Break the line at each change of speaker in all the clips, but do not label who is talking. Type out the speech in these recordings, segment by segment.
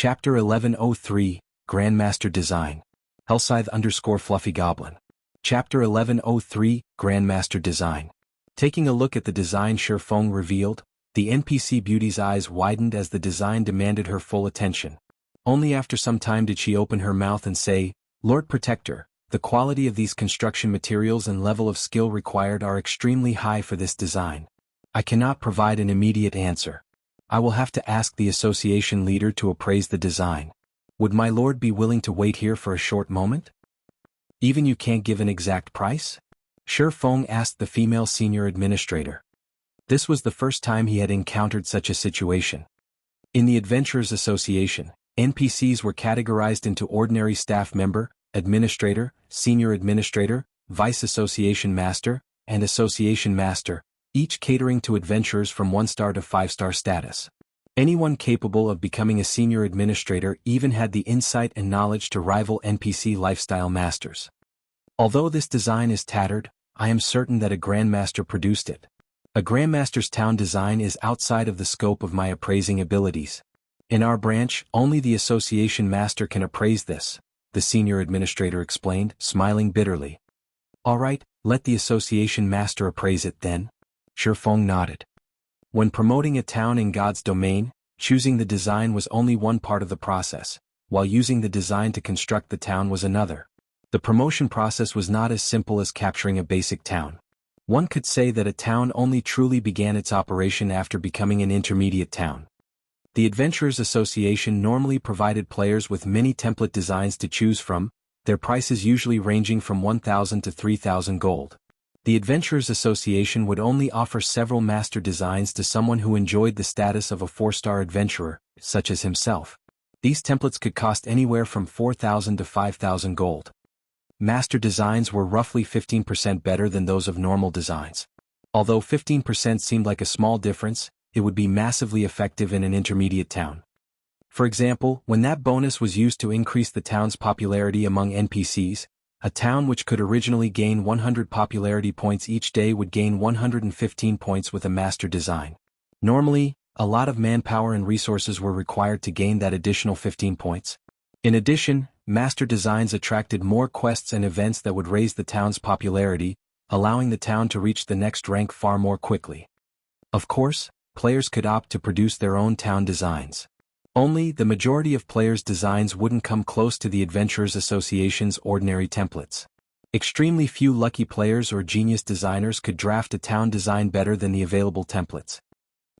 Chapter 1103, Grandmaster Design. Hellscythe_Fluffy Goblin. Chapter 1103, Grandmaster Design. Taking a look at the design Shifeng revealed, the NPC beauty's eyes widened as the design demanded her full attention. Only after some time did she open her mouth and say, "Lord Protector, the quality of these construction materials and level of skill required are extremely high for this design. I cannot provide an immediate answer. I will have to ask the association leader to appraise the design. Would my lord be willing to wait here for a short moment? Even you can't give an exact price?" Shifeng asked the female senior administrator. This was the first time he had encountered such a situation. In the Adventurers Association, NPCs were categorized into ordinary staff member, administrator, senior administrator, vice association master, and association master, each catering to adventurers from 1-star to 5-star status. Anyone capable of becoming a senior administrator even had the insight and knowledge to rival NPC lifestyle masters. Although this design is tattered, I am certain that a Grandmaster produced it. A Grandmaster's town design is outside of the scope of my appraising abilities. In our branch, only the association master can appraise this, the senior administrator explained, smiling bitterly. "All right, let the association master appraise it then." Shifeng nodded. When promoting a town in God's domain, choosing the design was only one part of the process, while using the design to construct the town was another. The promotion process was not as simple as capturing a basic town. One could say that a town only truly began its operation after becoming an intermediate town. The Adventurers Association normally provided players with many template designs to choose from, their prices usually ranging from 1,000 to 3,000 gold. The Adventurers Association would only offer several master designs to someone who enjoyed the status of a 4-star adventurer, such as himself. These templates could cost anywhere from 4,000 to 5,000 gold. Master designs were roughly 15% better than those of normal designs. Although 15% seemed like a small difference, it would be massively effective in an intermediate town. For example, when that bonus was used to increase the town's popularity among NPCs, a town which could originally gain 100 popularity points each day would gain 115 points with a master design. Normally, a lot of manpower and resources were required to gain that additional 15 points. In addition, master designs attracted more quests and events that would raise the town's popularity, allowing the town to reach the next rank far more quickly. Of course, players could opt to produce their own town designs. Only the majority of players' designs wouldn't come close to the Adventurers Association's ordinary templates. Extremely few lucky players or genius designers could draft a town design better than the available templates.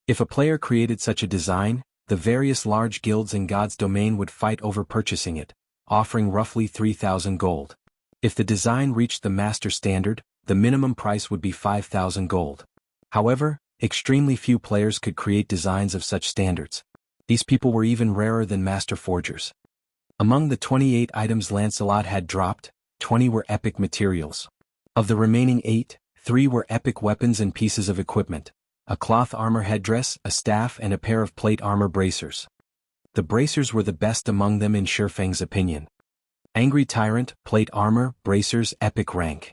If a player created such a design, the various large guilds in God's domain would fight over purchasing it, offering roughly 3,000 gold. If the design reached the master standard, the minimum price would be 5,000 gold. However, extremely few players could create designs of such standards. These people were even rarer than master forgers. Among the 28 items Lancelot had dropped, 20 were epic materials. Of the remaining 8, 3 were epic weapons and pieces of equipment: a cloth armor headdress, a staff, and a pair of plate armor bracers. The bracers were the best among them in Shifeng's opinion. Angry Tyrant, plate armor, bracers, epic rank.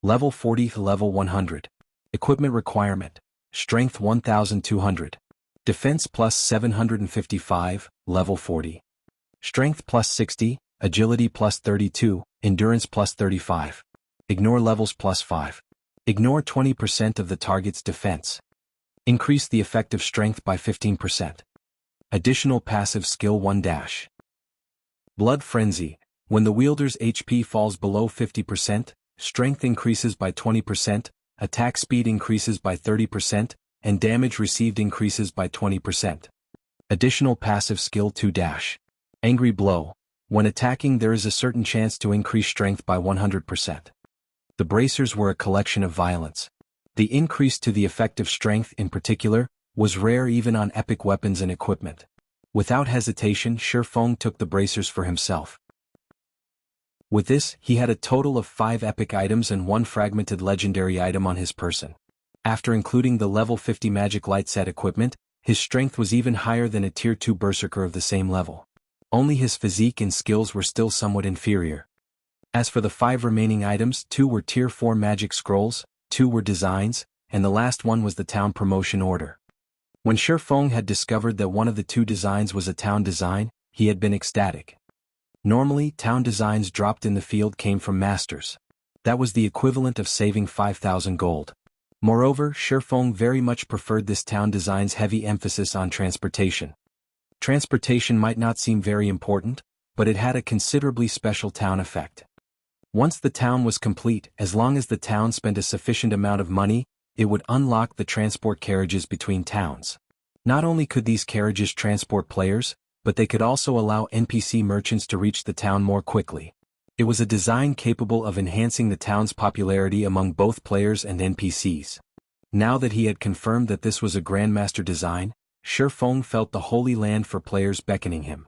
Level 40 to level 100. Equipment requirement: strength 1,200. Defense plus 755, level 40. Strength plus 60, agility plus 32, endurance plus 35. Ignore levels plus 5. Ignore 20% of the target's defense. Increase the effective strength by 15%. Additional passive skill 1-. Blood Frenzy. When the wielder's HP falls below 50%, strength increases by 20%, attack speed increases by 30%, and damage received increases by 20%. Additional passive skill 2-. Angry Blow. When attacking, there is a certain chance to increase strength by 100%. The bracers were a collection of violence. The increase to the effective strength, in particular, was rare even on epic weapons and equipment. Without hesitation, Shifeng took the bracers for himself. With this, he had a total of 5 epic items and 1 fragmented legendary item on his person. After including the level 50 magic light set equipment, his strength was even higher than a tier 2 berserker of the same level. Only his physique and skills were still somewhat inferior. As for the 5 remaining items, 2 were tier 4 magic scrolls, 2 were designs, and the last one was the town promotion order. When Shifeng had discovered that one of the 2 designs was a town design, he had been ecstatic. Normally, town designs dropped in the field came from masters. That was the equivalent of saving 5,000 gold. Moreover, Shifeng very much preferred this town design's heavy emphasis on transportation. Transportation might not seem very important, but it had a considerably special town effect. Once the town was complete, as long as the town spent a sufficient amount of money, it would unlock the transport carriages between towns. Not only could these carriages transport players, but they could also allow NPC merchants to reach the town more quickly. It was a design capable of enhancing the town's popularity among both players and NPCs. Now that he had confirmed that this was a Grandmaster design, Shifeng felt the Holy Land for players beckoning him.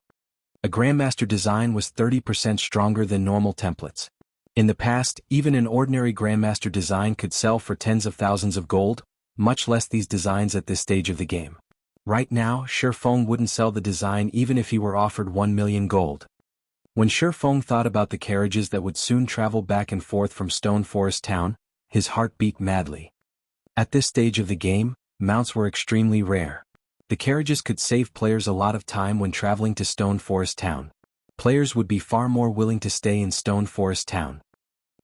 A Grandmaster design was 30% stronger than normal templates. In the past, even an ordinary Grandmaster design could sell for tens of thousands of gold, much less these designs at this stage of the game. Right now, Shifeng wouldn't sell the design even if he were offered 1 million gold. When Shifeng thought about the carriages that would soon travel back and forth from Stone Forest Town, his heart beat madly. At this stage of the game, mounts were extremely rare. The carriages could save players a lot of time when traveling to Stone Forest Town. Players would be far more willing to stay in Stone Forest Town.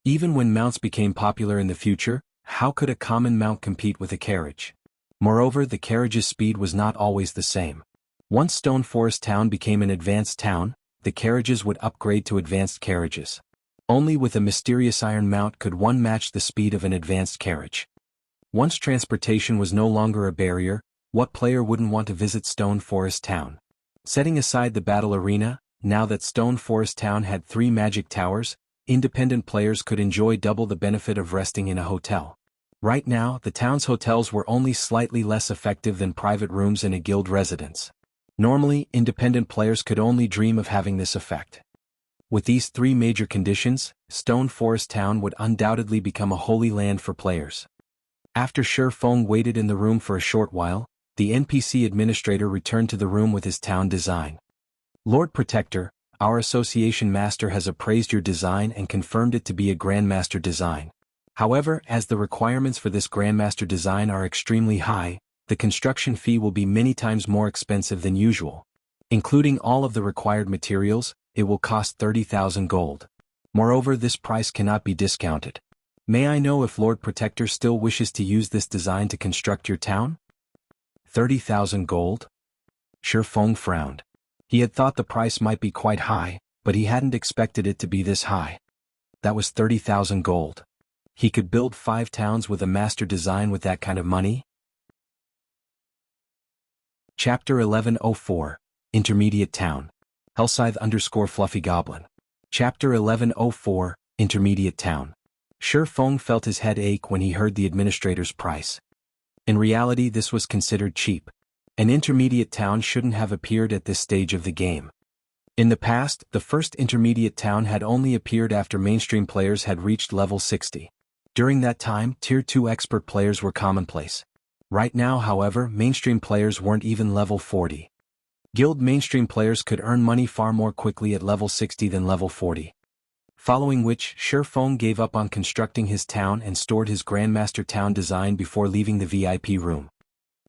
Even when mounts became popular in the future, how could a common mount compete with a carriage? Moreover, the carriage's speed was not always the same. Once Stone Forest Town became an advanced town, the carriages would upgrade to advanced carriages. Only with a mysterious iron mount could one match the speed of an advanced carriage. Once transportation was no longer a barrier, what player wouldn't want to visit Stone Forest Town? Setting aside the battle arena, now that Stone Forest Town had 3 magic towers, independent players could enjoy double the benefit of resting in a hotel. Right now, the town's hotels were only slightly less effective than private rooms in a guild residence. Normally, independent players could only dream of having this effect. With these 3 major conditions, Stone Forest Town would undoubtedly become a holy land for players. After Shifeng waited in the room for a short while, the NPC administrator returned to the room with his town design. Lord Protector, our association master has appraised your design and confirmed it to be a Grandmaster design. However, as the requirements for this Grandmaster design are extremely high, the construction fee will be many times more expensive than usual. Including all of the required materials, it will cost 30,000 gold. Moreover, this price cannot be discounted. May I know if Lord Protector still wishes to use this design to construct your town? 30,000 gold? Shifeng frowned. He had thought the price might be quite high, but he hadn't expected it to be this high. That was 30,000 gold. He could build 5 towns with a master design with that kind of money? Chapter 1104, Intermediate Town. Hellscythe_Fluffy Goblin. Chapter 1104, Intermediate Town. Shifeng felt his head ache when he heard the administrator's price. In reality, this was considered cheap. An intermediate town shouldn't have appeared at this stage of the game. In the past, the first intermediate town had only appeared after mainstream players had reached level 60. During that time, Tier 2 expert players were commonplace. Right now, however, mainstream players weren't even level 40. Guild mainstream players could earn money far more quickly at level 60 than level 40. Following which, Shifeng gave up on constructing his town and stored his Grandmaster town design before leaving the VIP room.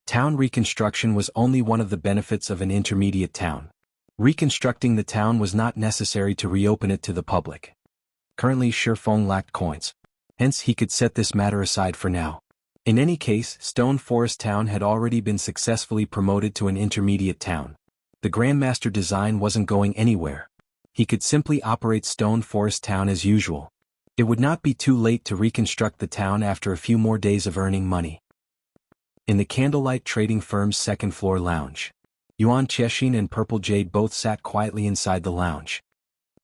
Town reconstruction was only one of the benefits of an intermediate town. Reconstructing the town was not necessary to reopen it to the public. Currently, Shifeng lacked coins. Hence, he could set this matter aside for now. In any case, Stone Forest Town had already been successfully promoted to an intermediate town. The Grandmaster design wasn't going anywhere. He could simply operate Stone Forest Town as usual. It would not be too late to reconstruct the town after a few more days of earning money. In the Candlelight Trading Firm's second-floor lounge, Yuan Cheshin and Purple Jade both sat quietly inside the lounge.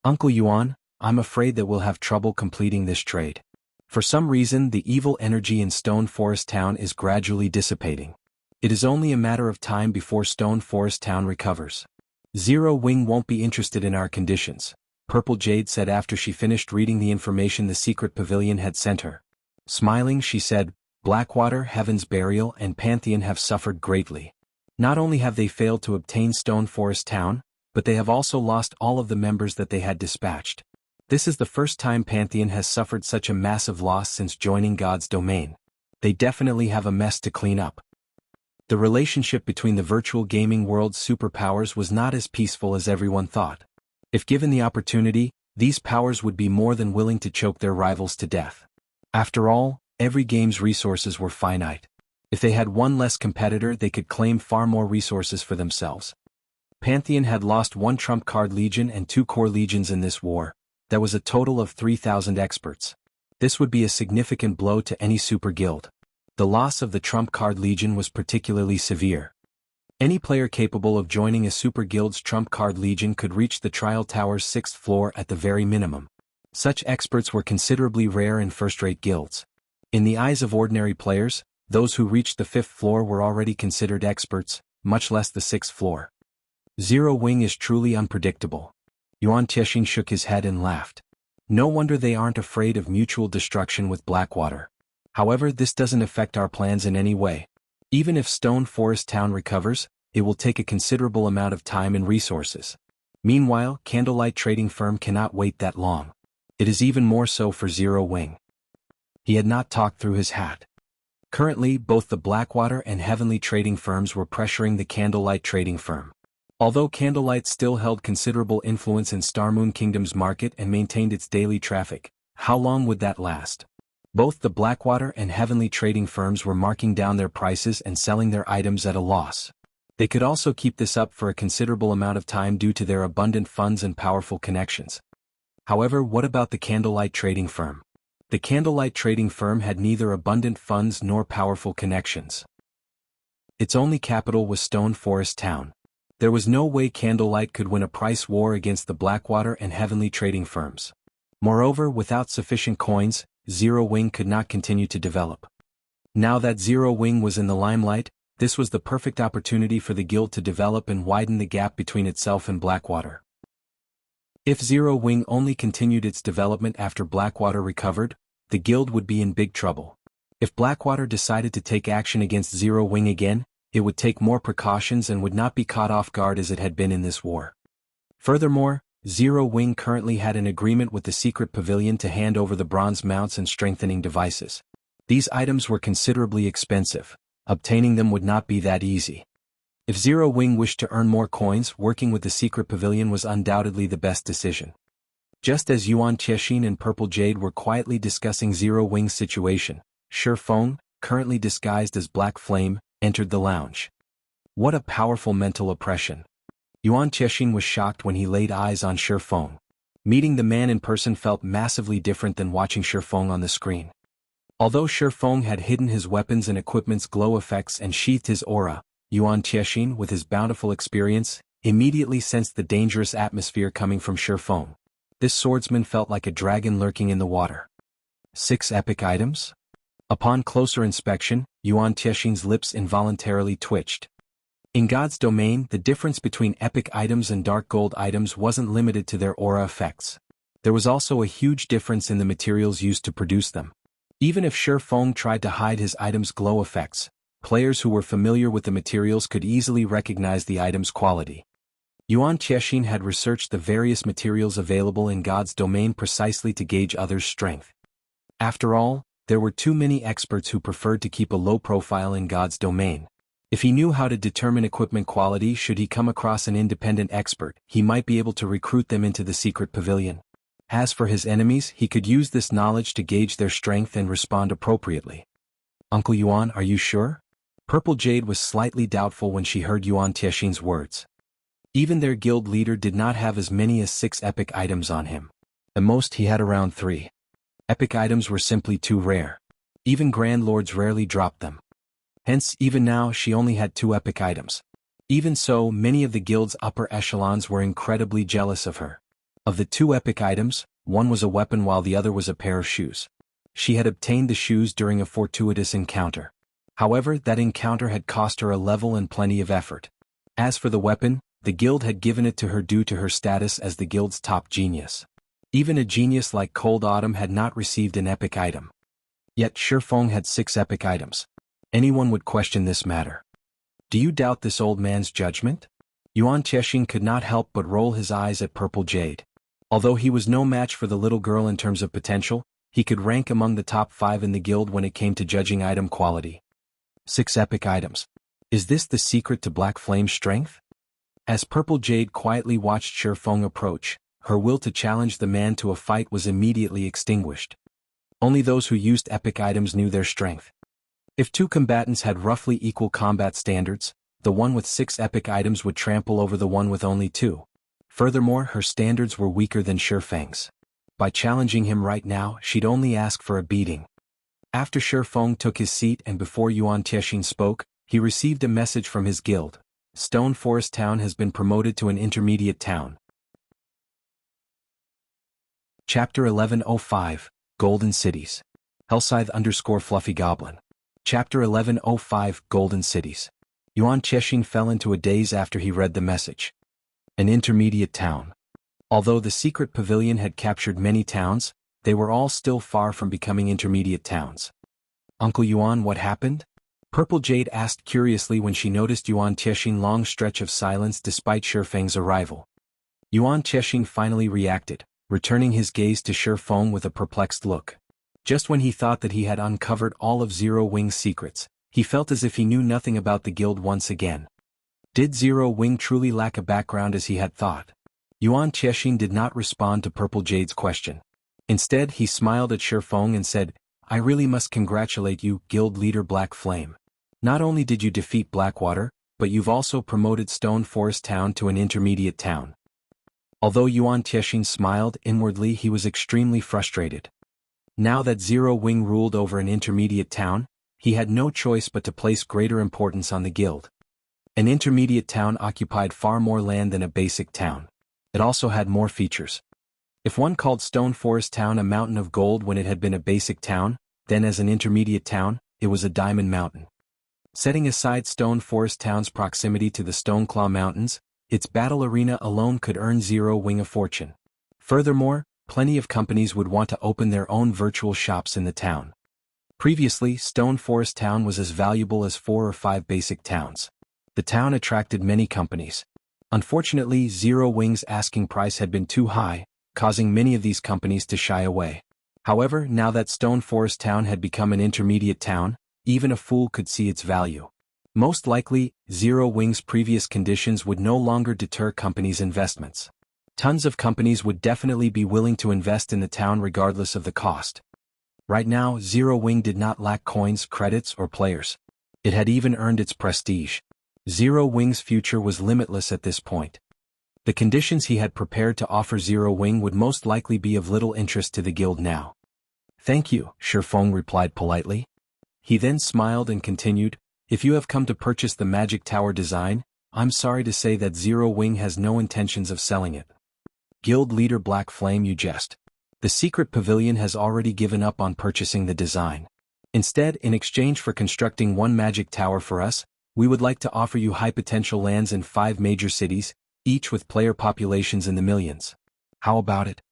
Uncle Yuan, I'm afraid that we'll have trouble completing this trade. For some reason, the evil energy in Stone Forest Town is gradually dissipating. It is only a matter of time before Stone Forest Town recovers. Zero Wing won't be interested in our conditions, Purple Jade said after she finished reading the information the secret pavilion had sent her. Smiling, she said, Blackwater, Heaven's Burial, and Pantheon have suffered greatly. Not only have they failed to obtain Stone Forest Town, but they have also lost all of the members that they had dispatched. This is the first time Pantheon has suffered such a massive loss since joining God's domain. They definitely have a mess to clean up. The relationship between the virtual gaming world's superpowers was not as peaceful as everyone thought. If given the opportunity, these powers would be more than willing to choke their rivals to death. After all, every game's resources were finite. If they had one less competitor, they could claim far more resources for themselves. Pantheon had lost 1 trump card legion and 2 core legions in this war. That was a total of 3,000 experts. This would be a significant blow to any super guild. The loss of the trump card legion was particularly severe. Any player capable of joining a super guild's trump card legion could reach the trial tower's 6th floor at the very minimum. Such experts were considerably rare in first-rate guilds. In the eyes of ordinary players, those who reached the 5th floor were already considered experts, much less the 6th floor. Zero Wing is truly unpredictable. Yuan Tiexing shook his head and laughed. No wonder they aren't afraid of mutual destruction with Blackwater. However, this doesn't affect our plans in any way. Even if Stone Forest Town recovers, it will take a considerable amount of time and resources. Meanwhile, Candlelight Trading Firm cannot wait that long. It is even more so for Zero Wing. He had not talked through his hat. Currently, both the Blackwater and Heavenly Trading Firms were pressuring the Candlelight Trading Firm. Although Candlelight still held considerable influence in Starmoon Kingdom's market and maintained its daily traffic, how long would that last? Both the Blackwater and Heavenly Trading Firms were marking down their prices and selling their items at a loss. They could also keep this up for a considerable amount of time due to their abundant funds and powerful connections. However, what about the Candlelight Trading Firm? The Candlelight Trading Firm had neither abundant funds nor powerful connections. Its only capital was Stone Forest Town. There was no way Candlelight could win a price war against the Blackwater and Heavenly Trading Firms. Moreover, without sufficient coins, Zero Wing could not continue to develop. Now that Zero Wing was in the limelight, this was the perfect opportunity for the guild to develop and widen the gap between itself and Blackwater. If Zero Wing only continued its development after Blackwater recovered, the guild would be in big trouble. If Blackwater decided to take action against Zero Wing again, it would take more precautions and would not be caught off guard as it had been in this war. Furthermore, Zero Wing currently had an agreement with the Secret Pavilion to hand over the bronze mounts and strengthening devices. These items were considerably expensive. Obtaining them would not be that easy. If Zero Wing wished to earn more coins, working with the Secret Pavilion was undoubtedly the best decision. Just as Yuan Tiexing and Purple Jade were quietly discussing Zero Wing's situation, Shi Feng, currently disguised as Black Flame, entered the lounge. What a powerful mental oppression. Yuan Tiexing was shocked when he laid eyes on Shi Feng. Meeting the man in person felt massively different than watching Shi Feng on the screen. Although Shi Feng had hidden his weapons and equipment's glow effects and sheathed his aura, Yuan Tiexing, with his bountiful experience, immediately sensed the dangerous atmosphere coming from Shi Feng. This swordsman felt like a dragon lurking in the water. 6 epic items? Upon closer inspection, Yuan Tiexing's lips involuntarily twitched. In God's domain, the difference between epic items and dark gold items wasn't limited to their aura effects. There was also a huge difference in the materials used to produce them. Even if Shi Feng tried to hide his item's glow effects, players who were familiar with the materials could easily recognize the item's quality. Yuan Tiexing had researched the various materials available in God's domain precisely to gauge others' strength. After all, there were too many experts who preferred to keep a low profile in God's domain. If he knew how to determine equipment quality should he come across an independent expert, he might be able to recruit them into the Secret Pavilion. As for his enemies, he could use this knowledge to gauge their strength and respond appropriately. Uncle Yuan, are you sure? Purple Jade was slightly doubtful when she heard Yuan Tiexing's words. Even their guild leader did not have as many as 6 epic items on him. At most he had around 3. Epic items were simply too rare. Even Grand Lords rarely dropped them. Hence, even now she only had 2 epic items. Even so, many of the guild's upper echelons were incredibly jealous of her. Of the 2 epic items, one was a weapon while the other was a pair of shoes. She had obtained the shoes during a fortuitous encounter. However, that encounter had cost her a level and plenty of effort. As for the weapon, the guild had given it to her due to her status as the guild's top genius. Even a genius like Cold Autumn had not received an epic item. Yet Shi Feng had 6 epic items. Anyone would question this matter. Do you doubt this old man's judgment? Yuan Tiexing could not help but roll his eyes at Purple Jade. Although he was no match for the little girl in terms of potential, he could rank among the top 5 in the guild when it came to judging item quality. 6 epic items. Is this the secret to Black Flame's strength? As Purple Jade quietly watched Shifeng approach, her will to challenge the man to a fight was immediately extinguished. Only those who used epic items knew their strength. If two combatants had roughly equal combat standards, the one with 6 epic items would trample over the one with only 2. Furthermore, her standards were weaker than Shifeng's. By challenging him right now, she'd only ask for a beating. After Shifeng took his seat and before Yuan Tiexian spoke, he received a message from his guild. Stone Forest Town has been promoted to an intermediate town. Chapter 1105, Golden Cities. Hellscythe_Fluffy Goblin. Chapter 1105, Golden Cities. Yuan Tiexian fell into a daze after he read the message. An intermediate town. Although the secret pavilion had captured many towns, they were all still far from becoming intermediate towns. Uncle Yuan, what happened? Purple Jade asked curiously when she noticed Yuan Tiexian's long stretch of silence despite Shifeng's arrival. Yuan Tiexian finally reacted, returning his gaze to Shifeng with a perplexed look. Just when he thought that he had uncovered all of Zero Wing's secrets, he felt as if he knew nothing about the guild once again. Did Zero Wing truly lack a background as he had thought? Yuan Tiexian did not respond to Purple Jade's question. Instead, he smiled at Shifeng and said, I really must congratulate you, Guild Leader Black Flame. Not only did you defeat Blackwater, but you've also promoted Stone Forest Town to an intermediate town. Although Yuan Tiexian smiled, inwardly he was extremely frustrated. Now that Zero Wing ruled over an intermediate town, he had no choice but to place greater importance on the guild. An intermediate town occupied far more land than a basic town. It also had more features. If one called Stone Forest Town a mountain of gold when it had been a basic town, then as an intermediate town, it was a diamond mountain. Setting aside Stone Forest Town's proximity to the Stoneclaw Mountains, its battle arena alone could earn Zero Wing a fortune. Furthermore, plenty of companies would want to open their own virtual shops in the town. Previously, Stone Forest Town was as valuable as 4 or 5 basic towns. The town attracted many companies. Unfortunately, Zero Wing's asking price had been too high, causing many of these companies to shy away. However, now that Stone Forest Town had become an intermediate town, even a fool could see its value. Most likely, Zero Wing's previous conditions would no longer deter companies' investments. Tons of companies would definitely be willing to invest in the town regardless of the cost. Right now, Zero Wing did not lack coins, credits, or players. It had even earned its prestige. Zero Wing's future was limitless at this point. The conditions he had prepared to offer Zero Wing would most likely be of little interest to the guild now. Thank you, Shifeng replied politely. He then smiled and continued, if you have come to purchase the Magic Tower design, I'm sorry to say that Zero Wing has no intentions of selling it. Guild Leader Black Flame, you jest. The secret pavilion has already given up on purchasing the design. Instead, in exchange for constructing 1 magic tower for us, we would like to offer you high-potential lands in 5 major cities, each with player populations in the millions. How about it?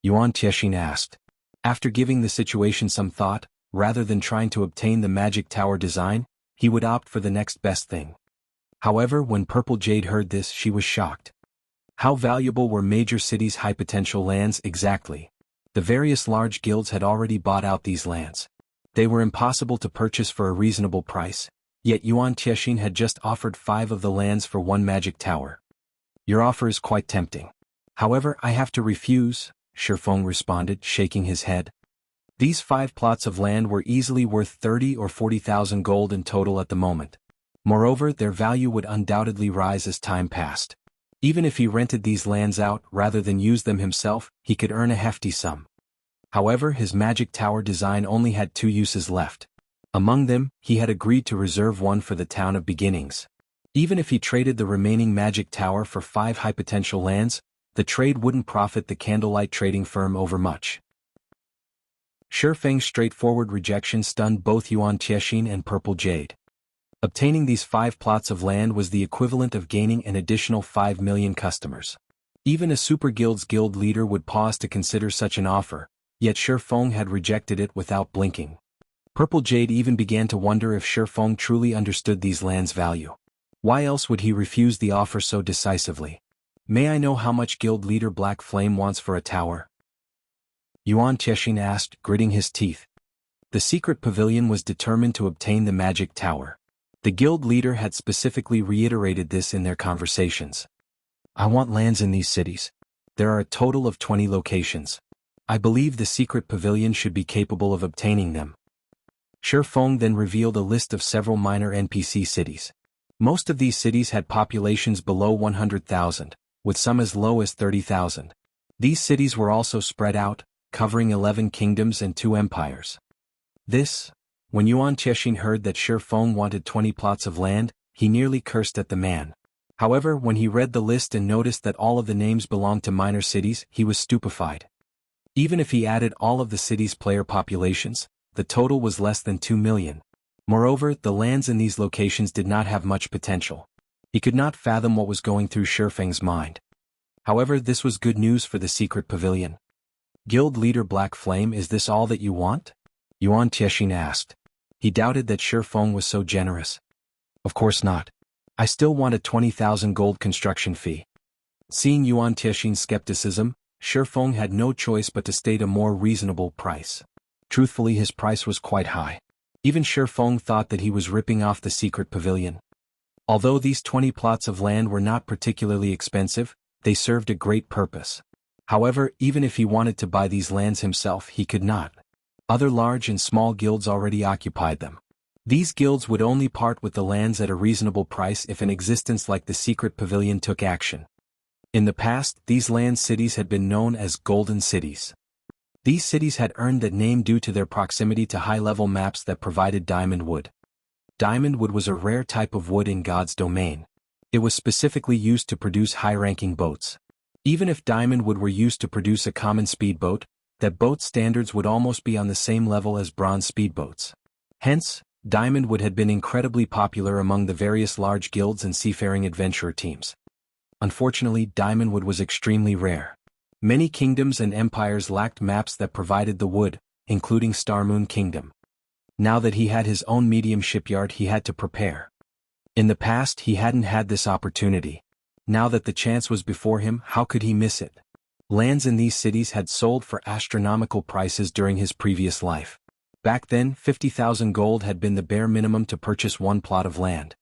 Yuan Tiexian asked. After giving the situation some thought, rather than trying to obtain the magic tower design, he would opt for the next best thing. However, when Purple Jade heard this, she was shocked. How valuable were major cities' high-potential lands exactly? The various large guilds had already bought out these lands. They were impossible to purchase for a reasonable price, yet Yuan Tiexian had just offered 5 of the lands for 1 magic tower. Your offer is quite tempting. However, I have to refuse, Shifeng responded, shaking his head. These 5 plots of land were easily worth 30 or 40,000 gold in total at the moment. Moreover, their value would undoubtedly rise as time passed. Even if he rented these lands out rather than use them himself, he could earn a hefty sum. However, his magic tower design only had 2 uses left. Among them, he had agreed to reserve one for the Town of Beginnings. Even if he traded the remaining magic tower for 5 high-potential lands, the trade wouldn't profit the Candlelight trading firm over much. Shifeng's straightforward rejection stunned both Yuan Tiexian and Purple Jade. Obtaining these 5 plots of land was the equivalent of gaining an additional 5 million customers. Even a super guild's guild leader would pause to consider such an offer, yet Shifeng had rejected it without blinking. Purple Jade even began to wonder if Shifeng truly understood these lands' value. Why else would he refuse the offer so decisively? May I know how much guild leader Black Flame wants for a tower? Yuan Tiexian asked, gritting his teeth. The secret pavilion was determined to obtain the magic tower. The guild leader had specifically reiterated this in their conversations. I want lands in these cities. There are a total of 20 locations. I believe the secret pavilion should be capable of obtaining them. Shi Feng then revealed a list of several minor NPC cities. Most of these cities had populations below 100,000, with some as low as 30,000. These cities were also spread out, covering 11 kingdoms and 2 empires. When Yuan Tiexian heard that Shi Feng wanted 20 plots of land, he nearly cursed at the man. However, when he read the list and noticed that all of the names belonged to minor cities, he was stupefied. Even if he added all of the cities' player populations, the total was less than 2 million. Moreover, the lands in these locations did not have much potential. He could not fathom what was going through Shi Feng's mind. However, this was good news for the secret pavilion. Guild leader Black Flame, is this all that you want? Yuan Tiexian asked. He doubted that Shi Feng was so generous. Of course not. I still want a 20,000 gold construction fee. Seeing Yuan Tiexian's skepticism, Shi Feng had no choice but to state a more reasonable price. Truthfully, his price was quite high. Even Shi Feng thought that he was ripping off the secret pavilion. Although these 20 plots of land were not particularly expensive, they served a great purpose. However, even if he wanted to buy these lands himself, he could not. Other large and small guilds already occupied them. These guilds would only part with the lands at a reasonable price if an existence like the secret pavilion took action. In the past, these land cities had been known as golden cities. These cities had earned that name due to their proximity to high-level maps that provided diamond wood. Diamond wood was a rare type of wood in God's domain. It was specifically used to produce high-ranking boats. Even if diamond wood were used to produce a common speedboat, that boat standards would almost be on the same level as bronze speedboats. Hence, diamond wood had been incredibly popular among the various large guilds and seafaring adventurer teams. Unfortunately, diamond wood was extremely rare. Many kingdoms and empires lacked maps that provided the wood, including Starmoon Kingdom. Now that he had his own medium shipyard, he had to prepare. In the past, he hadn't had this opportunity. Now that the chance was before him, how could he miss it? Lands in these cities had sold for astronomical prices during his previous life. Back then, 50,000 gold had been the bare minimum to purchase one plot of land.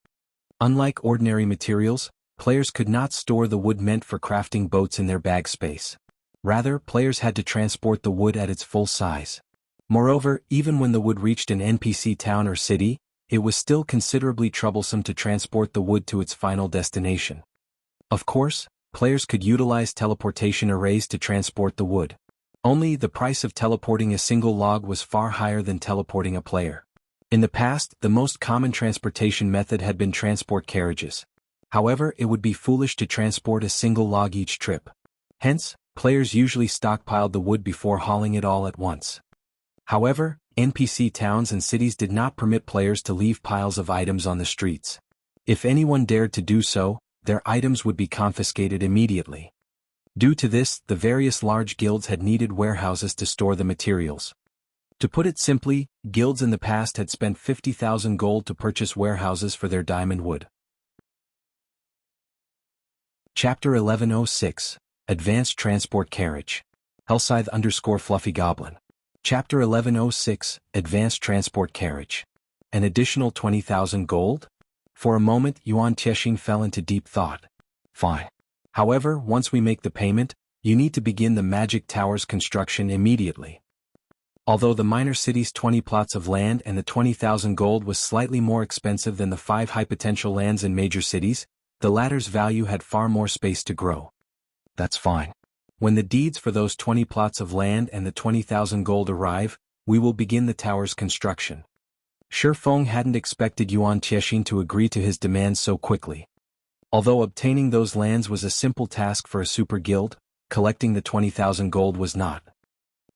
Unlike ordinary materials, players could not store the wood meant for crafting boats in their bag space. Rather, players had to transport the wood at its full size. Moreover, even when the wood reached an NPC town or city, it was still considerably troublesome to transport the wood to its final destination. Of course, players could utilize teleportation arrays to transport the wood. Only the price of teleporting a single log was far higher than teleporting a player. In the past, the most common transportation method had been transport carriages. However, it would be foolish to transport a single log each trip. Hence, players usually stockpiled the wood before hauling it all at once. However, NPC towns and cities did not permit players to leave piles of items on the streets. If anyone dared to do so, their items would be confiscated immediately. Due to this, the various large guilds had needed warehouses to store the materials. To put it simply, guilds in the past had spent 50,000 gold to purchase warehouses for their diamond wood. Chapter 1106, Advanced Transport Carriage. Hellscythe_Fluffy Goblin. Chapter 1106, Advanced Transport Carriage. An additional 20,000 gold? For a moment, Yuan Tiexian fell into deep thought. Fine. However, once we make the payment, you need to begin the magic tower's construction immediately. Although the minor city's 20 plots of land and the 20,000 gold was slightly more expensive than the 5 high-potential lands in major cities, the latter's value had far more space to grow. That's fine. When the deeds for those 20 plots of land and the 20,000 gold arrive, we will begin the tower's construction. Shi Feng hadn't expected Yuan Tiexian to agree to his demands so quickly. Although obtaining those lands was a simple task for a super guild, collecting the 20,000 gold was not.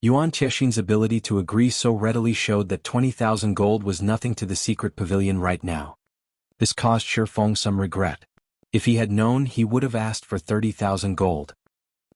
Yuan Tiexian's ability to agree so readily showed that 20,000 gold was nothing to the secret pavilion right now. This caused Shi Feng some regret. If he had known, he would have asked for 30,000 gold.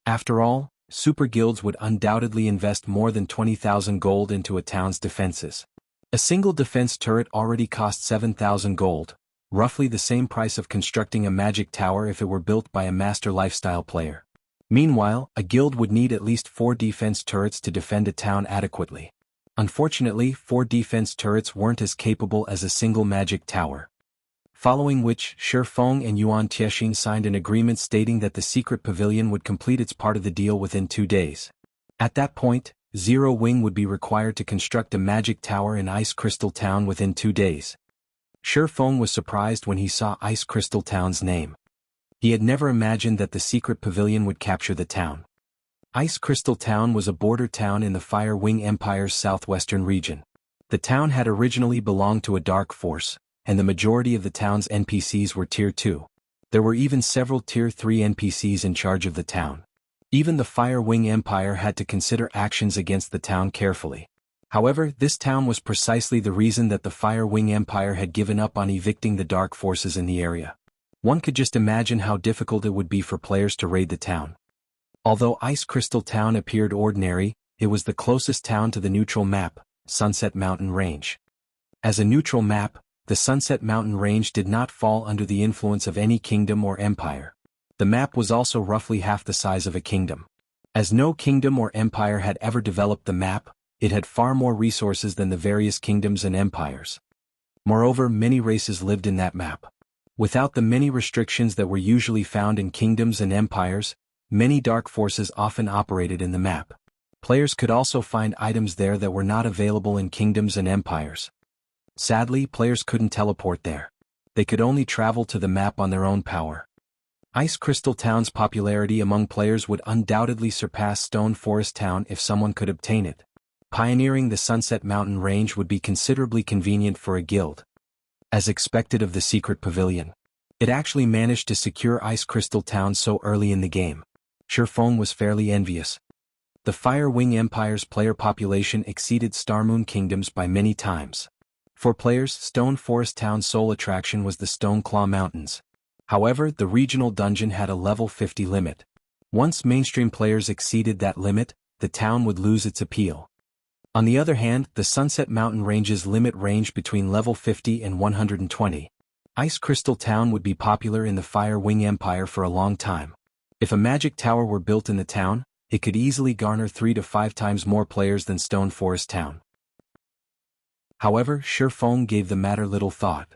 After all, super guilds would undoubtedly invest more than 20,000 gold into a town's defenses. A single defense turret already cost 7,000 gold, roughly the same price of constructing a magic tower if it were built by a master lifestyle player. Meanwhile, a guild would need at least 4 defense turrets to defend a town adequately. Unfortunately, 4 defense turrets weren't as capable as a single magic tower. Following which, Shi Feng and Yuan Tiexing signed an agreement stating that the secret pavilion would complete its part of the deal within 2 days. At that point, Zero Wing would be required to construct a magic tower in Ice Crystal Town within 2 days. Shi Feng was surprised when he saw Ice Crystal Town's name. He had never imagined that the secret pavilion would capture the town. Ice Crystal Town was a border town in the Fire Wing Empire's southwestern region. The town had originally belonged to a dark force, and the majority of the town's NPCs were Tier 2. There were even several Tier 3 NPCs in charge of the town. Even the Fire Wing Empire had to consider actions against the town carefully. However, this town was precisely the reason that the Fire Wing Empire had given up on evicting the dark forces in the area. One could just imagine how difficult it would be for players to raid the town. Although Ice Crystal Town appeared ordinary, it was the closest town to the neutral map, Sunset Mountain Range. As a neutral map, the Sunset Mountain Range did not fall under the influence of any kingdom or empire. The map was also roughly half the size of a kingdom. As no kingdom or empire had ever developed the map, it had far more resources than the various kingdoms and empires. Moreover, many races lived in that map. Without the many restrictions that were usually found in kingdoms and empires, many dark forces often operated in the map. Players could also find items there that were not available in kingdoms and empires. Sadly, players couldn't teleport there. They could only travel to the map on their own power. Ice Crystal Town's popularity among players would undoubtedly surpass Stone Forest Town if someone could obtain it. Pioneering the Sunset Mountain Range would be considerably convenient for a guild. As expected of the secret pavilion, it actually managed to secure Ice Crystal Town so early in the game. Shi Feng was fairly envious. The Fire Wing Empire's player population exceeded Starmoon Kingdom's by many times. For players, Stone Forest Town's sole attraction was the Stone Claw Mountains. However, the regional dungeon had a level 50 limit. Once mainstream players exceeded that limit, the town would lose its appeal. On the other hand, the Sunset Mountain Range's limit ranged between level 50 and 120. Ice Crystal Town would be popular in the Fire Wing Empire for a long time. If a magic tower were built in the town, it could easily garner 3 to 5 times more players than Stone Forest Town. However, Shi Feng gave the matter little thought.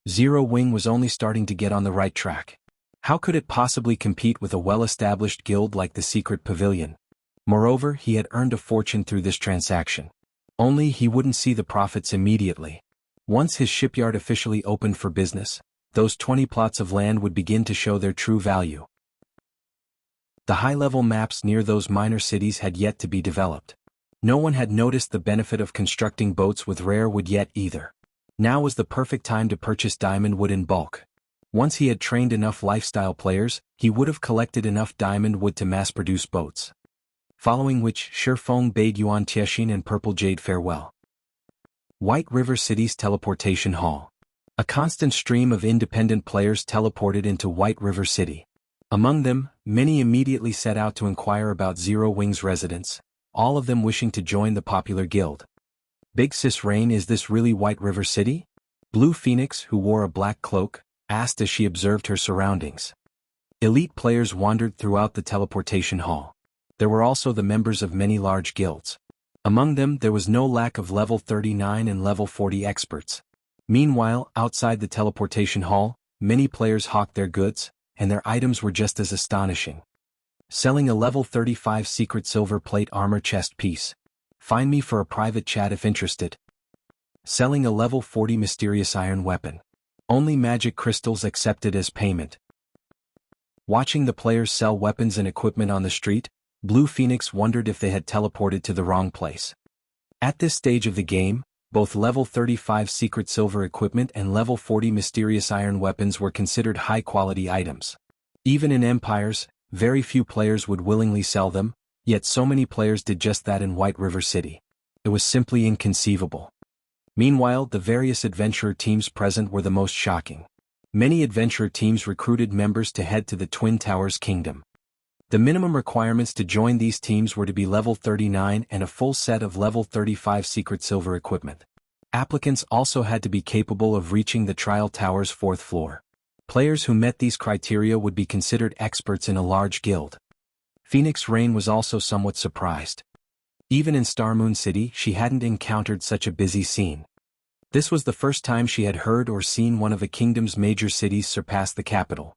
Zero Wing was only starting to get on the right track. How could it possibly compete with a well-established guild like the Secret Pavilion? Moreover, he had earned a fortune through this transaction. Only he wouldn't see the profits immediately. Once his shipyard officially opened for business, those 20 plots of land would begin to show their true value. The high-level maps near those minor cities had yet to be developed. No one had noticed the benefit of constructing boats with rare wood yet either. Now was the perfect time to purchase diamond wood in bulk. Once he had trained enough lifestyle players, he would have collected enough diamond wood to mass-produce boats. Following which, Shi Feng bade Yuan Tiexing and Purple Jade farewell. White River City's Teleportation Hall. A constant stream of independent players teleported into White River City. Among them, many immediately set out to inquire about Zero Wing's residence, all of them wishing to join the popular guild. Big Sis Rain, is this really White River City? Blue Phoenix, who wore a black cloak, asked as she observed her surroundings. Elite players wandered throughout the teleportation hall. There were also the members of many large guilds. Among them there was no lack of level 39 and level 40 experts. Meanwhile, outside the teleportation hall, many players hawked their goods, and their items were just as astonishing. Selling a level 35 secret silver plate armor chest piece. Find me for a private chat if interested. Selling a level 40 mysterious iron weapon. Only magic crystals accepted as payment. Watching the players sell weapons and equipment on the street, Blue Phoenix wondered if they had teleported to the wrong place. At this stage of the game, both level 35 secret silver equipment and level 40 mysterious iron weapons were considered high-quality items. Even in empires, very few players would willingly sell them, yet so many players did just that in White River City. It was simply inconceivable. Meanwhile, the various adventurer teams present were the most shocking. Many adventurer teams recruited members to head to the Twin Towers Kingdom. The minimum requirements to join these teams were to be level 39 and a full set of level 35 secret silver equipment. Applicants also had to be capable of reaching the Trial Tower's 4th floor. Players who met these criteria would be considered experts in a large guild. Phoenix Rain was also somewhat surprised. Even in Starmoon City, she hadn't encountered such a busy scene. This was the first time she had heard or seen one of a kingdom's major cities surpass the capital.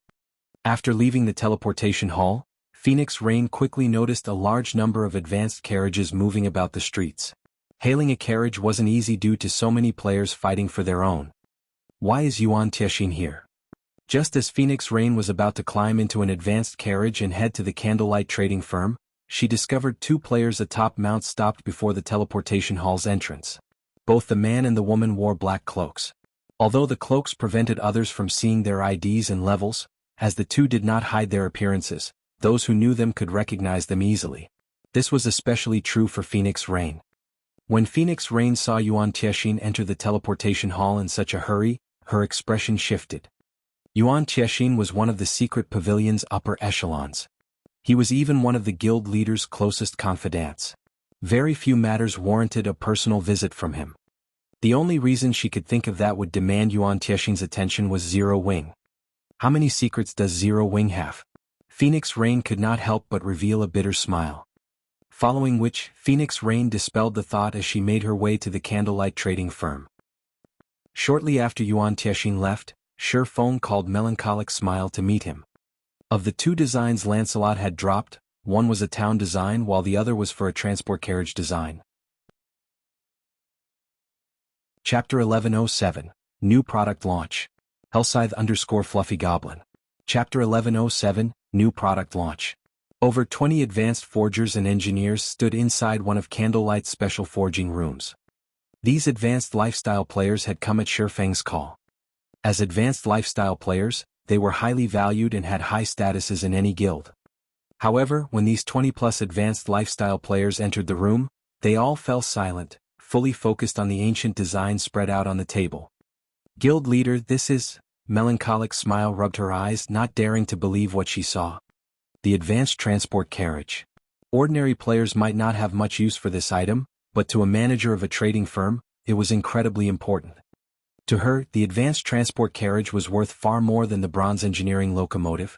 After leaving the teleportation hall, Phoenix Rain quickly noticed a large number of advanced carriages moving about the streets. Hailing a carriage wasn't easy due to so many players fighting for their own. Why is Yuan Tianxin here? Just as Phoenix Rain was about to climb into an advanced carriage and head to the candlelight trading firm, she discovered two players atop mounts stopped before the teleportation hall's entrance. Both the man and the woman wore black cloaks. Although the cloaks prevented others from seeing their IDs and levels, as the two did not hide their appearances, those who knew them could recognize them easily. This was especially true for Phoenix Rain. When Phoenix Rain saw Yuan Tianxin enter the teleportation hall in such a hurry, her expression shifted. Yuan Tianxin was one of the secret pavilion's upper echelons. He was even one of the guild leader's closest confidants. Very few matters warranted a personal visit from him. The only reason she could think of that would demand Yuan Tianxin's attention was Zero Wing. How many secrets does Zero Wing have? Phoenix Rain could not help but reveal a bitter smile. Following which, Phoenix Rain dispelled the thought as she made her way to the candlelight trading firm. Shortly after Yuan Tianxin left, Shi Feng called Melancholic Smile to meet him. Of the two designs Lancelot had dropped, one was a town design while the other was for a transport carriage design. Chapter 1107, New Product Launch. Hellscythe_Fluffy Goblin. Chapter 1107, New Product Launch. Over 20 advanced forgers and engineers stood inside one of Candlelight's special forging rooms. These advanced lifestyle players had come at Shi Feng's call. As advanced lifestyle players, they were highly valued and had high statuses in any guild. However, when these 20-plus advanced lifestyle players entered the room, they all fell silent, fully focused on the ancient design spread out on the table. Guild leader, this is... Melancholic Smile rubbed her eyes, not daring to believe what she saw. The advanced transport carriage. Ordinary players might not have much use for this item, but to a manager of a trading firm, it was incredibly important. To her, the advanced transport carriage was worth far more than the bronze engineering locomotive.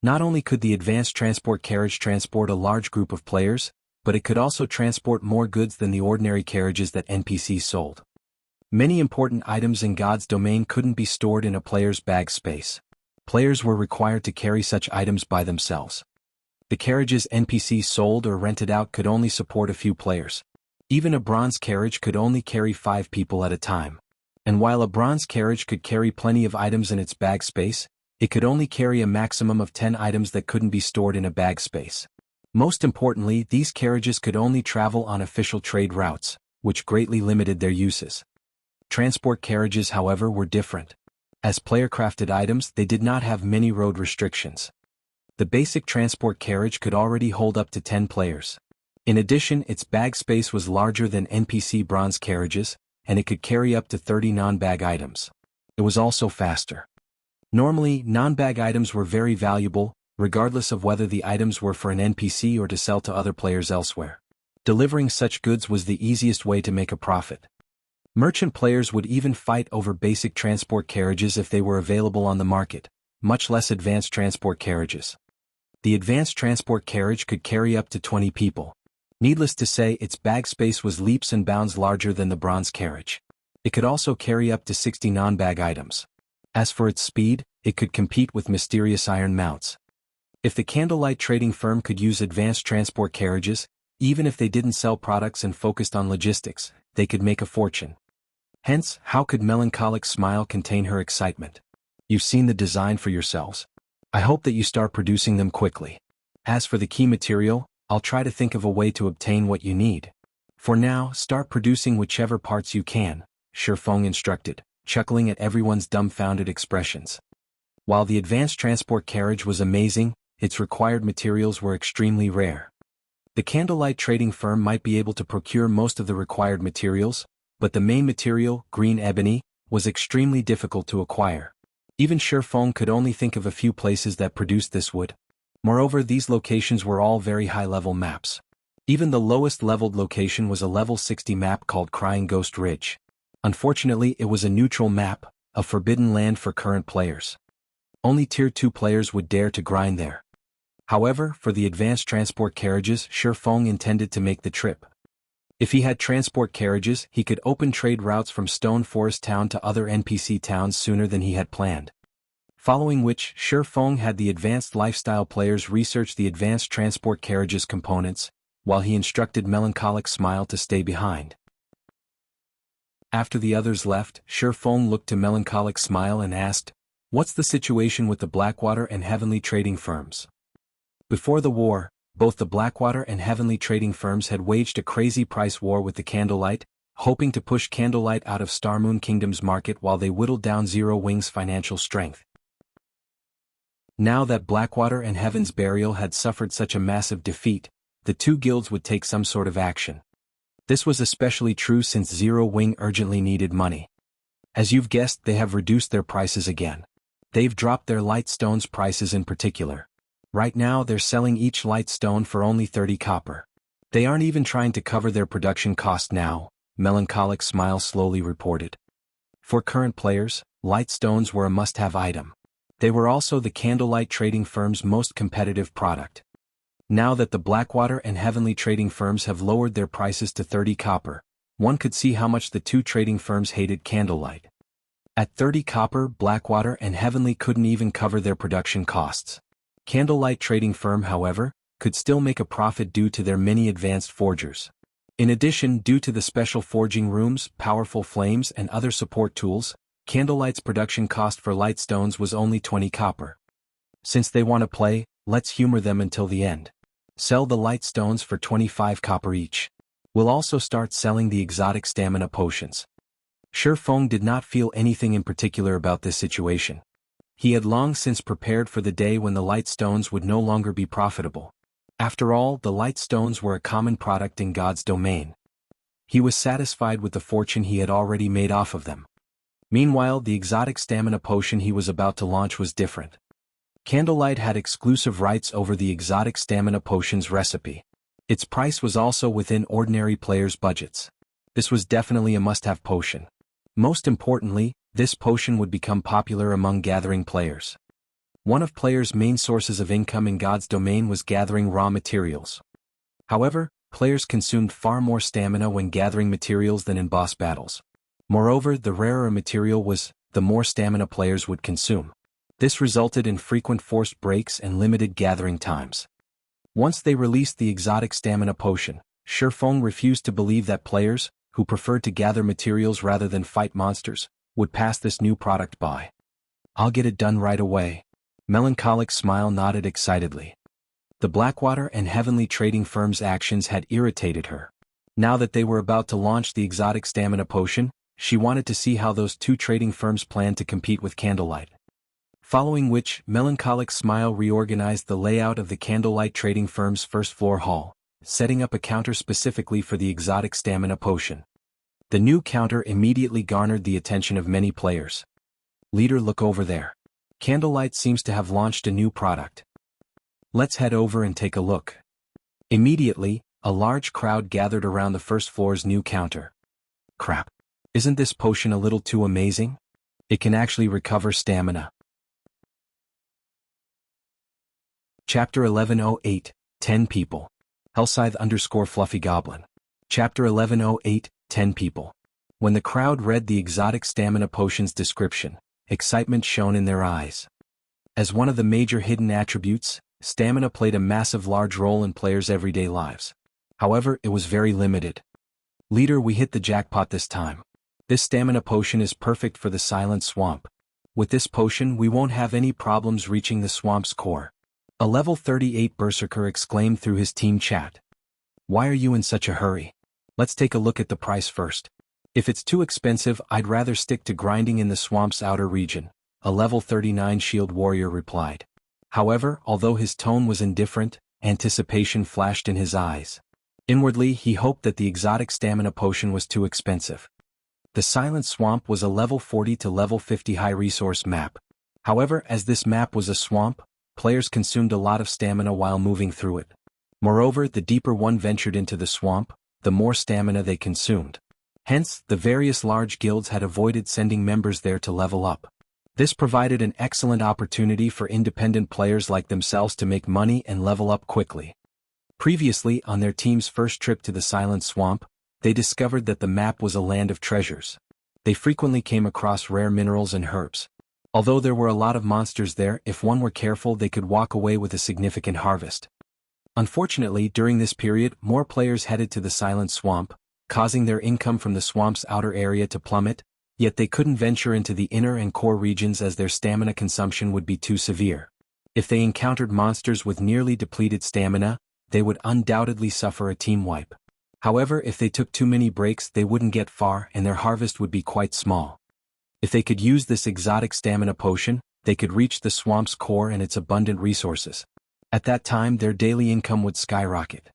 Not only could the advanced transport carriage transport a large group of players, but it could also transport more goods than the ordinary carriages that NPCs sold. Many important items in God's domain couldn't be stored in a player's bag space. Players were required to carry such items by themselves. The carriages NPCs sold or rented out could only support a few players. Even a bronze carriage could only carry 5 people at a time. And while a bronze carriage could carry plenty of items in its bag space, it could only carry a maximum of 10 items that couldn't be stored in a bag space. Most importantly, these carriages could only travel on official trade routes, which greatly limited their uses. Transport carriages, however, were different. As player-crafted items, they did not have many road restrictions. The basic transport carriage could already hold up to 10 players. In addition, its bag space was larger than NPC bronze carriages, and it could carry up to 30 non-bag items. It was also faster. Normally, non-bag items were very valuable, regardless of whether the items were for an NPC or to sell to other players elsewhere. Delivering such goods was the easiest way to make a profit. Merchant players would even fight over basic transport carriages if they were available on the market, much less advanced transport carriages. The advanced transport carriage could carry up to 20 people. Needless to say, its bag space was leaps and bounds larger than the bronze carriage. It could also carry up to 60 non-bag items. As for its speed, it could compete with mysterious iron mounts. If the candlelight trading firm could use advanced transport carriages, even if they didn't sell products and focused on logistics, they could make a fortune. Hence, how could Melancholic Smile contain her excitement? You've seen the design for yourselves. I hope that you start producing them quickly. As for the key material, I'll try to think of a way to obtain what you need. For now, start producing whichever parts you can, Shi Feng instructed, chuckling at everyone's dumbfounded expressions. While the advanced transport carriage was amazing, its required materials were extremely rare. The candlelight trading firm might be able to procure most of the required materials, but the main material, green ebony, was extremely difficult to acquire. Even Shi Feng could only think of a few places that produced this wood. Moreover, these locations were all very high-level maps. Even the lowest-leveled location was a level 60 map called Crying Ghost Ridge. Unfortunately, it was a neutral map, a forbidden land for current players. Only Tier 2 players would dare to grind there. However, for the advanced transport carriages, Shi Feng intended to make the trip. If he had transport carriages, he could open trade routes from Stone Forest Town to other NPC towns sooner than he had planned. Following which, Shi Feng had the advanced lifestyle players research the advanced transport carriages components, while he instructed Melancholic Smile to stay behind. After the others left, Shi Feng looked to Melancholic Smile and asked, "What's the situation with the Blackwater and Heavenly trading firms?" Before the war, both the Blackwater and Heavenly trading firms had waged a crazy price war with the Candlelight, hoping to push Candlelight out of Starmoon Kingdom's market while they whittled down Zero Wing's financial strength. Now that Blackwater and Heaven's Burial had suffered such a massive defeat, the two guilds would take some sort of action. This was especially true since Zero Wing urgently needed money. As you've guessed, they have reduced their prices again. They've dropped their light stones prices in particular. Right now they're selling each light stone for only 30 copper. They aren't even trying to cover their production cost now, Melancholic Smile slowly reported. For current players, light stones were a must-have item. They were also the Candlelight trading firm's most competitive product. Now that the Blackwater and Heavenly trading firms have lowered their prices to 30 copper, one could see how much the two trading firms hated Candlelight. At 30 copper, Blackwater and Heavenly couldn't even cover their production costs. Candlelight trading firm, however, could still make a profit due to their many advanced forgers. In addition, due to the special forging rooms, powerful flames and other support tools, Candlelight's production cost for light stones was only 20 copper. Since they want to play, let's humor them until the end. Sell the light stones for 25 copper each. We'll also start selling the exotic stamina potions. Shi Feng did not feel anything in particular about this situation. He had long since prepared for the day when the light stones would no longer be profitable. After all, the light stones were a common product in God's domain. He was satisfied with the fortune he had already made off of them. Meanwhile, the exotic stamina potion he was about to launch was different. Candlelight had exclusive rights over the exotic stamina potion's recipe. Its price was also within ordinary players' budgets. This was definitely a must-have potion. Most importantly, this potion would become popular among gathering players. One of players' main sources of income in God's domain was gathering raw materials. However, players consumed far more stamina when gathering materials than in boss battles. Moreover, the rarer a material was, the more stamina players would consume. This resulted in frequent forced breaks and limited gathering times. Once they released the exotic stamina potion, Shi Feng refused to believe that players, who preferred to gather materials rather than fight monsters, would pass this new product by. "I'll get it done right away." Melancholic Smile nodded excitedly. The Blackwater and Heavenly trading firm's actions had irritated her. Now that they were about to launch the exotic stamina potion, she wanted to see how those two trading firms planned to compete with Candlelight. Following which, Melancholic Smile reorganized the layout of the Candlelight trading firm's first floor hall, setting up a counter specifically for the exotic stamina potion. The new counter immediately garnered the attention of many players. "Leader, look over there. Candlelight seems to have launched a new product. Let's head over and take a look." Immediately, a large crowd gathered around the first floor's new counter. "Crap. Isn't this potion a little too amazing? It can actually recover stamina." Chapter 1108, 10 people. Hellscythe_Fluffy Goblin. Chapter 1108, 10 people. When the crowd read the exotic stamina potion's description, excitement shone in their eyes. As one of the major hidden attributes, stamina played a massive large role in players' everyday lives. However, it was very limited. "Leader, we hit the jackpot this time. This stamina potion is perfect for the Silent Swamp. With this potion we won't have any problems reaching the swamp's core." A level 38 berserker exclaimed through his team chat. "Why are you in such a hurry? Let's take a look at the price first. If it's too expensive, I'd rather stick to grinding in the swamp's outer region," a level 39 shield warrior replied. However, although his tone was indifferent, anticipation flashed in his eyes. Inwardly, he hoped that the exotic stamina potion was too expensive. The Silent Swamp was a level 40 to level 50 high-resource map. However, as this map was a swamp, players consumed a lot of stamina while moving through it. Moreover, the deeper one ventured into the swamp, the more stamina they consumed. Hence, the various large guilds had avoided sending members there to level up. This provided an excellent opportunity for independent players like themselves to make money and level up quickly. Previously, on their team's first trip to the Silent Swamp, they discovered that the map was a land of treasures. They frequently came across rare minerals and herbs. Although there were a lot of monsters there, if one were careful they could walk away with a significant harvest. Unfortunately, during this period, more players headed to the Silent Swamp, causing their income from the swamp's outer area to plummet, yet they couldn't venture into the inner and core regions as their stamina consumption would be too severe. If they encountered monsters with nearly depleted stamina, they would undoubtedly suffer a team wipe. However, if they took too many breaks they wouldn't get far and their harvest would be quite small. If they could use this exotic stamina potion, they could reach the swamp's core and its abundant resources. At that time their daily income would skyrocket.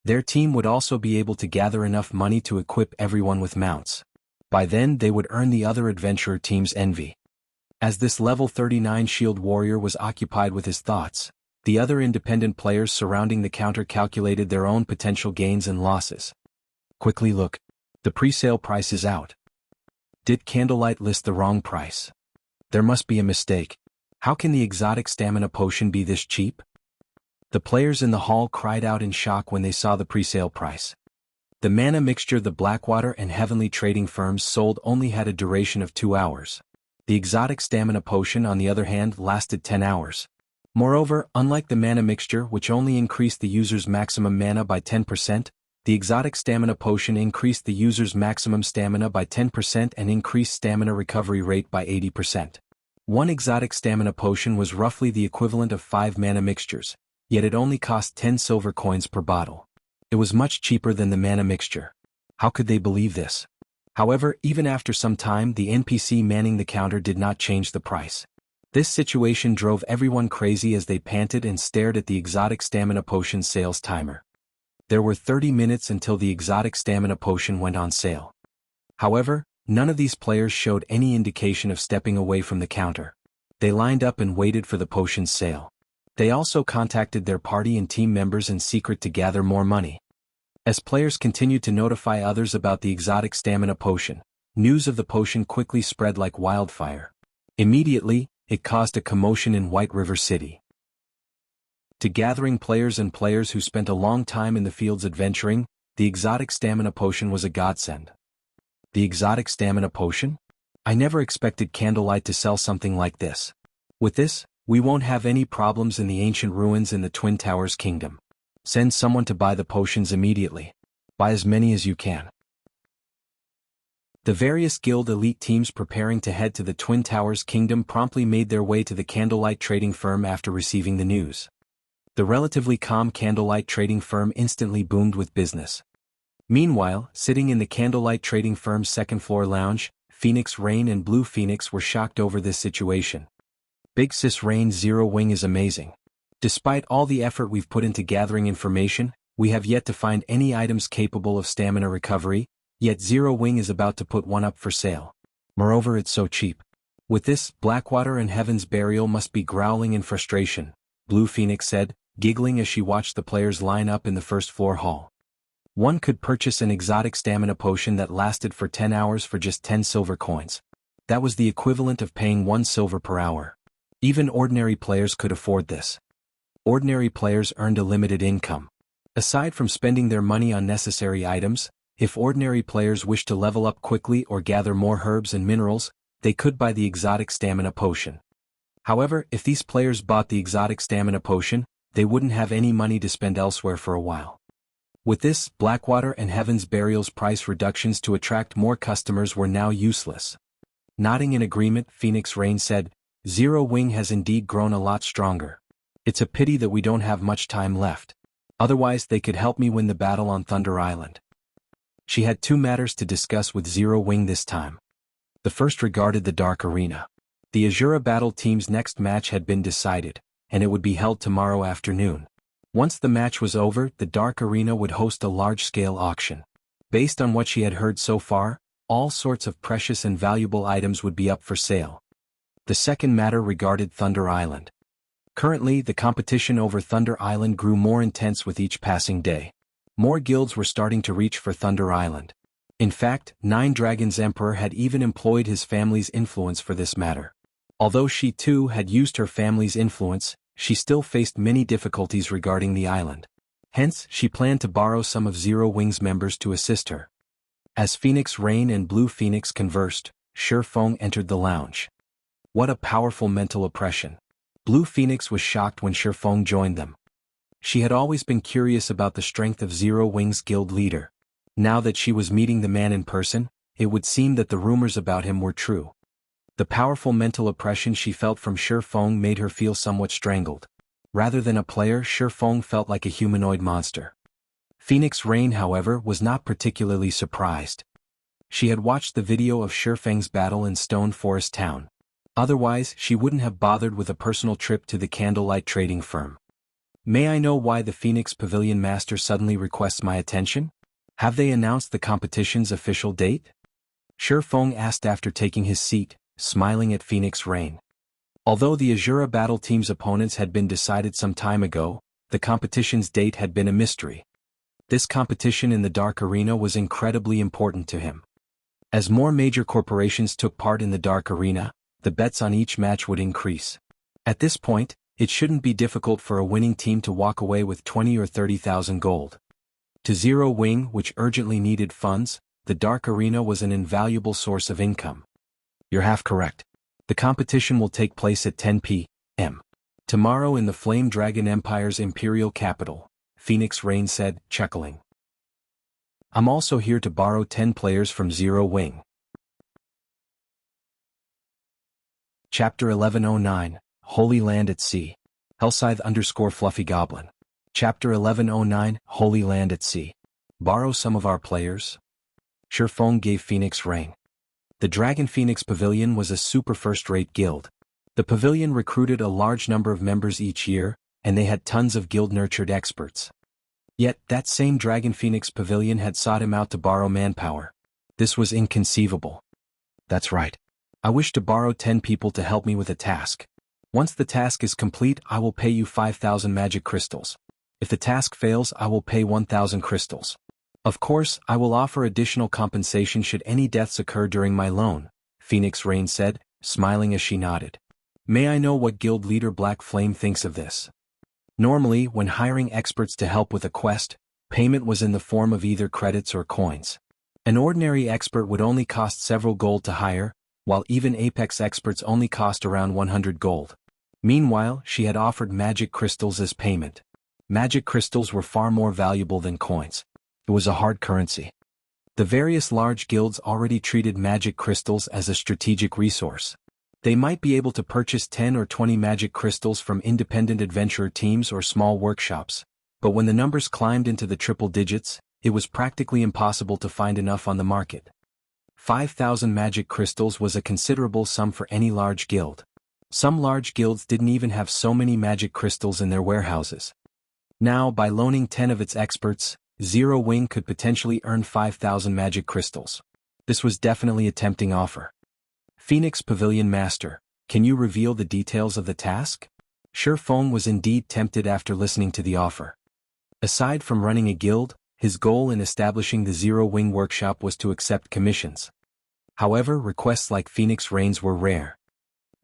Their team would also be able to gather enough money to equip everyone with mounts. By then they would earn the other adventurer team's envy. As this level 39 shield warrior was occupied with his thoughts, the other independent players surrounding the counter calculated their own potential gains and losses. Quickly look. The pre-sale price is out. Did Candlelight list the wrong price? There must be a mistake. How can the exotic stamina potion be this cheap? The players in the hall cried out in shock when they saw the pre-sale price. The mana mixture the Blackwater and Heavenly trading firms sold only had a duration of 2 hours. The exotic stamina potion on the other hand lasted 10 hours. Moreover, unlike the mana mixture which only increased the user's maximum mana by 10%, the exotic stamina potion increased the user's maximum stamina by 10% and increased stamina recovery rate by 80%. One exotic stamina potion was roughly the equivalent of 5 mana mixtures, yet it only cost 10 silver coins per bottle. It was much cheaper than the mana mixture. How could they believe this? However, even after some time the NPC manning the counter did not change the price. This situation drove everyone crazy as they panted and stared at the exotic stamina potion sales timer. There were 30 minutes until the exotic stamina potion went on sale. However, none of these players showed any indication of stepping away from the counter. They lined up and waited for the potion's sale. They also contacted their party and team members in secret to gather more money. As players continued to notify others about the exotic stamina potion, news of the potion quickly spread like wildfire. Immediately, it caused a commotion in White River City. To gathering players and players who spent a long time in the fields adventuring, the exotic stamina potion was a godsend. The exotic stamina potion? I never expected Candlelight to sell something like this. With this, we won't have any problems in the ancient ruins in the Twin Towers Kingdom. Send someone to buy the potions immediately. Buy as many as you can. The various guild elite teams preparing to head to the Twin Towers Kingdom promptly made their way to the Candlelight trading firm after receiving the news. The relatively calm Candlelight trading firm instantly boomed with business. Meanwhile, sitting in the Candlelight trading firm's second-floor lounge, Phoenix Rain and Blue Phoenix were shocked over this situation. Big Sis Rain's Zero Wing is amazing. Despite all the effort we've put into gathering information, we have yet to find any items capable of stamina recovery, yet Zero Wing is about to put one up for sale. Moreover, it's so cheap. With this, Blackwater and Heaven's Burial must be growling in frustration, Blue Phoenix said, giggling as she watched the players line up in the first-floor hall. One could purchase an exotic stamina potion that lasted for 10 hours for just 10 silver coins. That was the equivalent of paying 1 silver per hour. Even ordinary players could afford this. Ordinary players earned a limited income. Aside from spending their money on necessary items, if ordinary players wished to level up quickly or gather more herbs and minerals, they could buy the exotic stamina potion. However, if these players bought the exotic stamina potion, they wouldn't have any money to spend elsewhere for a while. With this, Blackwater and Heaven's Burial's price reductions to attract more customers were now useless. Nodding in agreement, Phoenix Rain said, Zero Wing has indeed grown a lot stronger. It's a pity that we don't have much time left. Otherwise they could help me win the battle on Thunder Island. She had 2 matters to discuss with Zero Wing this time. The first regarded the Dark Arena. The Azura battle team's next match had been decided, and it would be held tomorrow afternoon. Once the match was over, the Dark Arena would host a large-scale auction. Based on what she had heard so far, all sorts of precious and valuable items would be up for sale. The second matter regarded Thunder Island. Currently, the competition over Thunder Island grew more intense with each passing day. More guilds were starting to reach for Thunder Island. In fact, Nine Dragons Emperor had even employed his family's influence for this matter. Although she too had used her family's influence, she still faced many difficulties regarding the island. Hence, she planned to borrow some of Zero Wing's members to assist her. As Phoenix Rain and Blue Phoenix conversed, Feng entered the lounge. What a powerful mental oppression. Blue Phoenix was shocked when Feng joined them. She had always been curious about the strength of Zero Wing's guild leader. Now that she was meeting the man in person, it would seem that the rumors about him were true. The powerful mental oppression she felt from Feng made her feel somewhat strangled. Rather than a player, Feng felt like a humanoid monster. Phoenix Rain, however, was not particularly surprised. She had watched the video of Feng's battle in Stone Forest Town. Otherwise, she wouldn't have bothered with a personal trip to the candlelight trading firm. May I know why the Phoenix Pavilion Master suddenly requests my attention? Have they announced the competition's official date? Feng asked after taking his seat, smiling at Phoenix Rain. Although the Azura battle team's opponents had been decided some time ago, the competition's date had been a mystery. This competition in the Dark Arena was incredibly important to him. As more major corporations took part in the Dark Arena, the bets on each match would increase. At this point, it shouldn't be difficult for a winning team to walk away with 20 or 30,000 gold. To Zero Wing, which urgently needed funds, the Dark Arena was an invaluable source of income. You're half correct. The competition will take place at 10 p.m. tomorrow in the Flame Dragon Empire's imperial capital, Phoenix Rain said, chuckling. I'm also here to borrow 10 players from Zero Wing. Chapter 1109, Holy Land at Sea. Hellscythe_Fluffy Goblin. Chapter 1109, Holy Land at Sea. Borrow some of our players? Feng gave Phoenix Rain. The Dragon Phoenix Pavilion was a super first-rate guild. The pavilion recruited a large number of members each year, and they had tons of guild-nurtured experts. Yet, that same Dragon Phoenix Pavilion had sought him out to borrow manpower. This was inconceivable. That's right. I wish to borrow 10 people to help me with a task. Once the task is complete, I will pay you 5,000 magic crystals. If the task fails, I will pay 1,000 crystals. Of course, I will offer additional compensation should any deaths occur during my loan, Phoenix Rain said, smiling as she nodded. May I know what guild leader Black Flame thinks of this? Normally, when hiring experts to help with a quest, payment was in the form of either credits or coins. An ordinary expert would only cost several gold to hire, while even Apex experts only cost around 100 gold. Meanwhile, she had offered magic crystals as payment. Magic crystals were far more valuable than coins. It was a hard currency. The various large guilds already treated magic crystals as a strategic resource. They might be able to purchase 10 or 20 magic crystals from independent adventurer teams or small workshops, but when the numbers climbed into the triple digits, it was practically impossible to find enough on the market. 5,000 magic crystals was a considerable sum for any large guild. Some large guilds didn't even have so many magic crystals in their warehouses. Now, by loaning 10 of its experts, Zero Wing could potentially earn 5,000 magic crystals. This was definitely a tempting offer. Phoenix Pavilion Master, can you reveal the details of the task? Feng was indeed tempted after listening to the offer. Aside from running a guild, his goal in establishing the Zero Wing workshop was to accept commissions. However, requests like Phoenix Rain's were rare.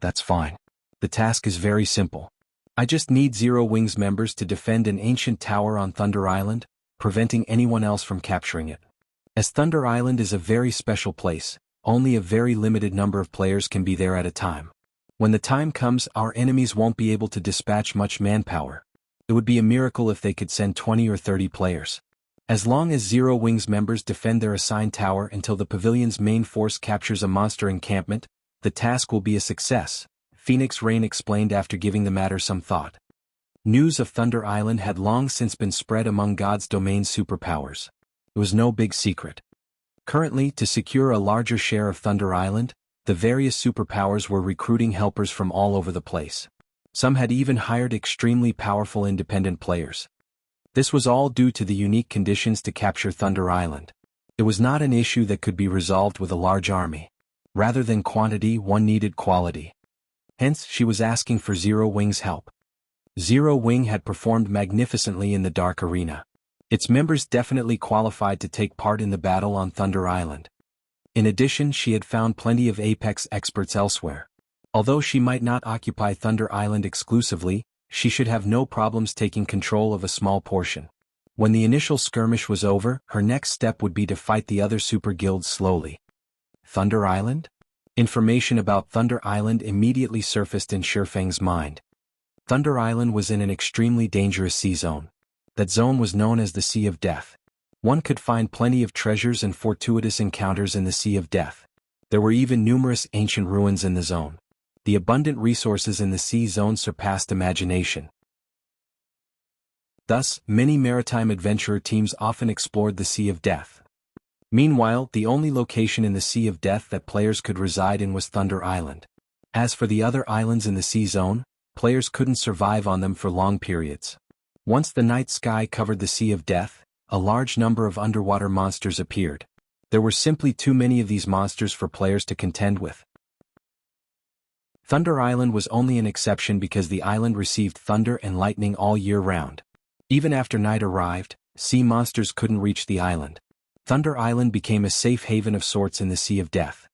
That's fine. The task is very simple. I just need Zero Wing's members to defend an ancient tower on Thunder Island, preventing anyone else from capturing it. As Thunder Island is a very special place, only a very limited number of players can be there at a time. When the time comes, our enemies won't be able to dispatch much manpower. It would be a miracle if they could send 20 or 30 players. As long as Zero Wing's members defend their assigned tower until the pavilion's main force captures a monster encampment, the task will be a success, Phoenix Rain explained after giving the matter some thought. News of Thunder Island had long since been spread among God's domain superpowers. It was no big secret. Currently, to secure a larger share of Thunder Island, the various superpowers were recruiting helpers from all over the place. Some had even hired extremely powerful independent players. This was all due to the unique conditions to capture Thunder Island. It was not an issue that could be resolved with a large army. Rather than quantity, one needed quality. Hence, she was asking for Zero Wing's help. Zero Wing had performed magnificently in the Dark Arena. Its members definitely qualified to take part in the battle on Thunder Island. In addition, she had found plenty of Apex experts elsewhere. Although she might not occupy Thunder Island exclusively, she should have no problems taking control of a small portion. When the initial skirmish was over, her next step would be to fight the other super guilds slowly. Thunder Island? Information about Thunder Island immediately surfaced in Shifeng's mind. Thunder Island was in an extremely dangerous sea zone. That zone was known as the Sea of Death. One could find plenty of treasures and fortuitous encounters in the Sea of Death. There were even numerous ancient ruins in the zone. The abundant resources in the sea zone surpassed imagination. Thus, many maritime adventurer teams often explored the Sea of Death. Meanwhile, the only location in the Sea of Death that players could reside in was Thunder Island. As for the other islands in the sea zone, players couldn't survive on them for long periods. Once the night sky covered the Sea of Death, a large number of underwater monsters appeared. There were simply too many of these monsters for players to contend with. Thunder Island was only an exception because the island received thunder and lightning all year round. Even after night arrived, sea monsters couldn't reach the island. Thunder Island became a safe haven of sorts in the Sea of Death.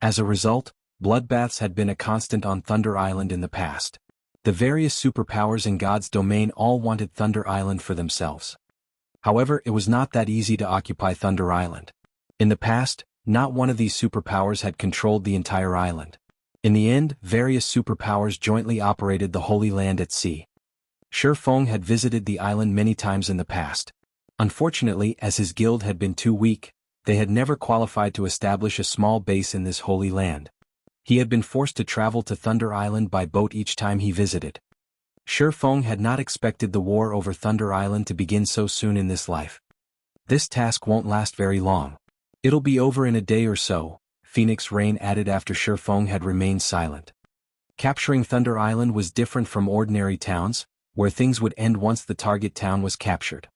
As a result, bloodbaths had been a constant on Thunder Island in the past. The various superpowers in God's domain all wanted Thunder Island for themselves. However, it was not that easy to occupy Thunder Island. In the past, not one of these superpowers had controlled the entire island. In the end, various superpowers jointly operated the Holy Land at sea. Shifeng had visited the island many times in the past. Unfortunately, as his guild had been too weak, they had never qualified to establish a small base in this Holy Land. He had been forced to travel to Thunder Island by boat each time he visited. Shifeng had not expected the war over Thunder Island to begin so soon in this life. This task won't last very long. It'll be over in a day or so, Phoenix Rain added after Shifeng had remained silent. Capturing Thunder Island was different from ordinary towns, where things would end once the target town was captured.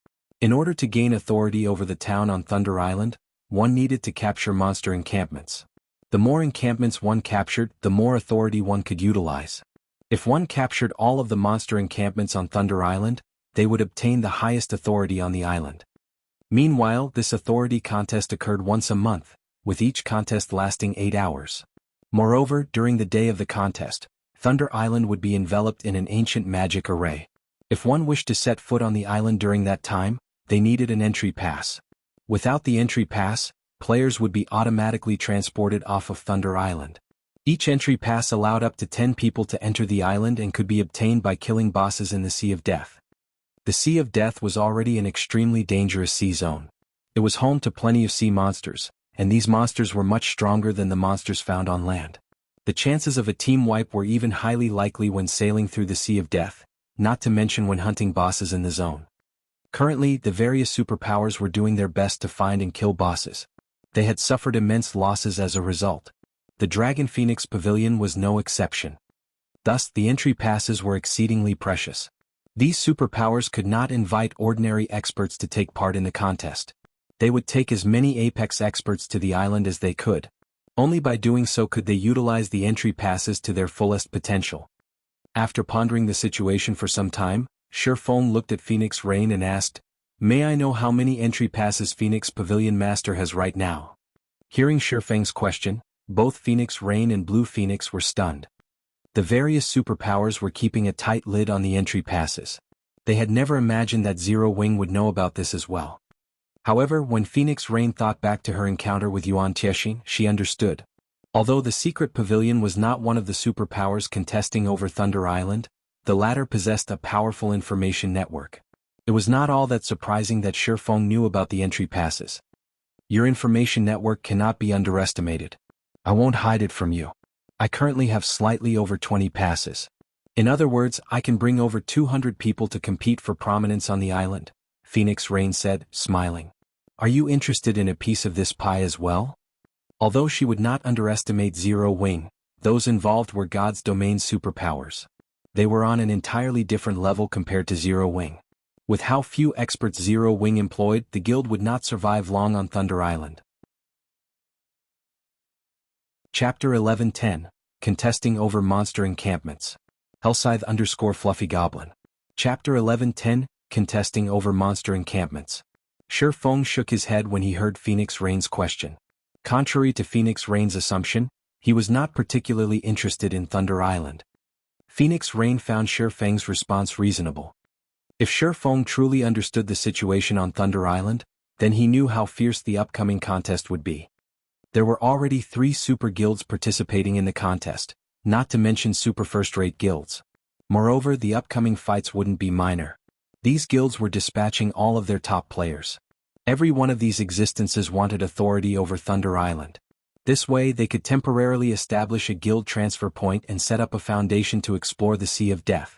In order to gain authority over the town on Thunder Island, one needed to capture monster encampments. The more encampments one captured, the more authority one could utilize. If one captured all of the monster encampments on Thunder Island, they would obtain the highest authority on the island. Meanwhile, this authority contest occurred once a month, with each contest lasting 8 hours. Moreover, during the day of the contest, Thunder Island would be enveloped in an ancient magic array. If one wished to set foot on the island during that time, they needed an entry pass. Without the entry pass, players would be automatically transported off of Thunder Island. Each entry pass allowed up to 10 people to enter the island and could be obtained by killing bosses in the Sea of Death. The Sea of Death was already an extremely dangerous sea zone. It was home to plenty of sea monsters, and these monsters were much stronger than the monsters found on land. The chances of a team wipe were even highly likely when sailing through the Sea of Death, not to mention when hunting bosses in the zone. Currently, the various superpowers were doing their best to find and kill bosses. They had suffered immense losses as a result. The Dragon Phoenix Pavilion was no exception. Thus, the entry passes were exceedingly precious. These superpowers could not invite ordinary experts to take part in the contest. They would take as many apex experts to the island as they could. Only by doing so could they utilize the entry passes to their fullest potential. After pondering the situation for some time, Shifeng looked at Phoenix Rain and asked, "May I know how many entry passes Phoenix Pavilion Master has right now?" Hearing Shifeng's question, both Phoenix Rain and Blue Phoenix were stunned. The various superpowers were keeping a tight lid on the entry passes. They had never imagined that Zero Wing would know about this as well. However, when Phoenix Rain thought back to her encounter with Yuan Tiexin, she understood. Although the secret pavilion was not one of the superpowers contesting over Thunder Island, the latter possessed a powerful information network. It was not all that surprising that Shifeng knew about the entry passes. Your information network cannot be underestimated. I won't hide it from you. I currently have slightly over 20 passes. In other words, I can bring over 200 people to compete for prominence on the island, Phoenix Rain said, smiling. Are you interested in a piece of this pie as well? Although she would not underestimate Zero Wing, those involved were God's domain superpowers. They were on an entirely different level compared to Zero Wing. With how few experts Zero Wing employed, the guild would not survive long on Thunder Island. Chapter 11:10, Contesting over Monster Encampments. Hellscythe_Fluffy Goblin. Chapter 11:10, Contesting over Monster Encampments. Shifeng shook his head when he heard Phoenix Rain's question. Contrary to Phoenix Rain's assumption, he was not particularly interested in Thunder Island. Phoenix Rain found Shifeng's response reasonable. If Feng truly understood the situation on Thunder Island, then he knew how fierce the upcoming contest would be. There were already 3 super guilds participating in the contest, not to mention super first-rate guilds. Moreover, the upcoming fights wouldn't be minor. These guilds were dispatching all of their top players. Every one of these existences wanted authority over Thunder Island. This way they could temporarily establish a guild transfer point and set up a foundation to explore the Sea of Death.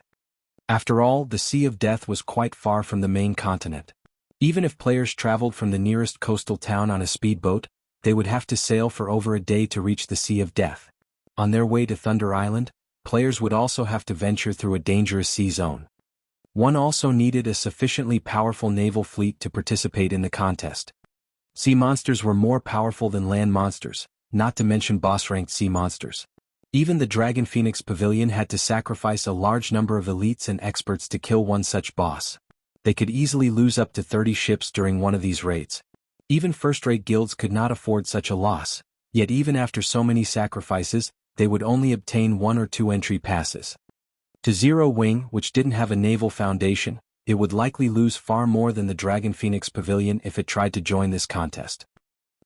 After all, the Sea of Death was quite far from the main continent. Even if players traveled from the nearest coastal town on a speedboat, they would have to sail for over a day to reach the Sea of Death. On their way to Thunder Island, players would also have to venture through a dangerous sea zone. One also needed a sufficiently powerful naval fleet to participate in the contest. Sea monsters were more powerful than land monsters, not to mention boss-ranked sea monsters. Even the Dragon Phoenix Pavilion had to sacrifice a large number of elites and experts to kill one such boss. They could easily lose up to 30 ships during one of these raids. Even first-rate guilds could not afford such a loss, yet even after so many sacrifices, they would only obtain 1 or 2 entry passes. To Zero Wing, which didn't have a naval foundation, it would likely lose far more than the Dragon Phoenix Pavilion if it tried to join this contest.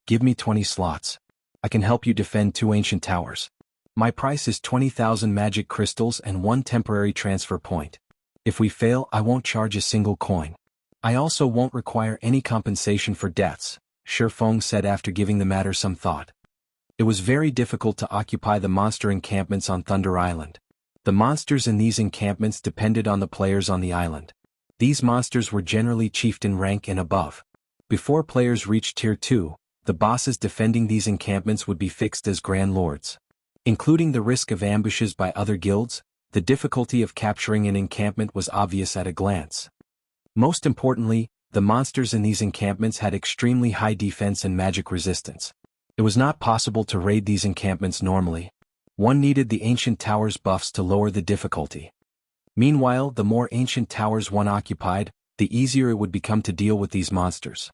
Give me 20 slots. I can help you defend 2 ancient towers. My price is 20,000 magic crystals and 1 temporary transfer point. If we fail, I won't charge a single coin. I also won't require any compensation for deaths, Feng said after giving the matter some thought. It was very difficult to occupy the monster encampments on Thunder Island. The monsters in these encampments depended on the players on the island. These monsters were generally chieftain rank and above. Before players reached Tier 2, the bosses defending these encampments would be fixed as Grand Lords. Including the risk of ambushes by other guilds, the difficulty of capturing an encampment was obvious at a glance. Most importantly, the monsters in these encampments had extremely high defense and magic resistance. It was not possible to raid these encampments normally. One needed the ancient towers buffs to lower the difficulty. Meanwhile, the more ancient towers one occupied, the easier it would become to deal with these monsters.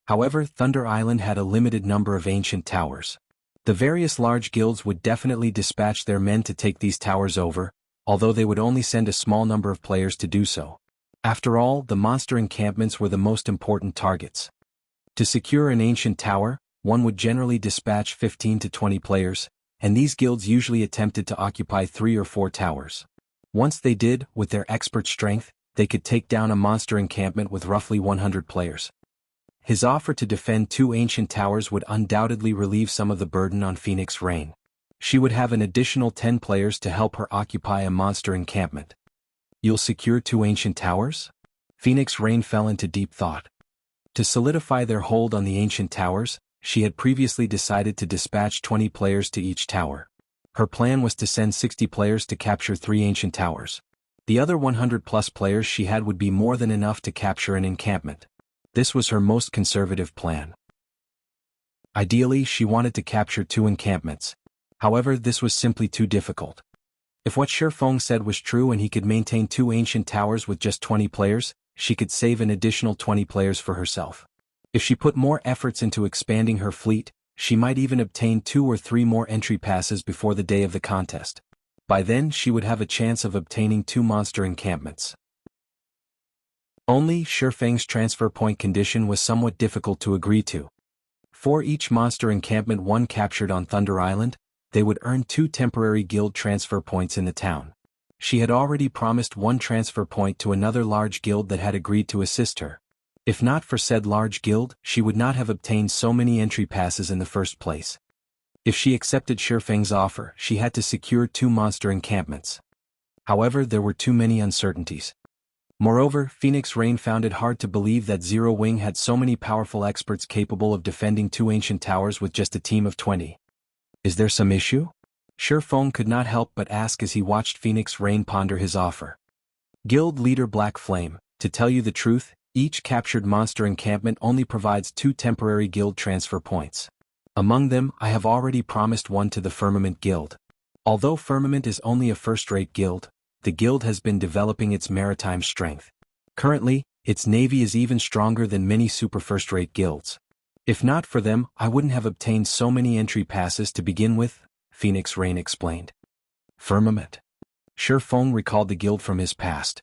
However, Thunder Island had a limited number of ancient towers. The various large guilds would definitely dispatch their men to take these towers over, although they would only send a small number of players to do so. After all, the monster encampments were the most important targets. To secure an ancient tower, one would generally dispatch 15 to 20 players, and these guilds usually attempted to occupy 3 or 4 towers. Once they did, with their expert strength, they could take down a monster encampment with roughly 100 players. His offer to defend 2 ancient towers would undoubtedly relieve some of the burden on Phoenix Rain. She would have an additional 10 players to help her occupy a monster encampment. You'll secure 2 ancient towers? Phoenix Rain fell into deep thought. To solidify their hold on the ancient towers, she had previously decided to dispatch 20 players to each tower. Her plan was to send 60 players to capture 3 ancient towers. The other 100+ players she had would be more than enough to capture an encampment. This was her most conservative plan. Ideally, she wanted to capture 2 encampments. However, this was simply too difficult. If what Feng said was true and he could maintain 2 ancient towers with just 20 players, she could save an additional 20 players for herself. If she put more efforts into expanding her fleet, she might even obtain 2 or 3 more entry passes before the day of the contest. By then she would have a chance of obtaining 2 monster encampments. Only, Feng's transfer point condition was somewhat difficult to agree to. For each monster encampment one captured on Thunder Island, they would earn 2 temporary guild transfer points in the town. She had already promised 1 transfer point to another large guild that had agreed to assist her. If not for said large guild, she would not have obtained so many entry passes in the first place. If she accepted Feng's offer, she had to secure 2 monster encampments. However, there were too many uncertainties. Moreover, Phoenix Rain found it hard to believe that Zero Wing had so many powerful experts capable of defending 2 ancient towers with just a team of 20. Is there some issue? Feng could not help but ask as he watched Phoenix Rain ponder his offer. Guild leader Black Flame, to tell you the truth, each captured monster encampment only provides 2 temporary guild transfer points. Among them, I have already promised 1 to the Firmament Guild. Although Firmament is only a first-rate guild, the guild has been developing its maritime strength. Currently, its navy is even stronger than many super first-rate guilds. If not for them, I wouldn't have obtained so many entry passes to begin with, Phoenix Rain explained. Firmament. Feng recalled the guild from his past.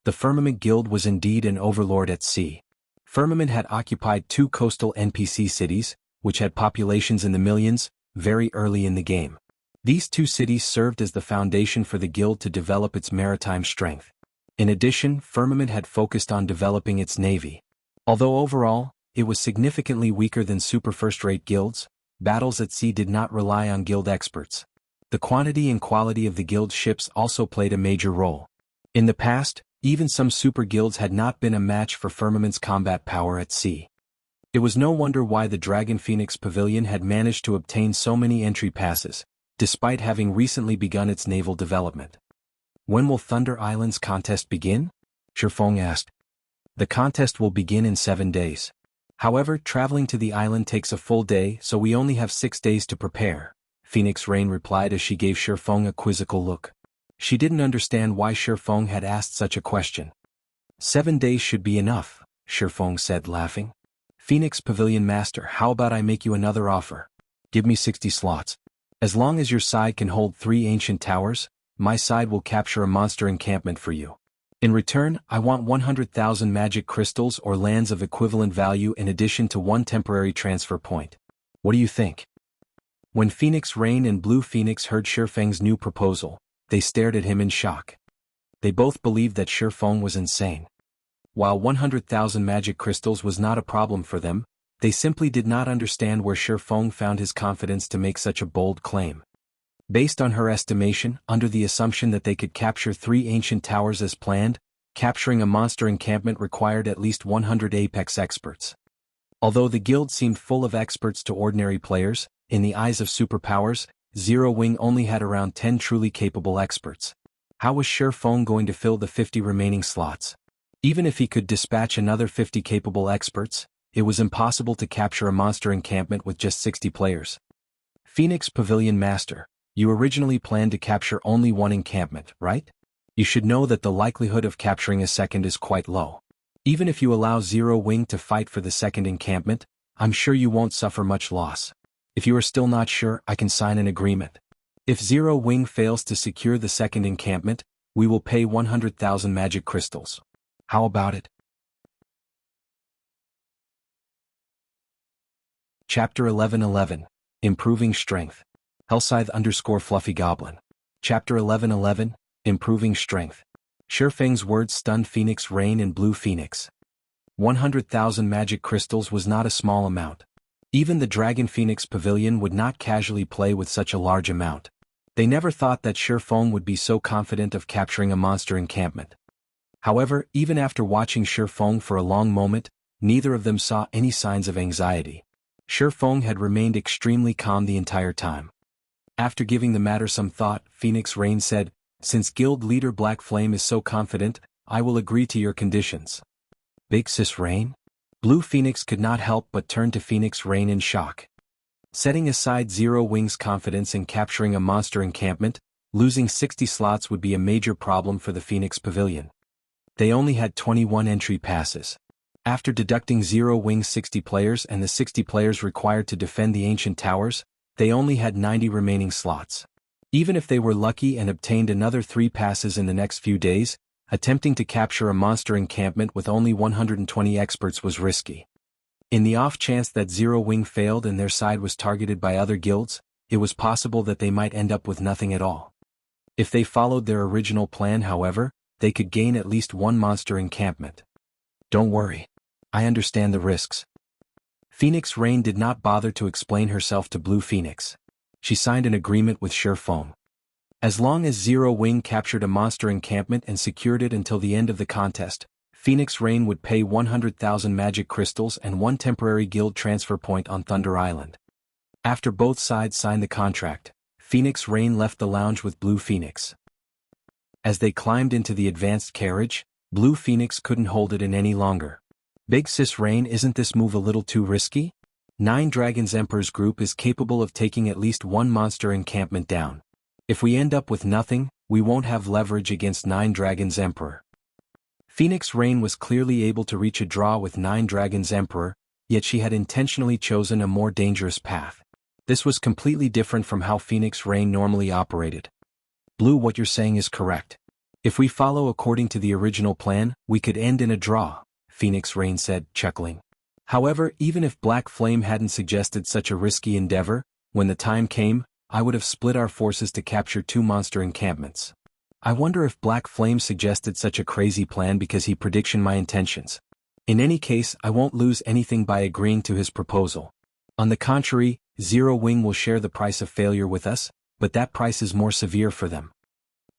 The Firmament Guild was indeed an overlord at sea. Firmament had occupied 2 coastal NPC cities, which had populations in the millions, very early in the game. These 2 cities served as the foundation for the guild to develop its maritime strength. In addition, Firmament had focused on developing its navy. Although overall, it was significantly weaker than super first-rate guilds, battles at sea did not rely on guild experts. The quantity and quality of the guild ships also played a major role. In the past, even some super guilds had not been a match for Firmament's combat power at sea. It was no wonder why the Dragon Phoenix Pavilion had managed to obtain so many entry passes, despite having recently begun its naval development. When will Thunder Island's contest begin? Shifeng asked. The contest will begin in 7 days. However, traveling to the island takes a full day, so we only have 6 days to prepare, Phoenix Rain replied as she gave Shifeng a quizzical look. She didn't understand why Shifeng had asked such a question. 7 days should be enough, Shifeng said, laughing. Phoenix Pavilion Master, how about I make you another offer? Give me 60 slots. As long as your side can hold 3 ancient towers, my side will capture a monster encampment for you. In return, I want 100,000 magic crystals or lands of equivalent value in addition to 1 temporary transfer point. What do you think? When Phoenix Rain and Blue Phoenix heard Shifeng's new proposal, they stared at him in shock. They both believed that Shifeng was insane. While 100,000 magic crystals was not a problem for them, they simply did not understand where Shifeng found his confidence to make such a bold claim. Based on her estimation, under the assumption that they could capture 3 ancient towers as planned, capturing a monster encampment required at least 100 apex experts. Although the guild seemed full of experts to ordinary players, in the eyes of superpowers, Zero Wing only had around 10 truly capable experts. How was Shifeng going to fill the 50 remaining slots? Even if he could dispatch another 50 capable experts, it was impossible to capture a monster encampment with just 60 players. Phoenix Pavilion Master, you originally planned to capture only 1 encampment, right? You should know that the likelihood of capturing a second is quite low. Even if you allow Zero Wing to fight for the second encampment, I'm sure you won't suffer much loss. If you are still not sure, I can sign an agreement. If Zero Wing fails to secure the second encampment, we will pay 100,000 magic crystals. How about it? Chapter 11:11, Improving Strength. Hellscythe_Fluffy Goblin. Chapter 11:11, Improving Strength. Shifeng's words stunned Phoenix Rain and Blue Phoenix. 100,000 magic crystals was not a small amount. Even the Dragon Phoenix Pavilion would not casually play with such a large amount. They never thought that Shifeng would be so confident of capturing a monster encampment. However, even after watching Shifeng for a long moment, neither of them saw any signs of anxiety. Shifeng had remained extremely calm the entire time. After giving the matter some thought, Phoenix Rain said, "Since Guild Leader Black Flame is so confident, I will agree to your conditions." Big Sis Rain? Blue Phoenix could not help but turn to Phoenix Rain in shock. Setting aside Zero Wing's confidence in capturing a monster encampment, losing 60 slots would be a major problem for the Phoenix Pavilion. They only had 21 entry passes. After deducting Zero Wing's 60 players and the 60 players required to defend the ancient towers, they only had 90 remaining slots. Even if they were lucky and obtained another 3 passes in the next few days, attempting to capture a monster encampment with only 120 experts was risky. In the off chance that Zero Wing failed and their side was targeted by other guilds, it was possible that they might end up with nothing at all. If they followed their original plan, however, they could gain at least 1 monster encampment. Don't worry. I understand the risks. Phoenix Rain did not bother to explain herself to Blue Phoenix. She signed an agreement with Shifeng. As long as Zero Wing captured a monster encampment and secured it until the end of the contest, Phoenix Rain would pay 100,000 magic crystals and 1 temporary guild transfer point on Thunder Island. After both sides signed the contract, Phoenix Rain left the lounge with Blue Phoenix. As they climbed into the advanced carriage, Blue Phoenix couldn't hold it in any longer. Big Sis Rain, isn't this move a little too risky? 9 Dragons Emperor's group is capable of taking at least 1 monster encampment down. If we end up with nothing, we won't have leverage against 9 Dragons Emperor. Phoenix Rain was clearly able to reach a draw with 9 Dragons Emperor, yet she had intentionally chosen a more dangerous path. This was completely different from how Phoenix Rain normally operated. Blue, what you're saying is correct. If we follow according to the original plan, we could end in a draw, Phoenix Rain said, chuckling. However, even if Black Flame hadn't suggested such a risky endeavor, when the time came, I would have split our forces to capture 2 monster encampments. I wonder if Black Flame suggested such a crazy plan because he prediction my intentions. In any case, I won't lose anything by agreeing to his proposal. On the contrary, Zero Wing will share the price of failure with us, but that price is more severe for them.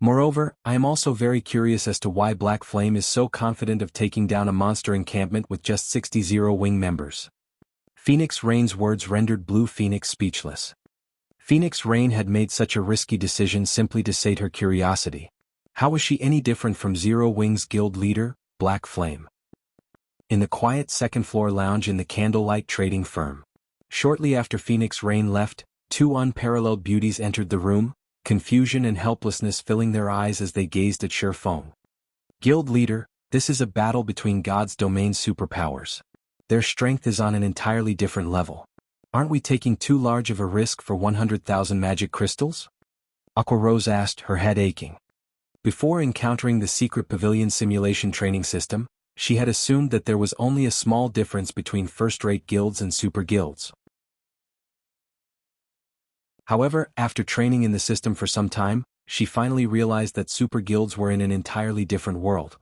Moreover, I am also very curious as to why Black Flame is so confident of taking down a monster encampment with just 60 Zero Wing members. Phoenix Rain's words rendered Blue Phoenix speechless. Phoenix Rain had made such a risky decision simply to sate her curiosity. How was she any different from Zero Wing's guild leader, Black Flame? In the quiet second-floor lounge in the Candlelight Trading Firm. Shortly after Phoenix Rain left, 2 unparalleled beauties entered the room, confusion and helplessness filling their eyes as they gazed at Shifeng. Guild leader, this is a battle between God's domain superpowers. Their strength is on an entirely different level. Aren't we taking too large of a risk for 100,000 magic crystals? Aqua Rose asked, her head aching. Before encountering the secret pavilion simulation training system, she had assumed that there was only a small difference between first-rate guilds and super guilds. However, after training in the system for some time, she finally realized that super guilds were in an entirely different world.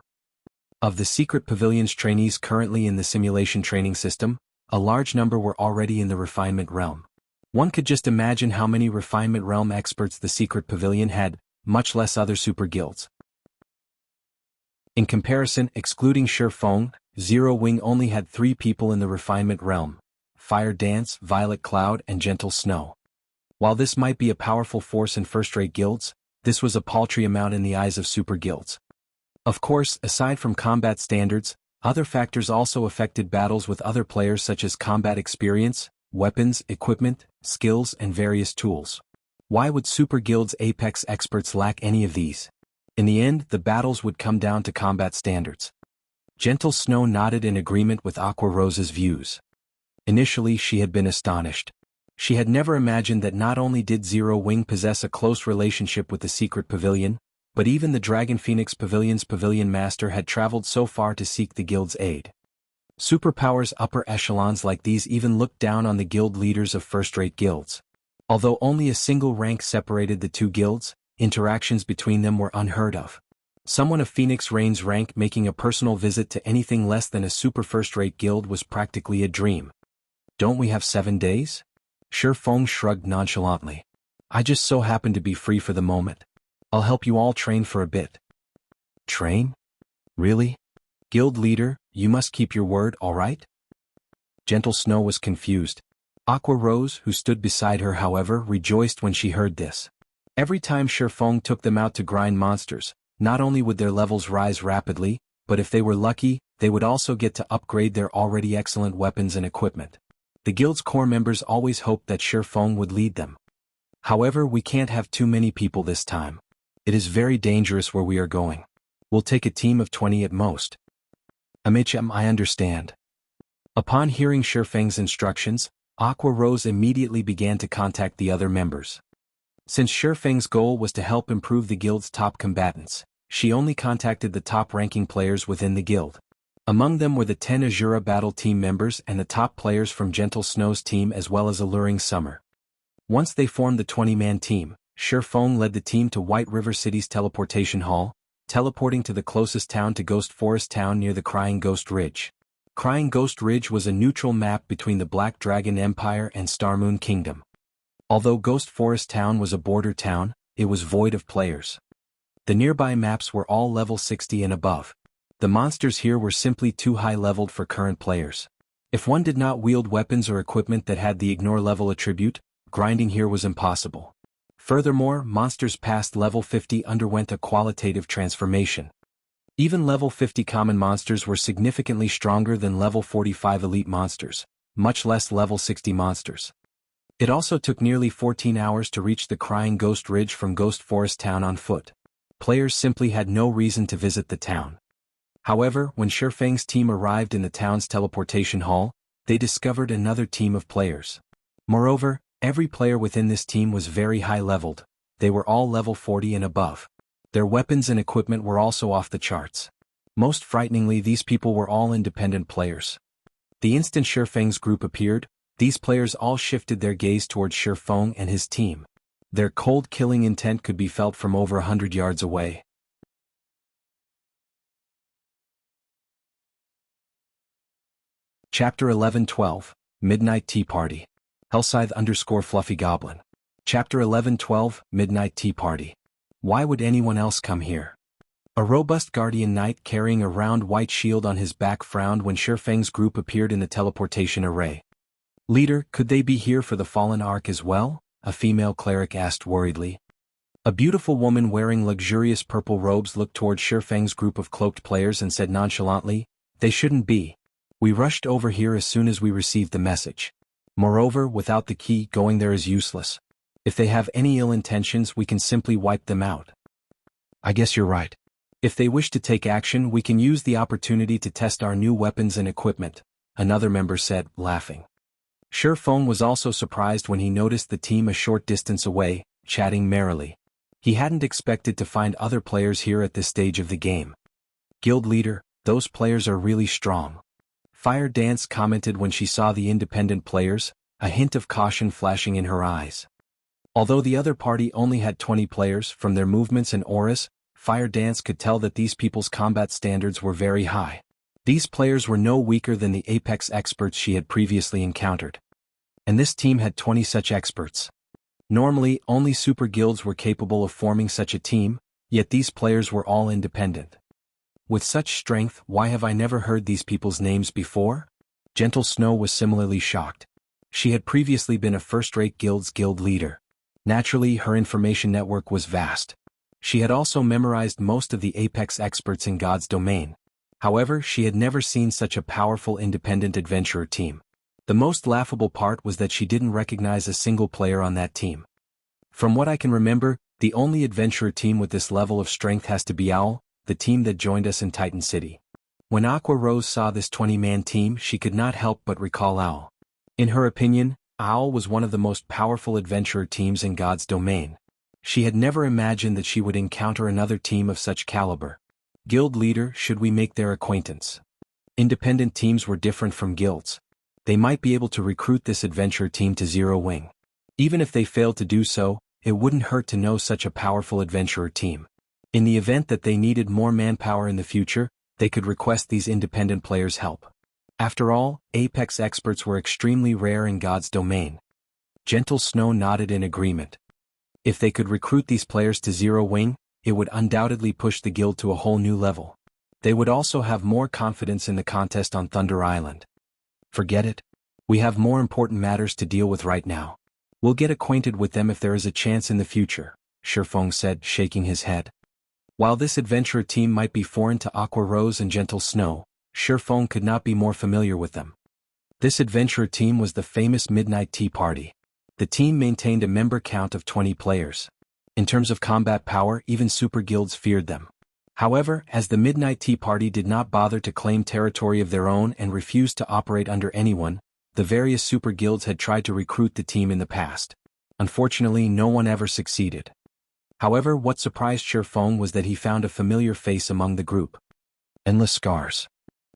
Of the secret pavilion's trainees currently in the simulation training system, a large number were already in the refinement realm. One could just imagine how many refinement realm experts the secret pavilion had, much less other super guilds. In comparison, excluding Shifeng, Zero Wing only had 3 people in the refinement realm: Fire Dance, Violet Cloud, and Gentle Snow. While this might be a powerful force in first-rate guilds, this was a paltry amount in the eyes of super guilds. Of course, aside from combat standards, other factors also affected battles with other players such as combat experience, weapons, equipment, skills, and various tools. Why would super guilds' apex experts lack any of these? In the end, the battles would come down to combat standards. Gentle Snow nodded in agreement with Aqua Rose's views. Initially, she had been astonished. She had never imagined that not only did Zero Wing possess a close relationship with the secret pavilion, but even the Dragon Phoenix Pavilion's pavilion master had traveled so far to seek the guild's aid. Superpowers upper echelons like these even looked down on the guild leaders of first-rate guilds. Although only a single rank separated the 2 guilds, interactions between them were unheard of. Someone of Phoenix Rain's rank making a personal visit to anything less than a super first-rate guild was practically a dream. Don't we have 7 days? Shifeng shrugged nonchalantly. I just so happen to be free for the moment. I'll help you all train for a bit. Train? Really? Guild leader, you must keep your word, all right? Gentle Snow was confused. Aqua Rose, who stood beside her however, rejoiced when she heard this. Every time Shifeng took them out to grind monsters, not only would their levels rise rapidly, but if they were lucky, they would also get to upgrade their already excellent weapons and equipment. The guild's core members always hoped that Shifeng would lead them. However, we can't have too many people this time. It is very dangerous where we are going. We'll take a team of 20 at most. I understand. Upon hearing Shifeng's instructions, Aqua Rose immediately began to contact the other members. Since Shifeng's goal was to help improve the guild's top combatants, she only contacted the top-ranking players within the guild. Among them were the 10 Azura Battle Team members and the top players from Gentle Snow's team as well as Alluring Summer. Once they formed the 20-man team, Shifeng led the team to White River City's teleportation hall, teleporting to the closest town to Ghost Forest Town near the Crying Ghost Ridge. Crying Ghost Ridge was a neutral map between the Black Dragon Empire and Starmoon Kingdom. Although Ghost Forest Town was a border town, it was void of players. The nearby maps were all level 60 and above. The monsters here were simply too high-leveled for current players. If one did not wield weapons or equipment that had the ignore level attribute, grinding here was impossible. Furthermore, monsters past level 50 underwent a qualitative transformation. Even level 50 common monsters were significantly stronger than level 45 elite monsters, much less level 60 monsters. It also took nearly 14 hours to reach the Crying Ghost Ridge from Ghost Forest Town on foot. Players simply had no reason to visit the town. However, when Shifeng's team arrived in the town's teleportation hall, they discovered another team of players. Moreover, every player within this team was very high-leveled. They were all level 40 and above. Their weapons and equipment were also off the charts. Most frighteningly, these people were all independent players. The instant Shifeng's group appeared, these players all shifted their gaze towards Shifeng and his team. Their cold killing intent could be felt from over 100 yards away. Chapter 11-12, Midnight Tea Party. Hellscythe_Fluffy Goblin. Chapter 11-12, Midnight Tea Party. Why would anyone else come here? A robust guardian knight carrying a round white shield on his back frowned when Shifeng's group appeared in the teleportation array. Leader, could they be here for the Fallen Ark as well? A female cleric asked worriedly. A beautiful woman wearing luxurious purple robes looked toward Shifeng's group of cloaked players and said nonchalantly, "They shouldn't be. We rushed over here as soon as we received the message. Moreover, without the key, going there is useless. If they have any ill intentions, we can simply wipe them out." "I guess you're right. If they wish to take action, we can use the opportunity to test our new weapons and equipment," another member said, laughing. Shifeng was also surprised when he noticed the team a short distance away, chatting merrily. He hadn't expected to find other players here at this stage of the game. "Guild leader, those players are really strong." Fire Dance commented when she saw the independent players, a hint of caution flashing in her eyes. Although the other party only had 20 players, from their movements and auras, Fire Dance could tell that these people's combat standards were very high. These players were no weaker than the apex experts she had previously encountered. And this team had 20 such experts. Normally, only super guilds were capable of forming such a team, yet these players were all independent. With such strength, why have I never heard these people's names before? Gentle Snow was similarly shocked. She had previously been a first-rate guild's guild leader. Naturally, her information network was vast. She had also memorized most of the apex experts in God's domain. However, she had never seen such a powerful independent adventurer team. The most laughable part was that she didn't recognize a single player on that team. From what I can remember, the only adventurer team with this level of strength has to be Owl, the team that joined us in Titan City. When Aqua Rose saw this 20-man team, she could not help but recall Owl. In her opinion, Owl was one of the most powerful adventurer teams in God's domain. She had never imagined that she would encounter another team of such caliber. Guild leader, should we make their acquaintance? Independent teams were different from guilds. They might be able to recruit this adventurer team to Zero Wing. Even if they failed to do so, it wouldn't hurt to know such a powerful adventurer team. In the event that they needed more manpower in the future, they could request these independent players' help. After all, apex experts were extremely rare in God's domain. Gentle Snow nodded in agreement. If they could recruit these players to Zero Wing, it would undoubtedly push the guild to a whole new level. They would also have more confidence in the contest on Thunder Island. Forget it. We have more important matters to deal with right now. We'll get acquainted with them if there is a chance in the future, Shifeng said, shaking his head. While this adventurer team might be foreign to Aqua Rose and Gentle Snow, Shifeng could not be more familiar with them. This adventurer team was the famous Midnight Tea Party. The team maintained a member count of 20 players. In terms of combat power, even super guilds feared them. However, as the Midnight Tea Party did not bother to claim territory of their own and refused to operate under anyone, the various super guilds had tried to recruit the team in the past. Unfortunately, no one ever succeeded. However, what surprised Shifeng was that he found a familiar face among the group. Endless Scars.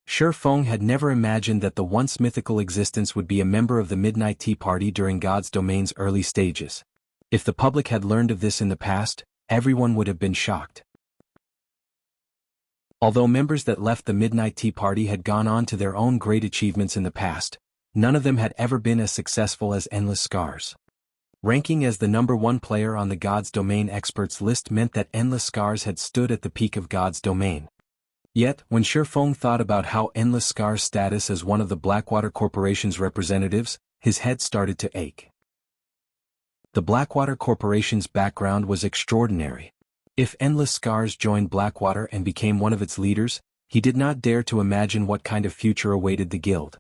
Shifeng had never imagined that the once mythical existence would be a member of the Midnight Tea Party during God's domain's early stages. If the public had learned of this in the past, everyone would have been shocked. Although members that left the Midnight Tea Party had gone on to their own great achievements in the past, none of them had ever been as successful as Endless Scars. Ranking as the #1 player on the God's Domain experts list meant that Endless Scars had stood at the peak of God's Domain. Yet, when Shifeng thought about how Endless Scars' status as one of the Blackwater Corporation's representatives, his head started to ache. The Blackwater Corporation's background was extraordinary. If Endless Scars joined Blackwater and became one of its leaders, he did not dare to imagine what kind of future awaited the guild.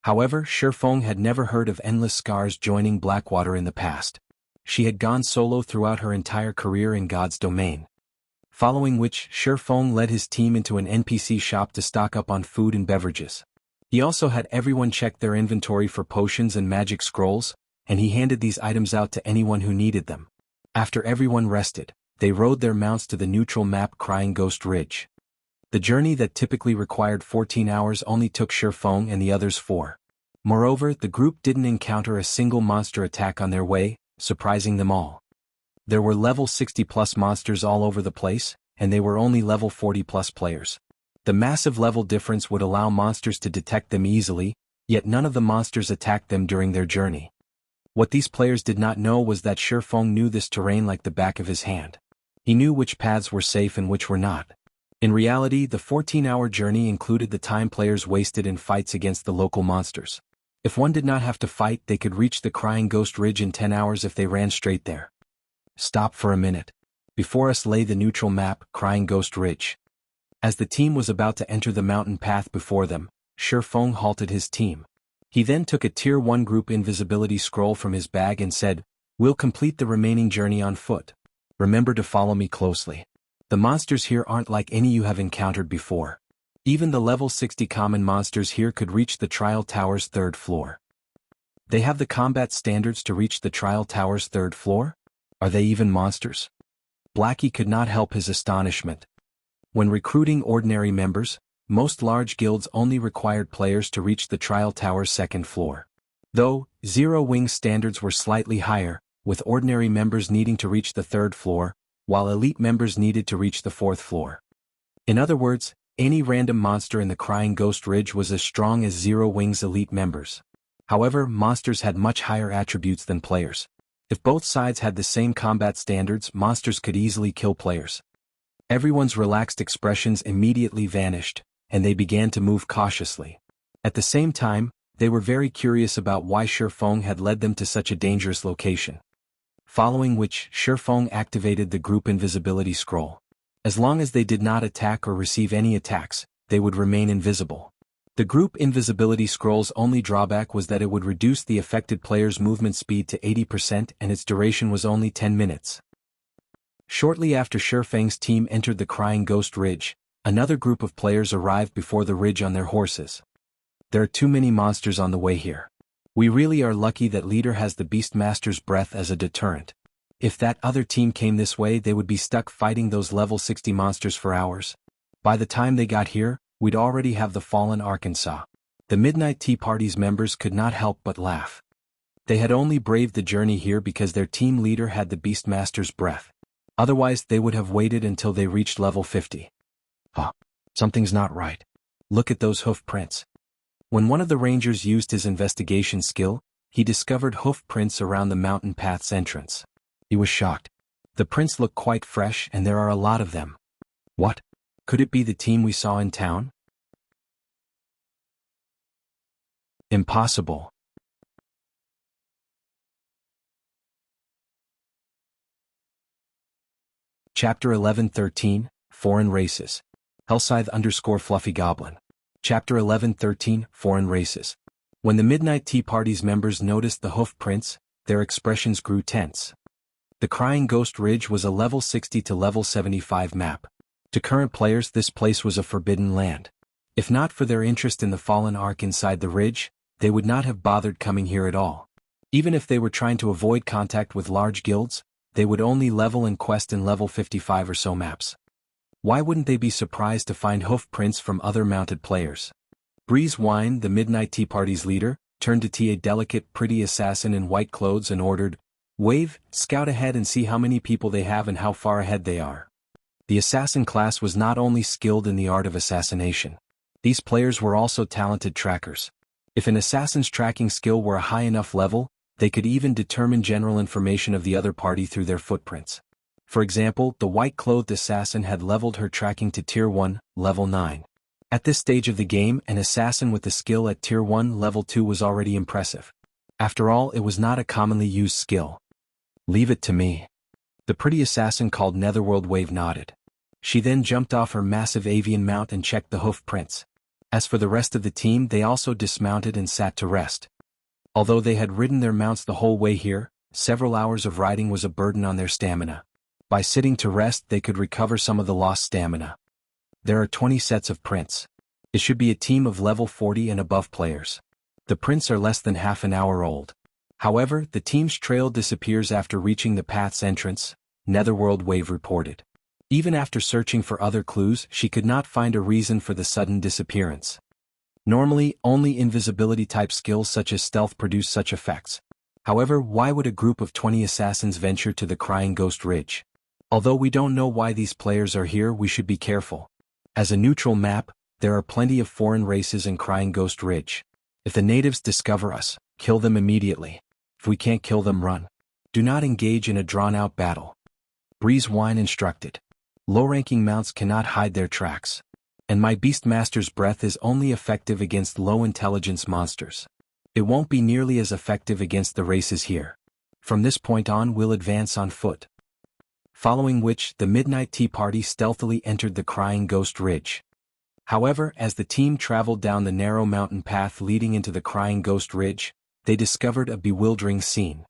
However, Shifeng had never heard of Endless Scars joining Blackwater in the past. She had gone solo throughout her entire career in God's Domain. Following which, Shifeng led his team into an NPC shop to stock up on food and beverages. He also had everyone check their inventory for potions and magic scrolls, and he handed these items out to anyone who needed them. After everyone rested, they rode their mounts to the neutral map Crying Ghost Ridge. The journey that typically required 14 hours only took Shifeng and the others 4. Moreover, the group didn't encounter a single monster attack on their way, surprising them all. There were level 60+ monsters all over the place, and they were only level 40+ players. The massive level difference would allow monsters to detect them easily, yet none of the monsters attacked them during their journey. What these players did not know was that Shifeng knew this terrain like the back of his hand. He knew which paths were safe and which were not. In reality, the 14-hour journey included the time players wasted in fights against the local monsters. If one did not have to fight, they could reach the Crying Ghost Ridge in 10 hours if they ran straight there. Stop for a minute. Before us lay the neutral map, Crying Ghost Ridge. As the team was about to enter the mountain path before them, Shifeng halted his team. He then took a Tier 1 group invisibility scroll from his bag and said, "We'll complete the remaining journey on foot. Remember to follow me closely. The monsters here aren't like any you have encountered before. Even the level 60 common monsters here could reach the Trial Tower's 3rd floor. They have the combat standards to reach the Trial Tower's 3rd floor? Are they even monsters?" Blackie could not help his astonishment. When recruiting ordinary members, most large guilds only required players to reach the Trial Tower's 2nd floor. Though, Zero Wing standards were slightly higher, with ordinary members needing to reach the 3rd floor, while elite members needed to reach the 4th floor. In other words, any random monster in the Crying Ghost Ridge was as strong as Zero Wing's elite members. However, monsters had much higher attributes than players. If both sides had the same combat standards, monsters could easily kill players. Everyone's relaxed expressions immediately vanished, and they began to move cautiously. At the same time, they were very curious about why Shifeng had led them to such a dangerous location. Following which, Shifeng activated the group invisibility scroll. As long as they did not attack or receive any attacks, they would remain invisible. The group invisibility scroll's only drawback was that it would reduce the affected player's movement speed to 80% and its duration was only 10 minutes. Shortly after Shifeng's team entered the Crying Ghost Ridge, another group of players arrived before the ridge on their horses. "There are too many monsters on the way here. We really are lucky that leader has the Beastmaster's breath as a deterrent. If that other team came this way, they would be stuck fighting those level 60 monsters for hours. By the time they got here, we'd already have the fallen Arkansas." The Midnight Tea Party's members could not help but laugh. They had only braved the journey here because their team leader had the Beastmaster's breath. Otherwise, they would have waited until they reached level 50. Something's not right. Look at those hoof prints. When one of the rangers used his investigation skill, he discovered hoof prints around the mountain path's entrance. He was shocked. The prints look quite fresh and there are a lot of them. What? Could it be the team we saw in town? Impossible. Chapter 11-13, Foreign Races. Hellscythe_Fluffy Goblin. Chapter 11-13, Foreign Races. When the Midnight Tea Party's members noticed the hoof prints, their expressions grew tense. The Crying Ghost Ridge was a level 60 to level 75 map. To current players, this place was a forbidden land. If not for their interest in the fallen Ark inside the ridge, they would not have bothered coming here at all. Even if they were trying to avoid contact with large guilds, they would only level and quest in level 55 or so maps. Why wouldn't they be surprised to find hoof prints from other mounted players? Breeze Wine, the Midnight Tea Party's leader, turned to T, a delicate, pretty assassin in white clothes, and ordered, "Wave, scout ahead and see how many people they have and how far ahead they are." The assassin class was not only skilled in the art of assassination. These players were also talented trackers. If an assassin's tracking skill were a high enough level, they could even determine general information of the other party through their footprints. For example, the white-clothed assassin had leveled her tracking to Tier 1, level 9. At this stage of the game, an assassin with the skill at Tier 1, level 2 was already impressive. After all, it was not a commonly used skill. "Leave it to me." The pretty assassin called Netherworld Wave nodded. She then jumped off her massive avian mount and checked the hoof prints. As for the rest of the team, they also dismounted and sat to rest. Although they had ridden their mounts the whole way here, several hours of riding was a burden on their stamina. By sitting to rest, they could recover some of the lost stamina. There are 20 sets of prints. It should be a team of level 40 and above players. The prints are less than half an hour old. However, the team's trail disappears after reaching the path's entrance, Netherworld Wave reported. Even after searching for other clues, she could not find a reason for the sudden disappearance. Normally, only invisibility-type skills such as stealth produce such effects. However, why would a group of 20 assassins venture to the Crying Ghost Ridge? Although we don't know why these players are here, we should be careful. As a neutral map, there are plenty of foreign races in Crying Ghost Ridge. If the natives discover us, kill them immediately. If we can't kill them, run. Do not engage in a drawn-out battle. Breeze Wine instructed. Low-ranking mounts cannot hide their tracks. And my Beastmaster's breath is only effective against low-intelligence monsters. It won't be nearly as effective against the races here. From this point on, we'll advance on foot. Following which, the Midnight Tea Party stealthily entered the Crying Ghost Ridge. However, as the team traveled down the narrow mountain path leading into the Crying Ghost Ridge, they discovered a bewildering scene.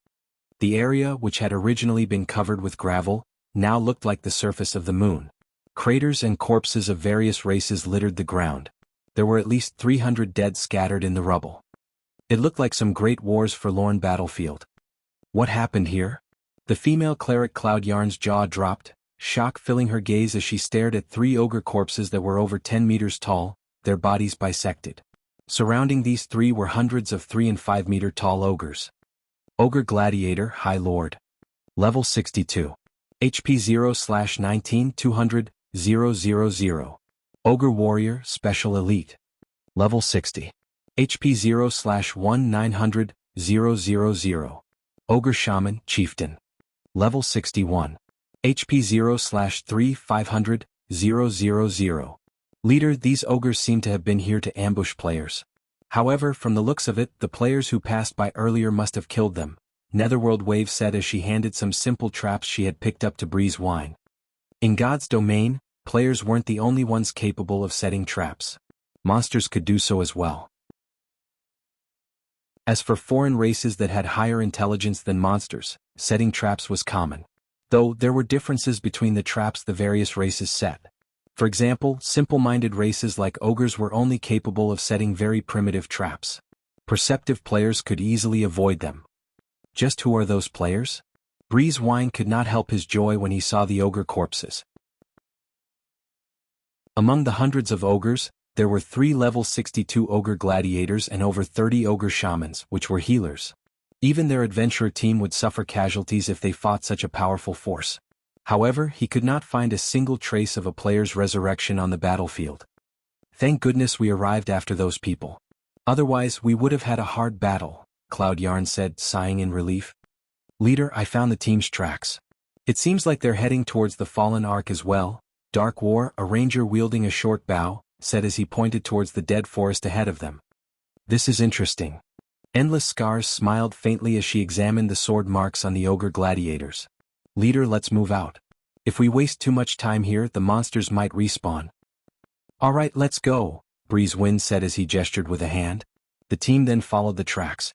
The area, which had originally been covered with gravel, now looked like the surface of the moon. Craters and corpses of various races littered the ground. There were at least 300 dead scattered in the rubble. It looked like some Great War's forlorn battlefield. What happened here? The female cleric Cloud Yarn's jaw dropped, shock filling her gaze as she stared at 3 ogre corpses that were over 10 meters tall, their bodies bisected. Surrounding these 3 were hundreds of 3 and 5 meter tall ogres. Ogre Gladiator, High Lord. Level 62. HP 0/19 200 000. Ogre Warrior, Special Elite. Level 60. HP 0/1 900 000. Ogre Shaman, Chieftain. Level 61. HP 0/3 500 000. Leader, these ogres seem to have been here to ambush players. However, from the looks of it, the players who passed by earlier must have killed them, Netherworld Wave said as she handed some simple traps she had picked up to Breeze Wine. In God's domain, players weren't the only ones capable of setting traps. Monsters could do so as well. As for foreign races that had higher intelligence than monsters, setting traps was common. Though there were differences between the traps the various races set. For example, simple-minded races like ogres were only capable of setting very primitive traps. Perceptive players could easily avoid them. Just who are those players? Breeze Wine could not help his joy when he saw the ogre corpses. Among the hundreds of ogres, there were 3 level 62 ogre gladiators and over 30 ogre shamans, which were healers. Even their adventurer team would suffer casualties if they fought such a powerful force. However, he could not find a single trace of a player's resurrection on the battlefield. Thank goodness we arrived after those people. Otherwise, we would have had a hard battle, Cloud Yarn said, sighing in relief. Leader, I found the team's tracks. It seems like they're heading towards the Fallen Ark as well. Dark War, a ranger wielding a short bow, said as he pointed towards the dead forest ahead of them. This is interesting. Endless Scars smiled faintly as she examined the sword marks on the ogre gladiators. Leader, let's move out. If we waste too much time here, the monsters might respawn. Alright, let's go, Breeze Wind said as he gestured with a hand. The team then followed the tracks.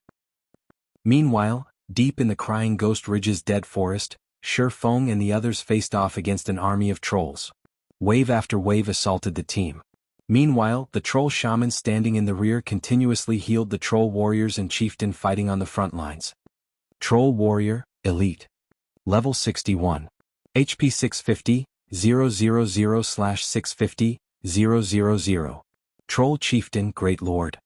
Meanwhile, deep in the Crying Ghost Ridge's dead forest, Sher Feng and the others faced off against an army of trolls. Wave after wave assaulted the team. Meanwhile, the troll shaman standing in the rear continuously healed the troll warriors and chieftain fighting on the front lines. Troll Warrior, Elite. Level 61. HP 650, 000/650, 000. Troll Chieftain, Great Lord.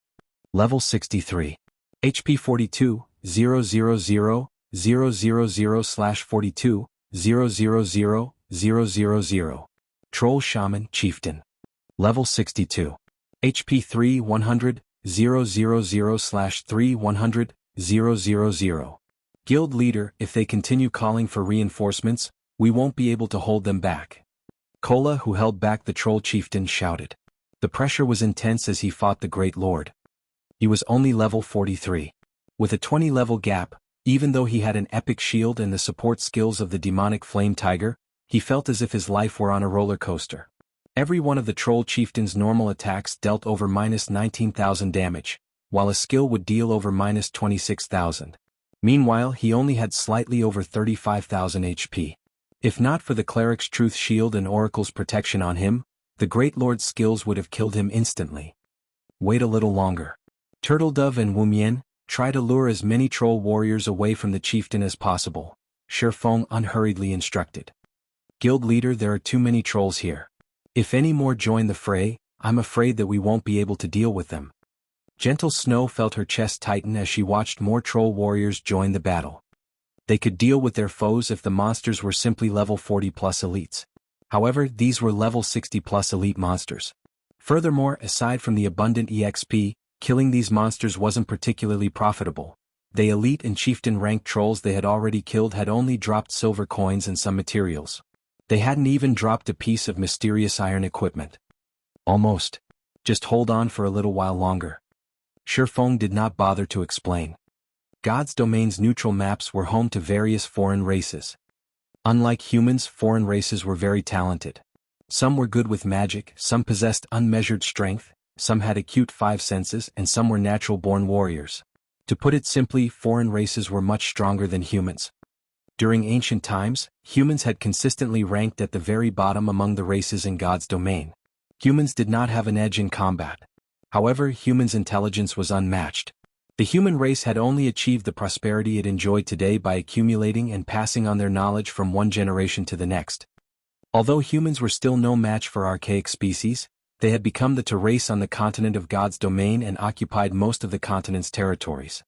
Level 63. HP 42, 000/42, 000. Troll Shaman, Chieftain. Level 62. HP 3 100, 000/3 100, 000. Guild Leader, if they continue calling for reinforcements, we won't be able to hold them back. Kola, who held back the Troll Chieftain, shouted. The pressure was intense as he fought the Great Lord. He was only level 43. With a 20-level gap, even though he had an epic shield and the support skills of the demonic Flame Tiger, he felt as if his life were on a roller coaster. Every one of the Troll Chieftain's normal attacks dealt over -19,000 damage, while a skill would deal over -26,000. Meanwhile, he only had slightly over 35,000 HP. If not for the Cleric's Truth Shield and Oracle's protection on him, the Great Lord's skills would have killed him instantly. Wait a little longer. Turtledove and Wumian, try to lure as many troll warriors away from the chieftain as possible. Feng unhurriedly instructed. Guild leader, there are too many trolls here. If any more join the fray, I'm afraid that we won't be able to deal with them. Gentle Snow felt her chest tighten as she watched more troll warriors join the battle. They could deal with their foes if the monsters were simply level 40 plus elites. However, these were level 60 plus elite monsters. Furthermore, aside from the abundant EXP, killing these monsters wasn't particularly profitable. The elite and chieftain ranked trolls they had already killed had only dropped silver coins and some materials. They hadn't even dropped a piece of mysterious iron equipment. Almost. Just hold on for a little while longer. Feng did not bother to explain. God's Domain's neutral maps were home to various foreign races. Unlike humans, foreign races were very talented. Some were good with magic, some possessed unmeasured strength, some had acute five senses, and some were natural-born warriors. To put it simply, foreign races were much stronger than humans. During ancient times, humans had consistently ranked at the very bottom among the races in God's Domain. Humans did not have an edge in combat. However, humans' intelligence was unmatched. The human race had only achieved the prosperity it enjoyed today by accumulating and passing on their knowledge from one generation to the next. Although humans were still no match for archaic species, they had become the race on the continent of God's Domain and occupied most of the continent's territories.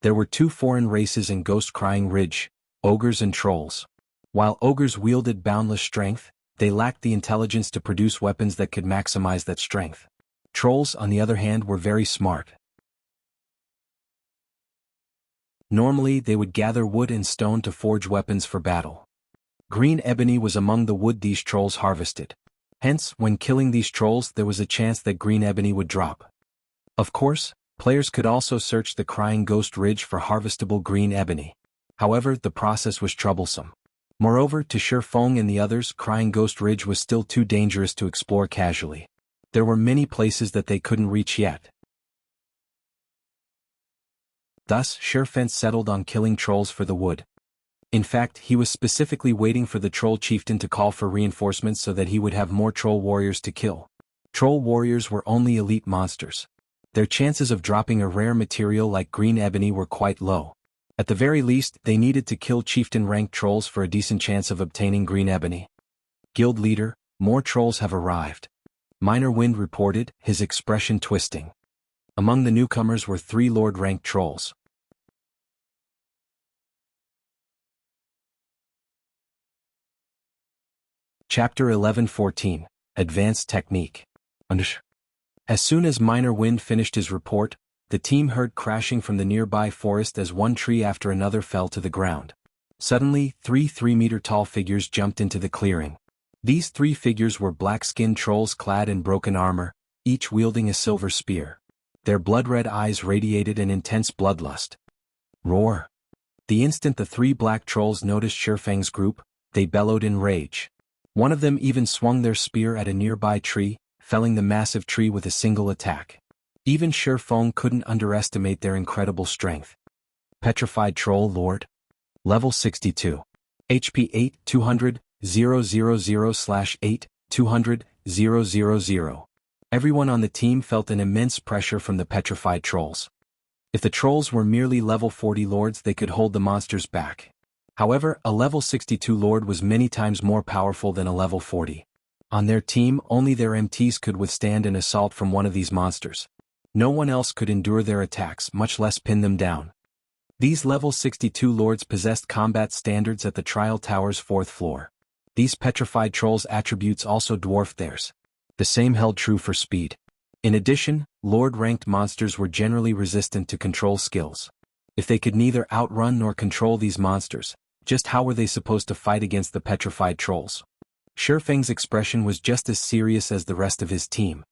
There were two foreign races in Ghost-Crying Ridge, ogres and trolls. While ogres wielded boundless strength, they lacked the intelligence to produce weapons that could maximize that strength. Trolls, on the other hand, were very smart. Normally, they would gather wood and stone to forge weapons for battle. Green ebony was among the wood these trolls harvested. Hence, when killing these trolls, there was a chance that green ebony would drop. Of course, players could also search the Crying Ghost Ridge for harvestable green ebony. However, the process was troublesome. Moreover, to Feng and the others, Crying Ghost Ridge was still too dangerous to explore casually. There were many places that they couldn't reach yet. Thus, Feng settled on killing trolls for the wood. In fact, he was specifically waiting for the troll chieftain to call for reinforcements so that he would have more troll warriors to kill. Troll warriors were only elite monsters. Their chances of dropping a rare material like green ebony were quite low. At the very least, they needed to kill chieftain-ranked trolls for a decent chance of obtaining green ebony. Guild leader, more trolls have arrived. Minor Wind reported, his expression twisting. Among the newcomers were 3 Lord-ranked trolls. Chapter 11:14, Advanced Technique. As soon as Minor Wind finished his report, the team heard crashing from the nearby forest as one tree after another fell to the ground. Suddenly, 3 3-meter-tall figures jumped into the clearing. These 3 figures were black-skinned trolls clad in broken armor, each wielding a silver spear. Their blood-red eyes radiated an intense bloodlust. Roar! The instant the 3 black trolls noticed Feng's group, they bellowed in rage. One of them even swung their spear at a nearby tree, felling the massive tree with a single attack. Even Feng couldn't underestimate their incredible strength. Petrified Troll Lord. Level 62. HP 8 200 000/8 200 000. Everyone on the team felt an immense pressure from the petrified trolls. If the trolls were merely level 40 lords, they could hold the monsters back. However, a level 62 lord was many times more powerful than a level 40. On their team, only their MTs could withstand an assault from one of these monsters. No one else could endure their attacks, much less pin them down. These level 62 lords possessed combat standards at the Trial Tower's 4th floor. These petrified trolls' attributes also dwarfed theirs. The same held true for speed. In addition, lord-ranked monsters were generally resistant to control skills. If they could neither outrun nor control these monsters, just how were they supposed to fight against the petrified trolls? Feng's expression was just as serious as the rest of his team.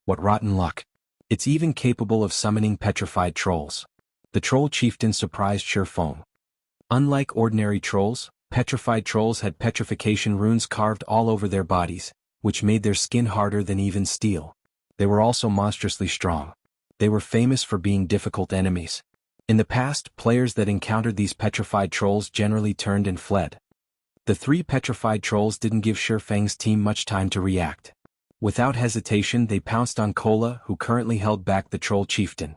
What rotten luck. It's even capable of summoning petrified trolls. The troll chieftain surprised Feng. Unlike ordinary trolls, petrified trolls had petrification runes carved all over their bodies, which made their skin harder than even steel. They were also monstrously strong. They were famous for being difficult enemies. In the past, players that encountered these petrified trolls generally turned and fled. The 3 petrified trolls didn't give Feng's team much time to react. Without hesitation, they pounced on Kola, who currently held back the troll chieftain.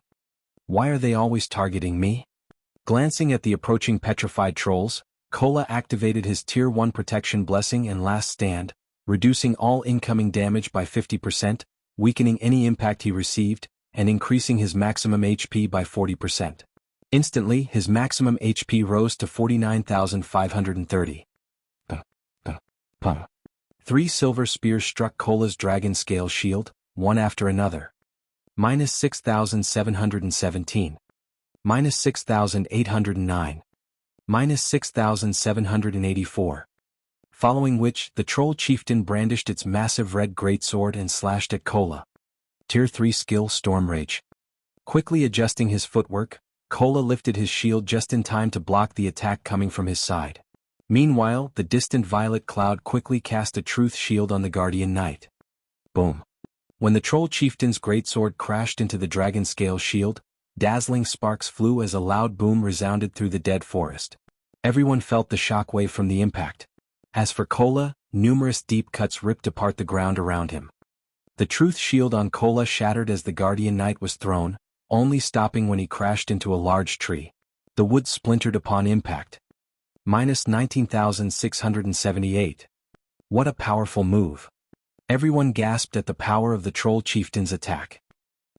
Why are they always targeting me? Glancing at the approaching petrified trolls, Kola activated his Tier 1 Protection Blessing and Last Stand, reducing all incoming damage by 50%, weakening any impact he received, and increasing his maximum HP by 40%. Instantly, his maximum HP rose to 49,530. 3 silver spears struck Kola's dragon scale shield, one after another. Minus 6,717. Minus 6,809. Minus 6,784. Following which, the troll chieftain brandished its massive red greatsword and slashed at Kola. Tier 3 skill Storm Rage. Quickly adjusting his footwork, Kola lifted his shield just in time to block the attack coming from his side. Meanwhile, the distant violet cloud quickly cast a truth shield on the guardian knight. Boom. When the troll chieftain's greatsword crashed into the dragon scale shield, dazzling sparks flew as a loud boom resounded through the dead forest. Everyone felt the shockwave from the impact. As for Kola, numerous deep cuts ripped apart the ground around him. The truth shield on Kola shattered as the guardian knight was thrown, only stopping when he crashed into a large tree. The wood splintered upon impact. Minus 19,678. What a powerful move. Everyone gasped at the power of the troll chieftain's attack.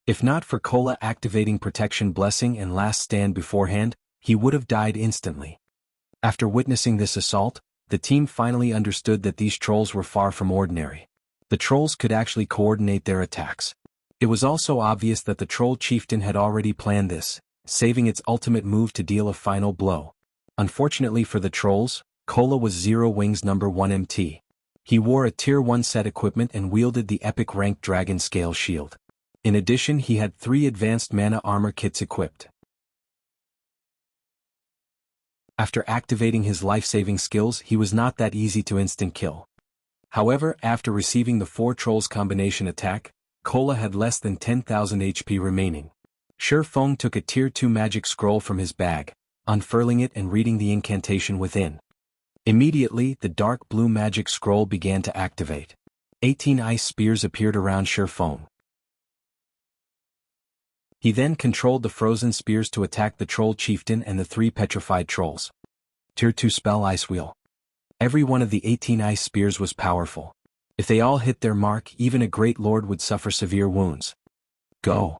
If not for Kola activating Protection Blessing and Last Stand beforehand, he would have died instantly. After witnessing this assault, the team finally understood that these trolls were far from ordinary. The trolls could actually coordinate their attacks. It was also obvious that the troll chieftain had already planned this, saving its ultimate move to deal a final blow. Unfortunately for the trolls, Kola was Zero Wings number 1 MT. He wore a Tier 1 set equipment and wielded the epic ranked dragon scale shield. In addition, he had 3 advanced mana armor kits equipped. After activating his life-saving skills, he was not that easy to instant kill. However, after receiving the 4 trolls combination attack, Kola had less than 10,000 HP remaining. Shi Feng took a Tier 2 magic scroll from his bag, unfurling it and reading the incantation within. Immediately, the dark blue magic scroll began to activate. 18 ice spears appeared around Shi Feng. He then controlled the frozen spears to attack the troll chieftain and the 3 petrified trolls. Tier 2 spell Ice Wheel. Every one of the 18 ice spears was powerful. If they all hit their mark, even a great lord would suffer severe wounds. Go.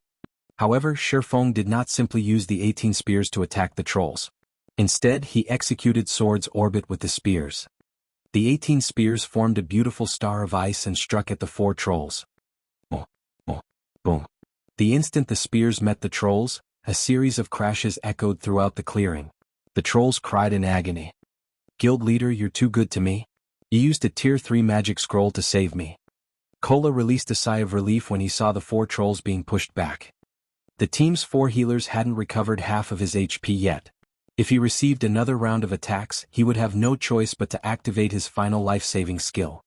However, Shi Feng did not simply use the 18 spears to attack the trolls. Instead, he executed Sword's Orbit with the spears. The 18 spears formed a beautiful star of ice and struck at the 4 trolls. Boom. Boom. Boom. The instant the spears met the trolls, a series of crashes echoed throughout the clearing. The trolls cried in agony. Guild leader, you're too good to me. You used a Tier 3 magic scroll to save me. Kola released a sigh of relief when he saw the 4 trolls being pushed back. The team's 4 healers hadn't recovered half of his HP yet. If he received another round of attacks, he would have no choice but to activate his final life-saving skill.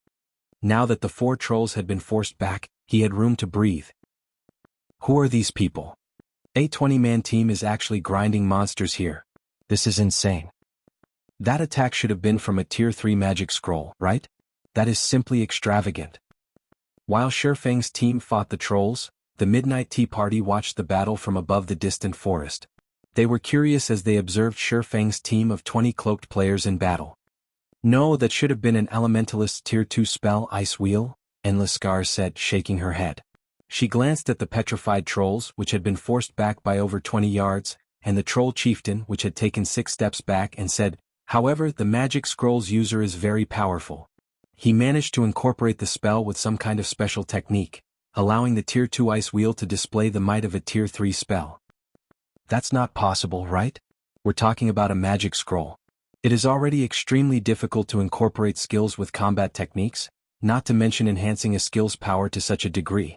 Now that the 4 trolls had been forced back, he had room to breathe. Who are these people? A 20-man team is actually grinding monsters here. This is insane. That attack should have been from a Tier 3 magic scroll, right? That is simply extravagant. While Shi Feng's team fought the trolls, the Midnight Tea Party watched the battle from above the distant forest. They were curious as they observed Shi Feng's team of 20 cloaked players in battle. No, that should have been an elementalist's Tier 2 spell Ice Wheel, Endless Scars said, shaking her head. She glanced at the petrified trolls, which had been forced back by over 20 yards, and the troll chieftain, which had taken 6 steps back, and said, however, the magic scroll's user is very powerful. He managed to incorporate the spell with some kind of special technique, allowing the Tier 2 Ice Wheel to display the might of a Tier 3 spell. That's not possible, right? We're talking about a magic scroll. It is already extremely difficult to incorporate skills with combat techniques, not to mention enhancing a skill's power to such a degree.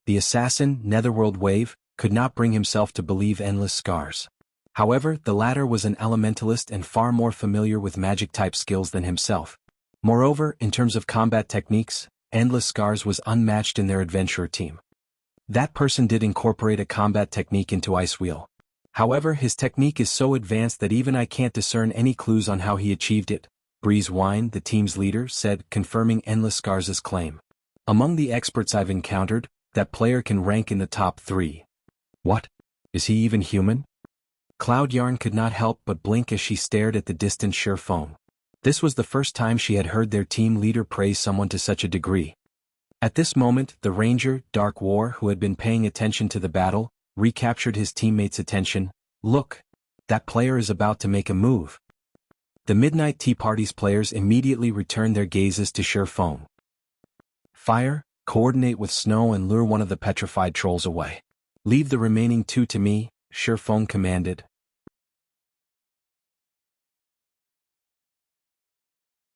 The assassin, Netherworld Wave, could not bring himself to believe Endless Scars. However, the latter was an elementalist and far more familiar with magic-type skills than himself. Moreover, in terms of combat techniques, Endless Scars was unmatched in their adventurer team. That person did incorporate a combat technique into Ice Wheel. However, his technique is so advanced that even I can't discern any clues on how he achieved it, Breeze Wine, the team's leader, said, confirming Endless Scars' claim. Among the experts I've encountered, that player can rank in the top 3. What? Is he even human? Cloud Yarn could not help but blink as she stared at the distant Sherfong. This was the first time she had heard their team leader praise someone to such a degree. At this moment, the ranger, Dark War, who had been paying attention to the battle, recaptured his teammates' attention. Look! That player is about to make a move. The Midnight Tea Party's players immediately returned their gazes to Sherfong. Fire, coordinate with Snow and lure one of the petrified trolls away. Leave the remaining two to me, Sherfong commanded.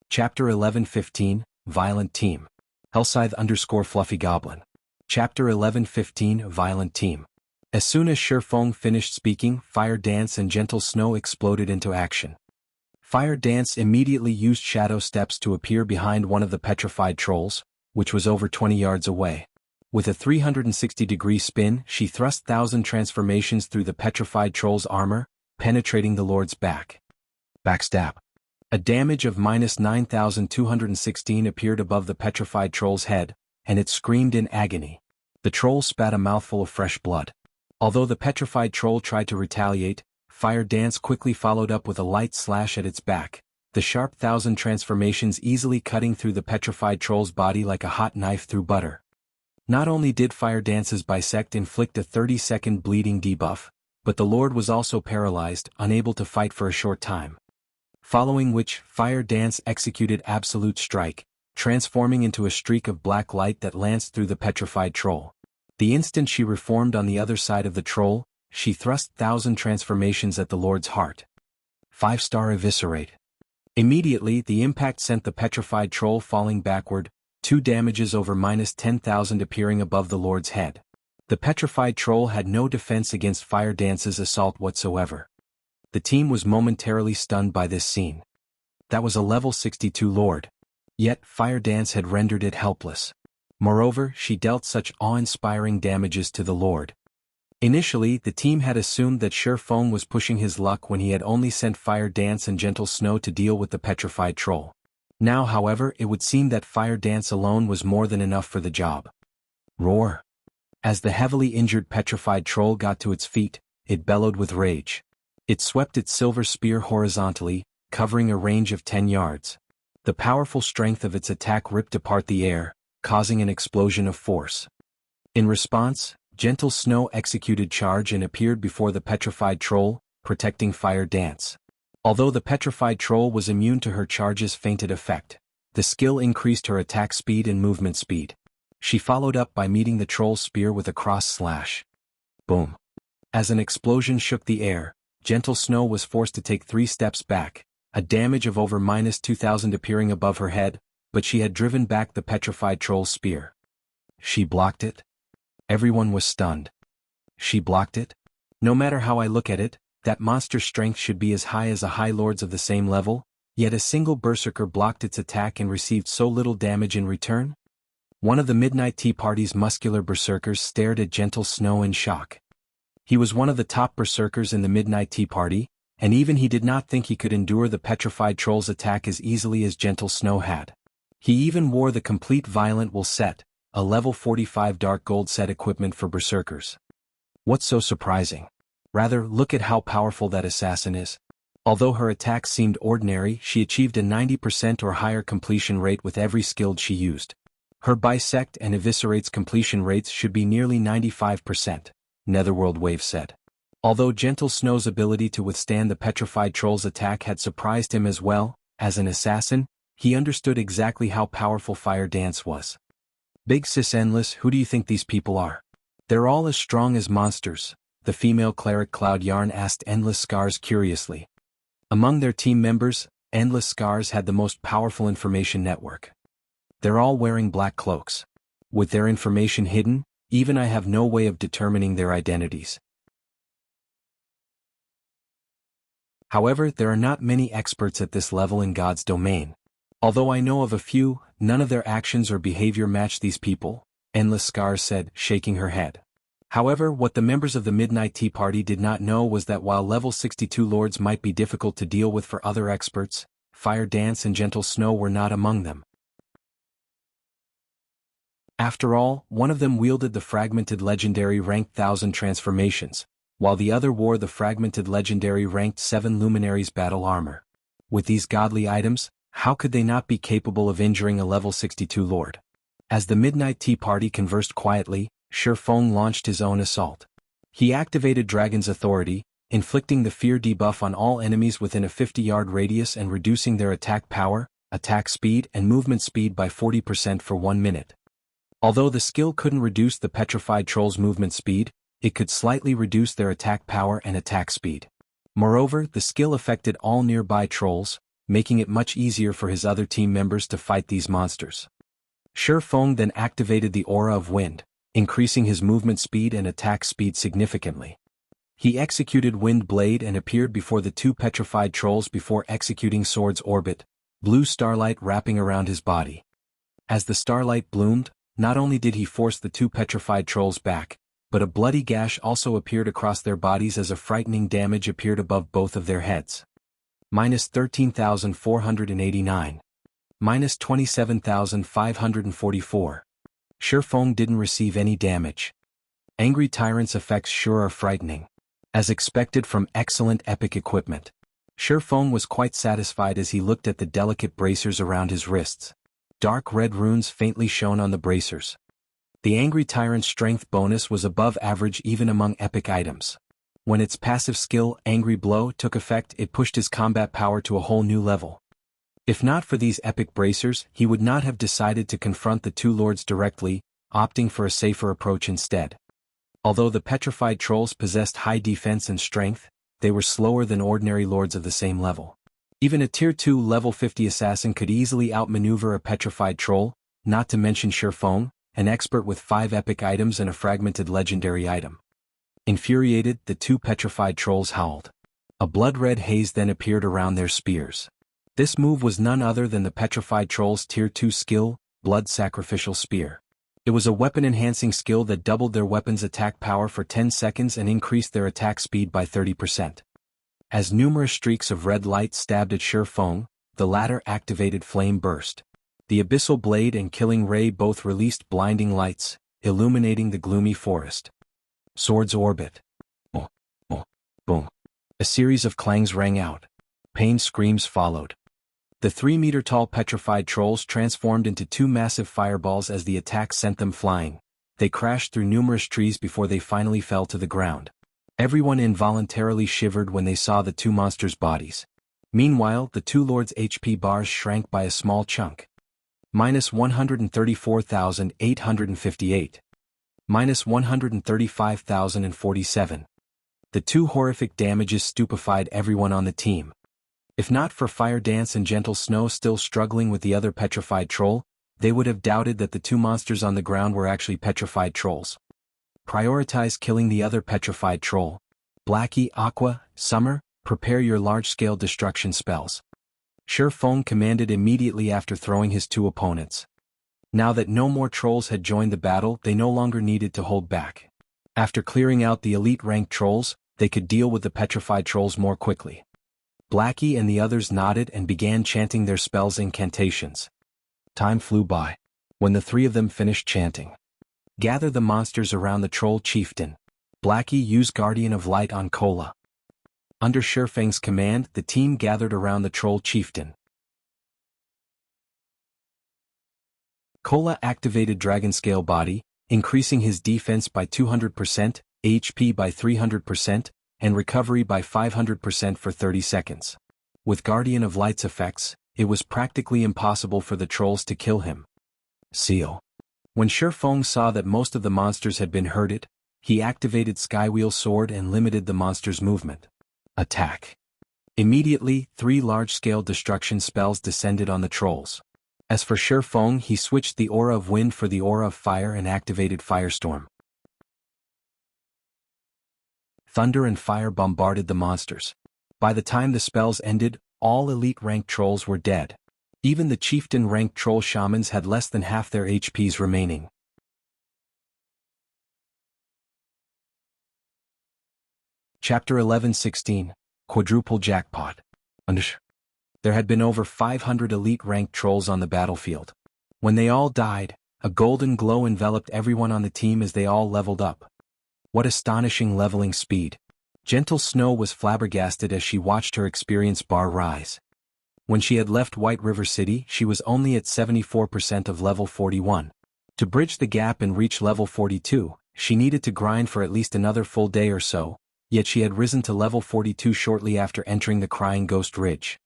Chapter 11:15, Violent Team. Hellscythe_Fluffy Goblin. Chapter 11:15, Violent Team. As soon as Sherfong finished speaking, Fire Dance and Gentle Snow exploded into action. Fire Dance immediately used shadow steps to appear behind one of the petrified trolls, which was over 20 yards away. With a 360-degree spin, she thrust 1,000 transformations through the petrified troll's armor, penetrating the lord's back. Backstab. A damage of -9,216 appeared above the petrified troll's head, and it screamed in agony. The troll spat a mouthful of fresh blood. Although the petrified troll tried to retaliate, Fire Dance quickly followed up with a light slash at its back, the sharp 1,000 transformations easily cutting through the petrified troll's body like a hot knife through butter. Not only did Fire Dance's Bisect inflict a 30-second bleeding debuff, but the lord was also paralyzed, unable to fight for a short time. Following which, Fire Dance executed Absolute Strike, transforming into a streak of black light that lanced through the petrified troll. The instant she reformed on the other side of the troll, she thrust 1,000 transformations at the lord's heart. 5-star Eviscerate. Immediately, the impact sent the petrified troll falling backward, 2 damages over -10,000 appearing above the lord's head. The petrified troll had no defense against Fire Dance's assault whatsoever. The team was momentarily stunned by this scene. That was a level 62 lord. Yet, Fire Dance had rendered it helpless. Moreover, she dealt such awe-inspiring damages to the lord. Initially, the team had assumed that Sherfong was pushing his luck when he had only sent Fire Dance and Gentle Snow to deal with the petrified troll. Now, however, it would seem that Fire Dance alone was more than enough for the job. Roar! As the heavily injured petrified troll got to its feet, it bellowed with rage. It swept its silver spear horizontally, covering a range of 10 yards. The powerful strength of its attack ripped apart the air, causing an explosion of force. In response, Gentle Snow executed Charge and appeared before the petrified troll, protecting Fire Dance. Although the petrified troll was immune to her charge's fainted effect, the skill increased her attack speed and movement speed. She followed up by meeting the troll's spear with a cross slash. Boom. As an explosion shook the air, Gentle Snow was forced to take 3 steps back, a damage of over -2,000 appearing above her head, but she had driven back the petrified troll's spear. She blocked it? Everyone was stunned. She blocked it? No matter how I look at it, that monster's strength should be as high as a High Lord's of the same level, yet a single berserker blocked its attack and received so little damage in return? One of the Midnight Tea Party's muscular berserkers stared at Gentle Snow in shock. He was one of the top berserkers in the Midnight Tea Party, and even he did not think he could endure the petrified troll's attack as easily as Gentle Snow had. He even wore the complete Violent Wool set, a level 45 dark gold set equipment for berserkers. What's so surprising? Rather, look at how powerful that assassin is. Although her attack seemed ordinary, she achieved a 90% or higher completion rate with every skill she used. Her Bisect and Eviscerate's completion rates should be nearly 95%, Netherworld Wave said. Although Gentle Snow's ability to withstand the petrified troll's attack had surprised him as well, as an assassin, he understood exactly how powerful Fire Dance was. Big Sis Endless, who do you think these people are? They're all as strong as monsters, the female cleric Cloud Yarn asked Endless Scars curiously. Among their team members, Endless Scars had the most powerful information network. They're all wearing black cloaks. With their information hidden, even I have no way of determining their identities. However, there are not many experts at this level in God's domain. Although I know of a few, none of their actions or behavior match these people, Endless Scars said, shaking her head. However, what the members of the Midnight Tea Party did not know was that while level 62 lords might be difficult to deal with for other experts, Fire Dance and Gentle Snow were not among them. After all, one of them wielded the fragmented legendary rank 1000 transformations, while the other wore the fragmented legendary ranked 7 luminaries battle armor. With these godly items, how could they not be capable of injuring a level 62 lord? As the Midnight Tea Party conversed quietly, Shifeng launched his own assault. He activated Dragon's Authority, inflicting the fear debuff on all enemies within a 50-yard radius and reducing their attack power, attack speed and movement speed by 40% for 1 minute. Although the skill couldn't reduce the petrified trolls' movement speed, it could slightly reduce their attack power and attack speed. Moreover, the skill affected all nearby trolls, making it much easier for his other team members to fight these monsters. Shifeng then activated the Aura of Wind, increasing his movement speed and attack speed significantly. He executed Wind Blade and appeared before the 2 petrified trolls before executing Sword's Orbit, blue starlight wrapping around his body. As the starlight bloomed, not only did he force the 2 petrified trolls back, but a bloody gash also appeared across their bodies as a frightening damage appeared above both of their heads. Minus 13,489. Minus 27,544. Shifeng didn't receive any damage. Angry Tyrant's effects sure are frightening. As expected from excellent epic equipment. Shifeng was quite satisfied as he looked at the delicate bracers around his wrists. Dark red runes faintly shone on the bracers. The Angry Tyrant's strength bonus was above average even among epic items. When its passive skill, Angry Blow, took effect, it pushed his combat power to a whole new level. If not for these epic bracers, he would not have decided to confront the 2 lords directly, opting for a safer approach instead. Although the petrified trolls possessed high defense and strength, they were slower than ordinary lords of the same level. Even a Tier 2 level 50 assassin could easily outmaneuver a petrified troll, not to mention Shifeng, an expert with 5 epic items and a fragmented legendary item. Infuriated, the 2 petrified trolls howled. A blood-red haze then appeared around their spears. This move was none other than the petrified troll's Tier 2 skill, Blood Sacrificial Spear. It was a weapon-enhancing skill that doubled their weapon's attack power for 10 seconds and increased their attack speed by 30%. As numerous streaks of red light stabbed at Shifeng, the latter activated Flame Burst. The Abyssal Blade and Killing Ray both released blinding lights, illuminating the gloomy forest. Sword's Orbit. Boom, boom, boom. A series of clangs rang out. Pained screams followed. The 3-meter-tall petrified trolls transformed into 2 massive fireballs as the attack sent them flying. They crashed through numerous trees before they finally fell to the ground. Everyone involuntarily shivered when they saw the 2 monsters' bodies. Meanwhile, the 2 lords' HP bars shrank by a small chunk. Minus 134,858. Minus 135,047. The 2 horrific damages stupefied everyone on the team. If not for Fire Dance and Gentle Snow still struggling with the other petrified troll, they would have doubted that the 2 monsters on the ground were actually petrified trolls. Prioritize killing the other petrified troll. Blackie, Aqua, Summer, prepare your large-scale destruction spells. Shifeng commanded immediately after throwing his 2 opponents. Now that no more trolls had joined the battle, they no longer needed to hold back. After clearing out the elite-ranked trolls, they could deal with the petrified trolls more quickly. Blackie and the others nodded and began chanting their spells incantations. Time flew by. When the 3 of them finished chanting. Gather the monsters around the troll chieftain. Blackie used Guardian of Light on Kola. Under Shifeng's command, the team gathered around the troll chieftain. Kola activated Dragon Scale Body, increasing his defense by 200%, HP by 300%, and recovery by 500% for 30 seconds. With Guardian of Light's effects, it was practically impossible for the trolls to kill him. Seal. When Shifeng saw that most of the monsters had been hurted, he activated Skywheel Sword and limited the monster's movement. Attack. Immediately, 3 large-scale destruction spells descended on the trolls. As for Shifeng, he switched the Aura of Wind for the Aura of Fire and activated Firestorm. Thunder and fire bombarded the monsters. By the time the spells ended, all elite-ranked trolls were dead. Even the chieftain-ranked troll shamans had less than half their HPs remaining. Chapter 11:16, Quadruple Jackpot. There had been over 500 elite-ranked trolls on the battlefield. When they all died, a golden glow enveloped everyone on the team as they all leveled up. What astonishing leveling speed. Gentle Snow was flabbergasted as she watched her experience bar rise. When she had left White River City, she was only at 74% of level 41. To bridge the gap and reach level 42, she needed to grind for at least another full day or so, yet she had risen to level 42 shortly after entering the Crying Ghost Ridge.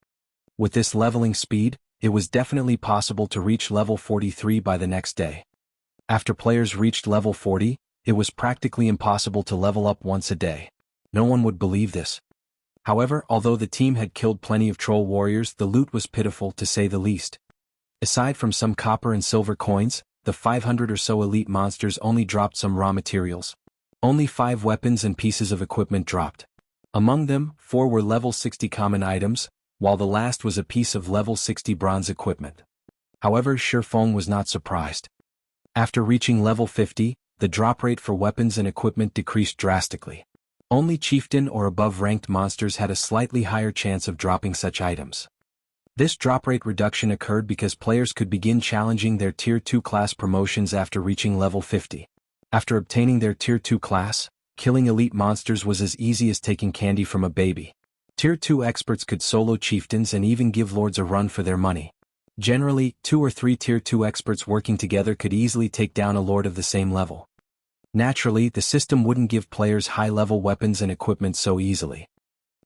With this leveling speed, it was definitely possible to reach level 43 by the next day. After players reached level 40, it was practically impossible to level up once a day. No one would believe this. However, although the team had killed plenty of troll warriors, the loot was pitiful to say the least. Aside from some copper and silver coins, the 500 or so elite monsters only dropped some raw materials. Only 5 weapons and pieces of equipment dropped. Among them, 4 were level 60 common items, while the last was a piece of level 60 bronze equipment. However, Shifeng was not surprised. After reaching level 50, the drop rate for weapons and equipment decreased drastically. Only chieftain or above-ranked monsters had a slightly higher chance of dropping such items. This drop rate reduction occurred because players could begin challenging their Tier 2 class promotions after reaching level 50. After obtaining their Tier 2 class, killing elite monsters was as easy as taking candy from a baby. Tier 2 experts could solo chieftains and even give lords a run for their money. Generally, 2 or 3 Tier 2 experts working together could easily take down a lord of the same level. Naturally, the system wouldn't give players high-level weapons and equipment so easily.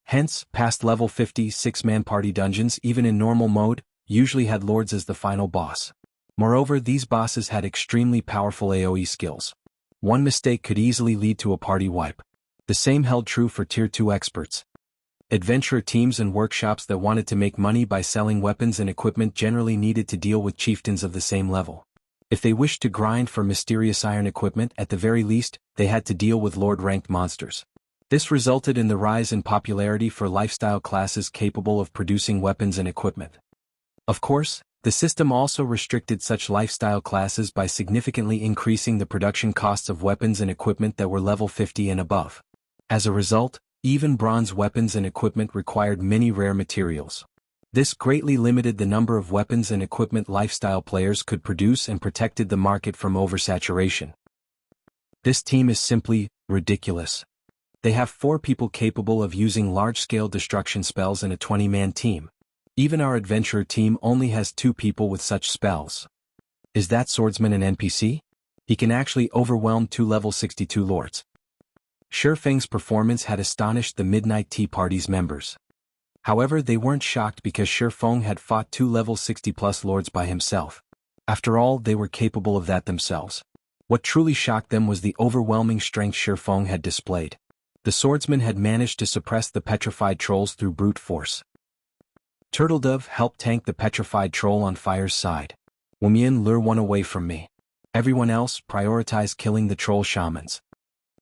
Hence, past level 50 6-man party dungeons, even in normal mode, usually had lords as the final boss. Moreover, these bosses had extremely powerful AoE skills. One mistake could easily lead to a party wipe. The same held true for Tier 2 experts. Adventurer teams and workshops that wanted to make money by selling weapons and equipment generally needed to deal with chieftains of the same level. If they wished to grind for mysterious iron equipment, at the very least, they had to deal with lord-ranked monsters. This resulted in the rise in popularity for lifestyle classes capable of producing weapons and equipment. Of course, the system also restricted such lifestyle classes by significantly increasing the production costs of weapons and equipment that were level 50 and above. As a result, even bronze weapons and equipment required many rare materials. This greatly limited the number of weapons and equipment lifestyle players could produce and protected the market from oversaturation. This team is simply ridiculous. They have 4 people capable of using large-scale destruction spells in a 20-man team. Even our adventurer team only has 2 people with such spells. Is that swordsman an NPC? He can actually overwhelm 2 level 62 lords. Shifeng's performance had astonished the Midnight Tea Party's members. However, they weren't shocked because Shifeng had fought 2 level 60+ lords by himself. After all, they were capable of that themselves. What truly shocked them was the overwhelming strength Shifeng had displayed. The swordsman had managed to suppress the petrified trolls through brute force. Turtledove helped tank the petrified troll on Fire's side. Wumian, lure one away from me. Everyone else, prioritize killing the troll shamans.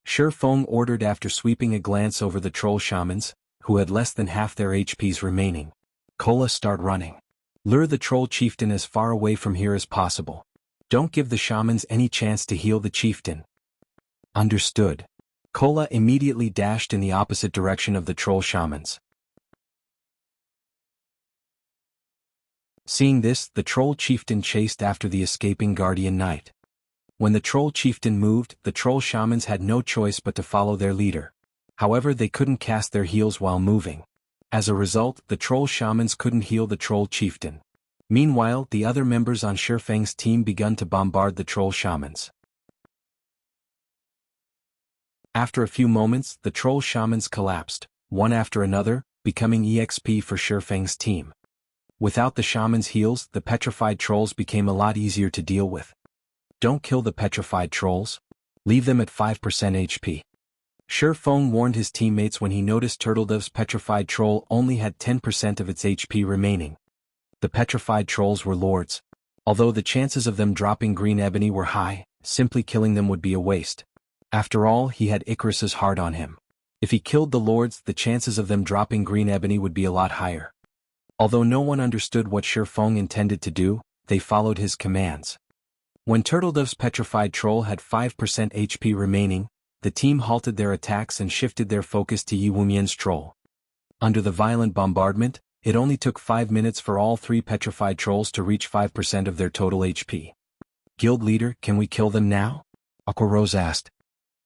Shifeng ordered after sweeping a glance over the troll shamans, who had less than half their HPs remaining. Kola, start running. Lure the troll chieftain as far away from here as possible. Don't give the shamans any chance to heal the chieftain. Understood. Kola immediately dashed in the opposite direction of the troll shamans. Seeing this, the troll chieftain chased after the escaping guardian knight. When the troll chieftain moved, the troll shamans had no choice but to follow their leader. However, they couldn't cast their heals while moving. As a result, the troll shamans couldn't heal the troll chieftain. Meanwhile, the other members on Shifeng's team began to bombard the troll shamans. After a few moments, the troll shamans collapsed, one after another, becoming EXP for Shifeng's team. Without the shamans' heals, the petrified trolls became a lot easier to deal with. Don't kill the petrified trolls. Leave them at 5% HP. Shifeng warned his teammates when he noticed Turtledove's petrified troll only had 10% of its HP remaining. The petrified trolls were lords. Although the chances of them dropping green ebony were high, simply killing them would be a waste. After all, he had Icarus's heart on him. If he killed the lords, the chances of them dropping green ebony would be a lot higher. Although no one understood what Shifeng intended to do, they followed his commands. When Turtledove's petrified troll had 5% HP remaining, the team halted their attacks and shifted their focus to Yi Wumian's troll. Under the violent bombardment, it only took 5 minutes for all 3 petrified trolls to reach 5% of their total HP. Guild leader, can we kill them now? Aquarose asked.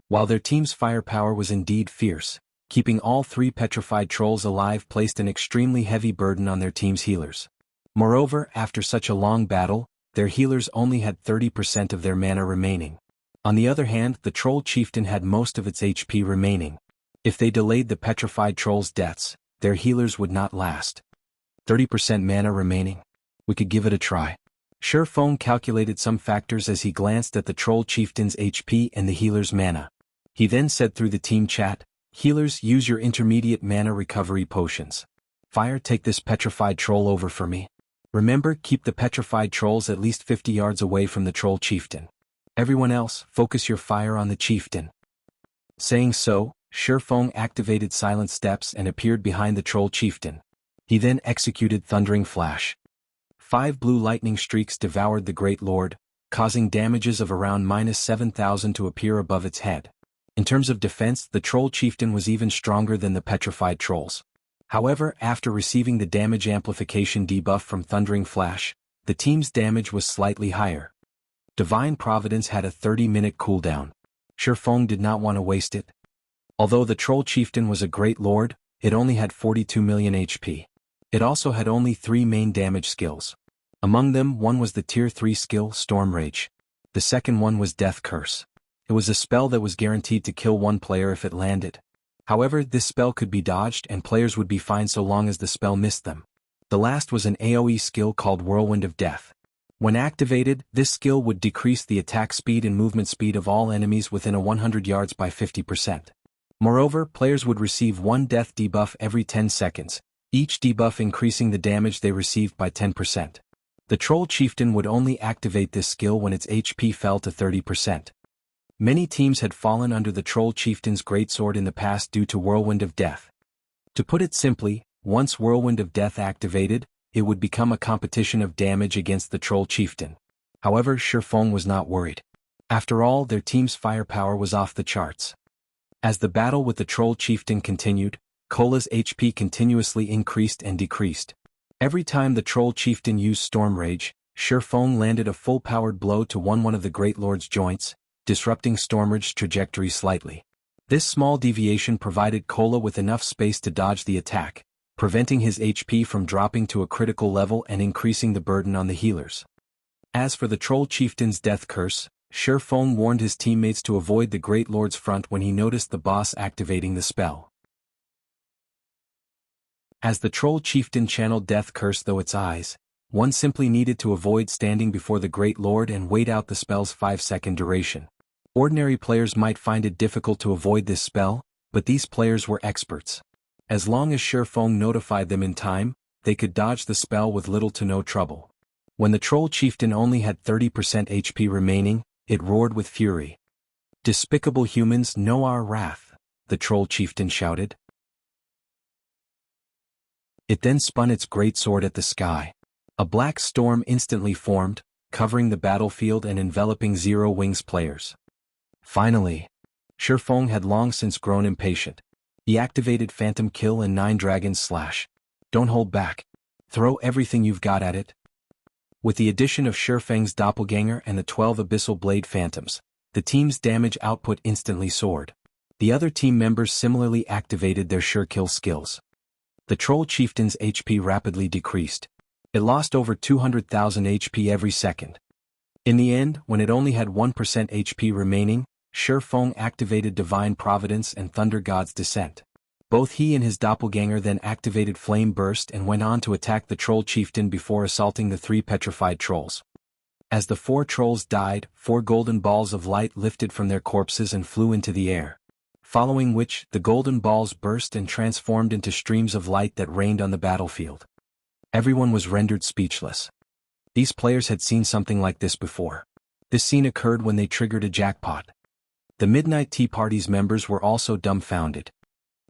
While their team's firepower was indeed fierce, Keeping all 3 petrified trolls alive placed an extremely heavy burden on their team's healers. Moreover, after such a long battle, their healers only had 30% of their mana remaining. On the other hand, the troll chieftain had most of its HP remaining. If they delayed the petrified trolls' deaths, their healers would not last. 30% mana remaining. We could give it a try. Shifeng calculated some factors as he glanced at the troll chieftain's HP and the healer's mana. He then said through the team chat, "Healers, use your intermediate mana recovery potions. Fire, take this petrified troll over for me. Remember, keep the petrified trolls at least 50 yards away from the troll chieftain. Everyone else, focus your fire on the chieftain." Saying so, Shifeng activated silent steps and appeared behind the troll chieftain. He then executed Thundering Flash. 5 blue lightning streaks devoured the Great Lord, causing damages of around -7,000 to appear above its head. In terms of defense, the troll chieftain was even stronger than the petrified trolls. However, after receiving the damage amplification debuff from Thundering Flash, the team's damage was slightly higher. Divine Providence had a 30-minute cooldown. Shifeng did not want to waste it. Although the troll chieftain was a great lord, it only had 42 million HP. It also had only 3 main damage skills. Among them, one was the tier 3 skill, Storm Rage. The second one was Death Curse. It was a spell that was guaranteed to kill one player if it landed. However, this spell could be dodged and players would be fine so long as the spell missed them. The last was an AoE skill called Whirlwind of Death. When activated, this skill would decrease the attack speed and movement speed of all enemies within 100 yards by 50%. Moreover, players would receive 1 death debuff every 10 seconds, each debuff increasing the damage they received by 10%. The troll chieftain would only activate this skill when its HP fell to 30%. Many teams had fallen under the troll chieftain's greatsword in the past due to Whirlwind of Death. To put it simply, once Whirlwind of Death activated, it would become a competition of damage against the troll chieftain. However, Shifeng was not worried. After all, their team's firepower was off the charts. As the battle with the troll chieftain continued, Cola's HP continuously increased and decreased. Every time the troll chieftain used Storm Rage, Shifeng landed a full-powered blow to one of the Great Lord's joints, disrupting Storm Rage's trajectory slightly. This small deviation provided Cola with enough space to dodge the attack, preventing his HP from dropping to a critical level and increasing the burden on the healers. As for the troll chieftain's death curse, Shifeng warned his teammates to avoid the Great Lord's front when he noticed the boss activating the spell. As the troll chieftain channeled death curse through its eyes, one simply needed to avoid standing before the Great Lord and wait out the spell's 5-second duration. Ordinary players might find it difficult to avoid this spell, but these players were experts. As long as Shifeng notified them in time, they could dodge the spell with little to no trouble. When the troll chieftain only had 30% HP remaining, it roared with fury. "Despicable humans, know our wrath," the troll chieftain shouted. It then spun its greatsword at the sky. A black storm instantly formed, covering the battlefield and enveloping Zero Wings players. Finally, Shifeng had long since grown impatient. He activated Phantom Kill and 9 Dragons Slash. Don't hold back. Throw everything you've got at it. With the addition of Shifeng's doppelganger and the 12 Abyssal Blade Phantoms, the team's damage output instantly soared. The other team members similarly activated their sure kill skills. The troll chieftain's HP rapidly decreased. It lost over 200,000 HP every second. In the end, when it only had 1% HP remaining, Shifeng activated Divine Providence and Thunder God's Descent. Both he and his doppelganger then activated Flame Burst and went on to attack the troll chieftain before assaulting the 3 petrified trolls. As the 4 trolls died, 4 golden balls of light lifted from their corpses and flew into the air. Following which, the golden balls burst and transformed into streams of light that rained on the battlefield. Everyone was rendered speechless. These players had seen something like this before. This scene occurred when they triggered a jackpot. The Midnight Tea Party's members were also dumbfounded.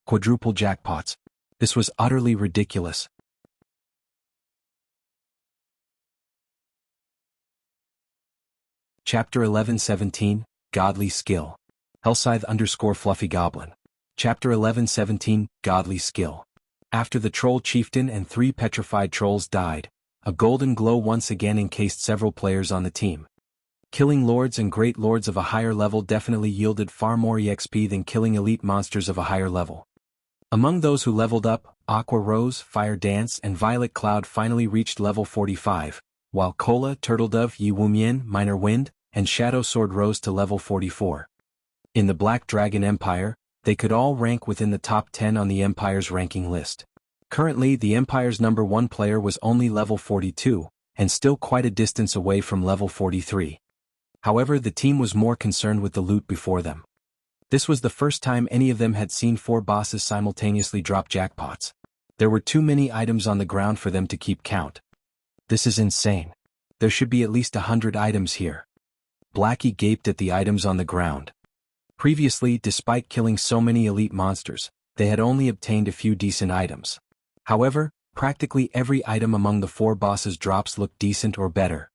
Quadruple jackpots. This was utterly ridiculous. Chapter 11:17, Godly Skill. Hellscythe_Fluffy Goblin. Chapter 11:17, Godly Skill. After the troll chieftain and 3 petrified trolls died, a golden glow once again encased several players on the team. Killing lords and great lords of a higher level definitely yielded far more EXP than killing elite monsters of a higher level. Among those who leveled up, Aqua Rose, Fire Dance, and Violet Cloud finally reached level 45, while Cola, Turtledove, Yi Wumian, Minor Wind, and Shadow Sword rose to level 44. In the Black Dragon Empire, they could all rank within the top 10 on the Empire's ranking list. Currently, the Empire's number 1 player was only level 42, and still quite a distance away from level 43. However, the team was more concerned with the loot before them. This was the first time any of them had seen 4 bosses simultaneously drop jackpots. There were too many items on the ground for them to keep count. This is insane. There should be at least 100 items here. Blackie gaped at the items on the ground. Previously, despite killing so many elite monsters, they had only obtained a few decent items. However, practically every item among the 4 bosses' drops looked decent or better.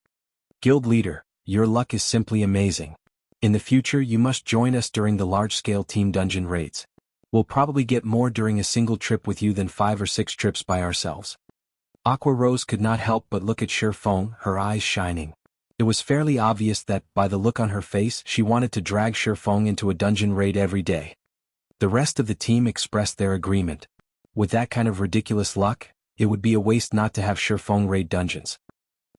Guild Leader, your luck is simply amazing. In the future you must join us during the large-scale team dungeon raids. We'll probably get more during a single trip with you than 5 or 6 trips by ourselves. Aqua Rose could not help but look at Shi Feng, her eyes shining. It was fairly obvious that, by the look on her face, she wanted to drag Shi Feng into a dungeon raid every day. The rest of the team expressed their agreement. With that kind of ridiculous luck, it would be a waste not to have Shi Feng raid dungeons.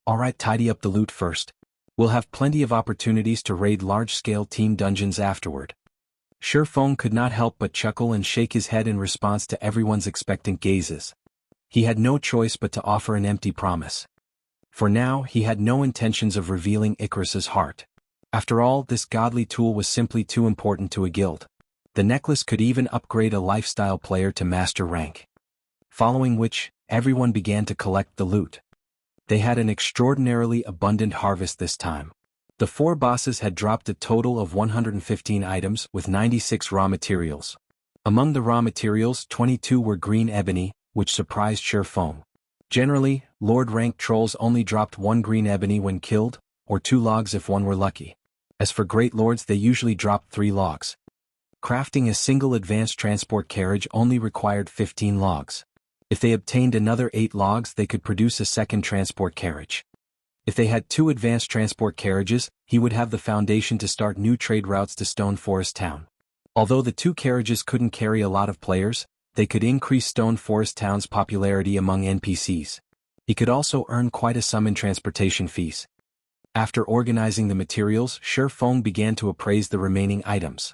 Alright, tidy up the loot first. We'll have plenty of opportunities to raid large-scale team dungeons afterward. Shi Feng could not help but chuckle and shake his head in response to everyone's expectant gazes. He had no choice but to offer an empty promise. For now, he had no intentions of revealing Icarus's heart. After all, this godly tool was simply too important to a guild. The necklace could even upgrade a lifestyle player to master rank. Following which, everyone began to collect the loot. They had an extraordinarily abundant harvest this time. The 4 bosses had dropped a total of 115 items with 96 raw materials. Among the raw materials, 22 were green ebony, which surprised Shi Feng. Generally, Lord rank trolls only dropped 1 green ebony when killed, or 2 logs if one were lucky. As for great lords, they usually dropped 3 logs. Crafting a single advanced transport carriage only required 15 logs. If they obtained another 8 logs, they could produce a second transport carriage. If they had 2 advanced transport carriages, he would have the foundation to start new trade routes to Stone Forest Town. Although the 2 carriages couldn't carry a lot of players, they could increase Stone Forest Town's popularity among NPCs. He could also earn quite a sum in transportation fees. After organizing the materials, Shi Feng began to appraise the remaining items.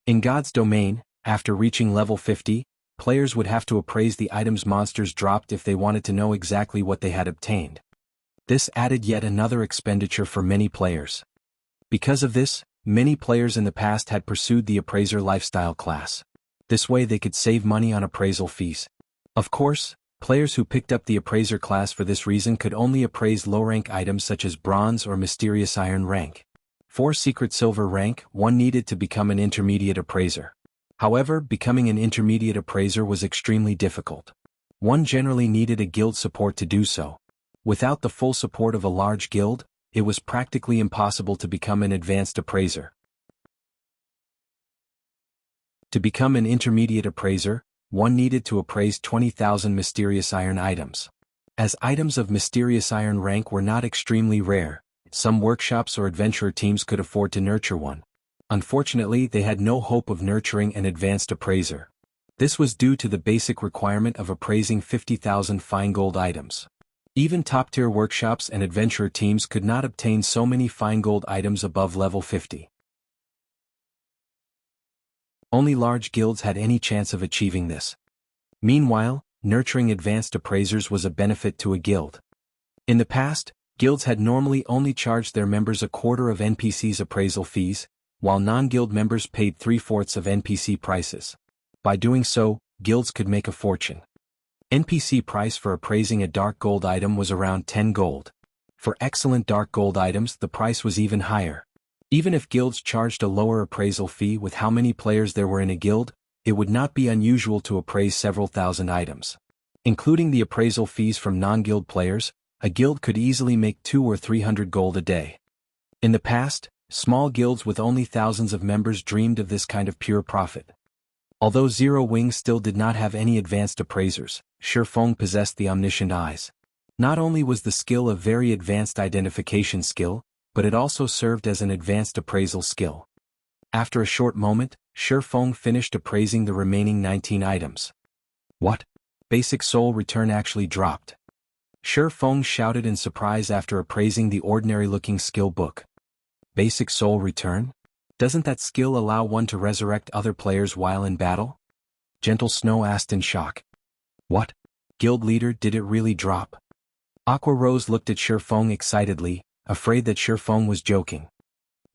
In God's Domain, after reaching level 50, players would have to appraise the items monsters dropped if they wanted to know exactly what they had obtained. This added yet another expenditure for many players. Because of this, many players in the past had pursued the appraiser lifestyle class. This way they could save money on appraisal fees. Of course, players who picked up the appraiser class for this reason could only appraise low-rank items such as bronze or mysterious iron rank. For secret silver rank, one needed to become an intermediate appraiser. However, becoming an intermediate appraiser was extremely difficult. One generally needed a guild support to do so. Without the full support of a large guild, it was practically impossible to become an advanced appraiser. To become an intermediate appraiser, one needed to appraise 20,000 mysterious iron items. As items of mysterious iron rank were not extremely rare, some workshops or adventurer teams could afford to nurture one. Unfortunately, they had no hope of nurturing an advanced appraiser. This was due to the basic requirement of appraising 50,000 fine gold items. Even top-tier workshops and adventurer teams could not obtain so many fine gold items above level 50. Only large guilds had any chance of achieving this. Meanwhile, nurturing advanced appraisers was a benefit to a guild. In the past, guilds had normally only charged their members a quarter of NPC's appraisal fees, while non-guild members paid 3/4 of NPC prices. By doing so, guilds could make a fortune. NPC price for appraising a dark gold item was around 10 gold. For excellent dark gold items, the price was even higher. Even if guilds charged a lower appraisal fee with how many players there were in a guild, it would not be unusual to appraise several thousand items. Including the appraisal fees from non-guild players, a guild could easily make 200 or 300 gold a day. In the past, small guilds with only thousands of members dreamed of this kind of pure profit. Although Zero Wing still did not have any advanced appraisers, Shi Feng possessed the omniscient eyes. Not only was the skill a very advanced identification skill, but it also served as an advanced appraisal skill. After a short moment, Feng finished appraising the remaining 19 items. What? Basic soul return actually dropped. Feng shouted in surprise after appraising the ordinary-looking skill book. Basic soul return? Doesn't that skill allow one to resurrect other players while in battle? Gentle Snow asked in shock. What? Guild leader, did it really drop? Aqua Rose looked at Feng excitedly, afraid that Feng was joking.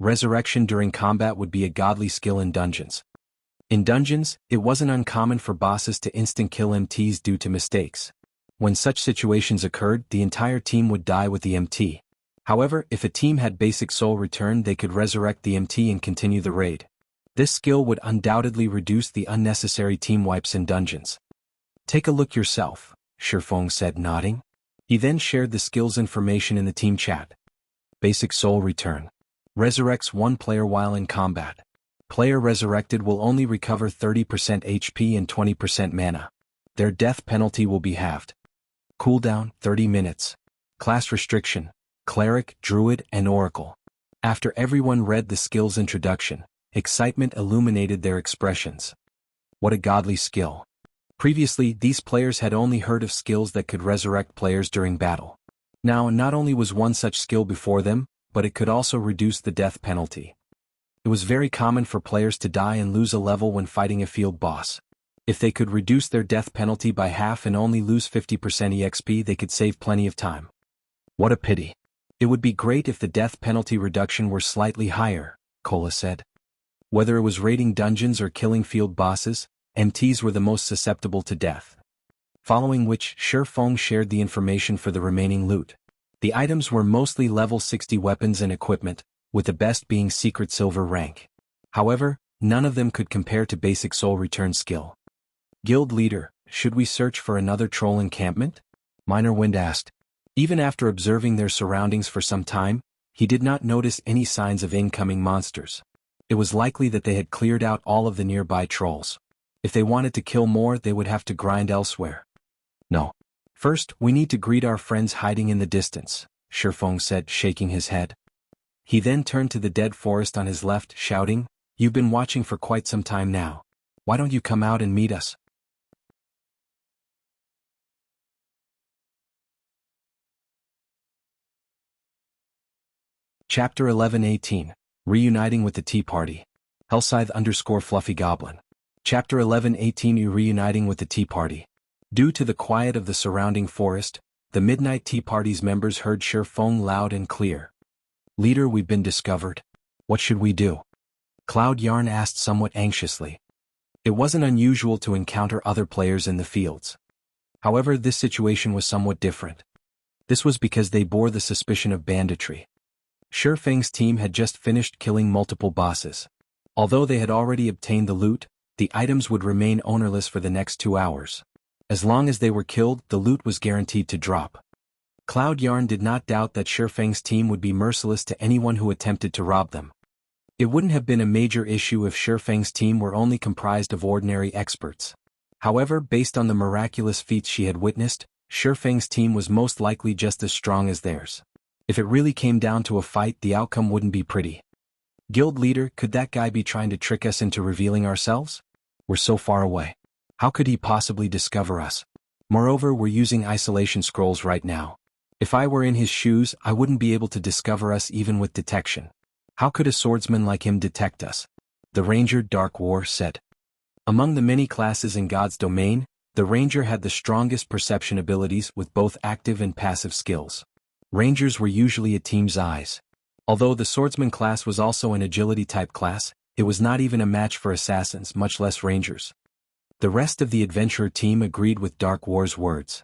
Resurrection during combat would be a godly skill in dungeons. In dungeons, it wasn't uncommon for bosses to instant kill MTs due to mistakes. When such situations occurred, the entire team would die with the MT. However, if a team had basic soul return, they could resurrect the MT and continue the raid. This skill would undoubtedly reduce the unnecessary team wipes in dungeons. Take a look yourself, Feng said, nodding. He then shared the skill's information in the team chat. Basic soul return. Resurrects one player while in combat. Player resurrected will only recover 30% HP and 20% mana. Their death penalty will be halved. Cooldown, 30 minutes. Class restriction, Cleric, Druid, and Oracle. After everyone read the skill's introduction, excitement illuminated their expressions. What a godly skill. Previously, these players had only heard of skills that could resurrect players during battle. Now, not only was one such skill before them, but it could also reduce the death penalty. It was very common for players to die and lose a level when fighting a field boss. If they could reduce their death penalty by half and only lose 50% EXP, they could save plenty of time. What a pity. It would be great if the death penalty reduction were slightly higher, Cola said. Whether it was raiding dungeons or killing field bosses, MTs were the most susceptible to death. Following which, Feng shared the information for the remaining loot. The items were mostly level 60 weapons and equipment, with the best being secret silver rank. However, none of them could compare to basic soul return skill. Guild leader, should we search for another troll encampment? Minor Wind asked. Even after observing their surroundings for some time, he did not notice any signs of incoming monsters. It was likely that they had cleared out all of the nearby trolls. If they wanted to kill more, they would have to grind elsewhere. No. First, we need to greet our friends hiding in the distance, Feng said, shaking his head. He then turned to the dead forest on his left, shouting, "You've been watching for quite some time now. Why don't you come out and meet us?" Chapter 11:18, Reuniting with the Tea Party. Hellscythe_Fluffy Goblin. Chapter 11:18, Reuniting with the Tea Party. Due to the quiet of the surrounding forest, the Midnight Tea Party's members heard Feng loud and clear. "Leader, we've been discovered. What should we do?" Cloud Yarn asked somewhat anxiously. It wasn't unusual to encounter other players in the fields. However, this situation was somewhat different. This was because they bore the suspicion of banditry. Feng's team had just finished killing multiple bosses. Although they had already obtained the loot, the items would remain ownerless for the next 2 hours. As long as they were killed, the loot was guaranteed to drop. Cloud Yarn did not doubt that Feng's team would be merciless to anyone who attempted to rob them. It wouldn't have been a major issue if Feng's team were only comprised of ordinary experts. However, based on the miraculous feats she had witnessed, Feng's team was most likely just as strong as theirs. If it really came down to a fight, the outcome wouldn't be pretty. Guild leader, could that guy be trying to trick us into revealing ourselves? We're so far away. How could he possibly discover us? Moreover, we're using isolation scrolls right now. If I were in his shoes, I wouldn't be able to discover us even with detection. How could a swordsman like him detect us? The Ranger Dark War said. Among the many classes in God's domain, the Ranger had the strongest perception abilities with both active and passive skills. Rangers were usually a team's eyes. Although the swordsman class was also an agility type class, it was not even a match for assassins, much less rangers. The rest of the adventurer team agreed with Dark War's words.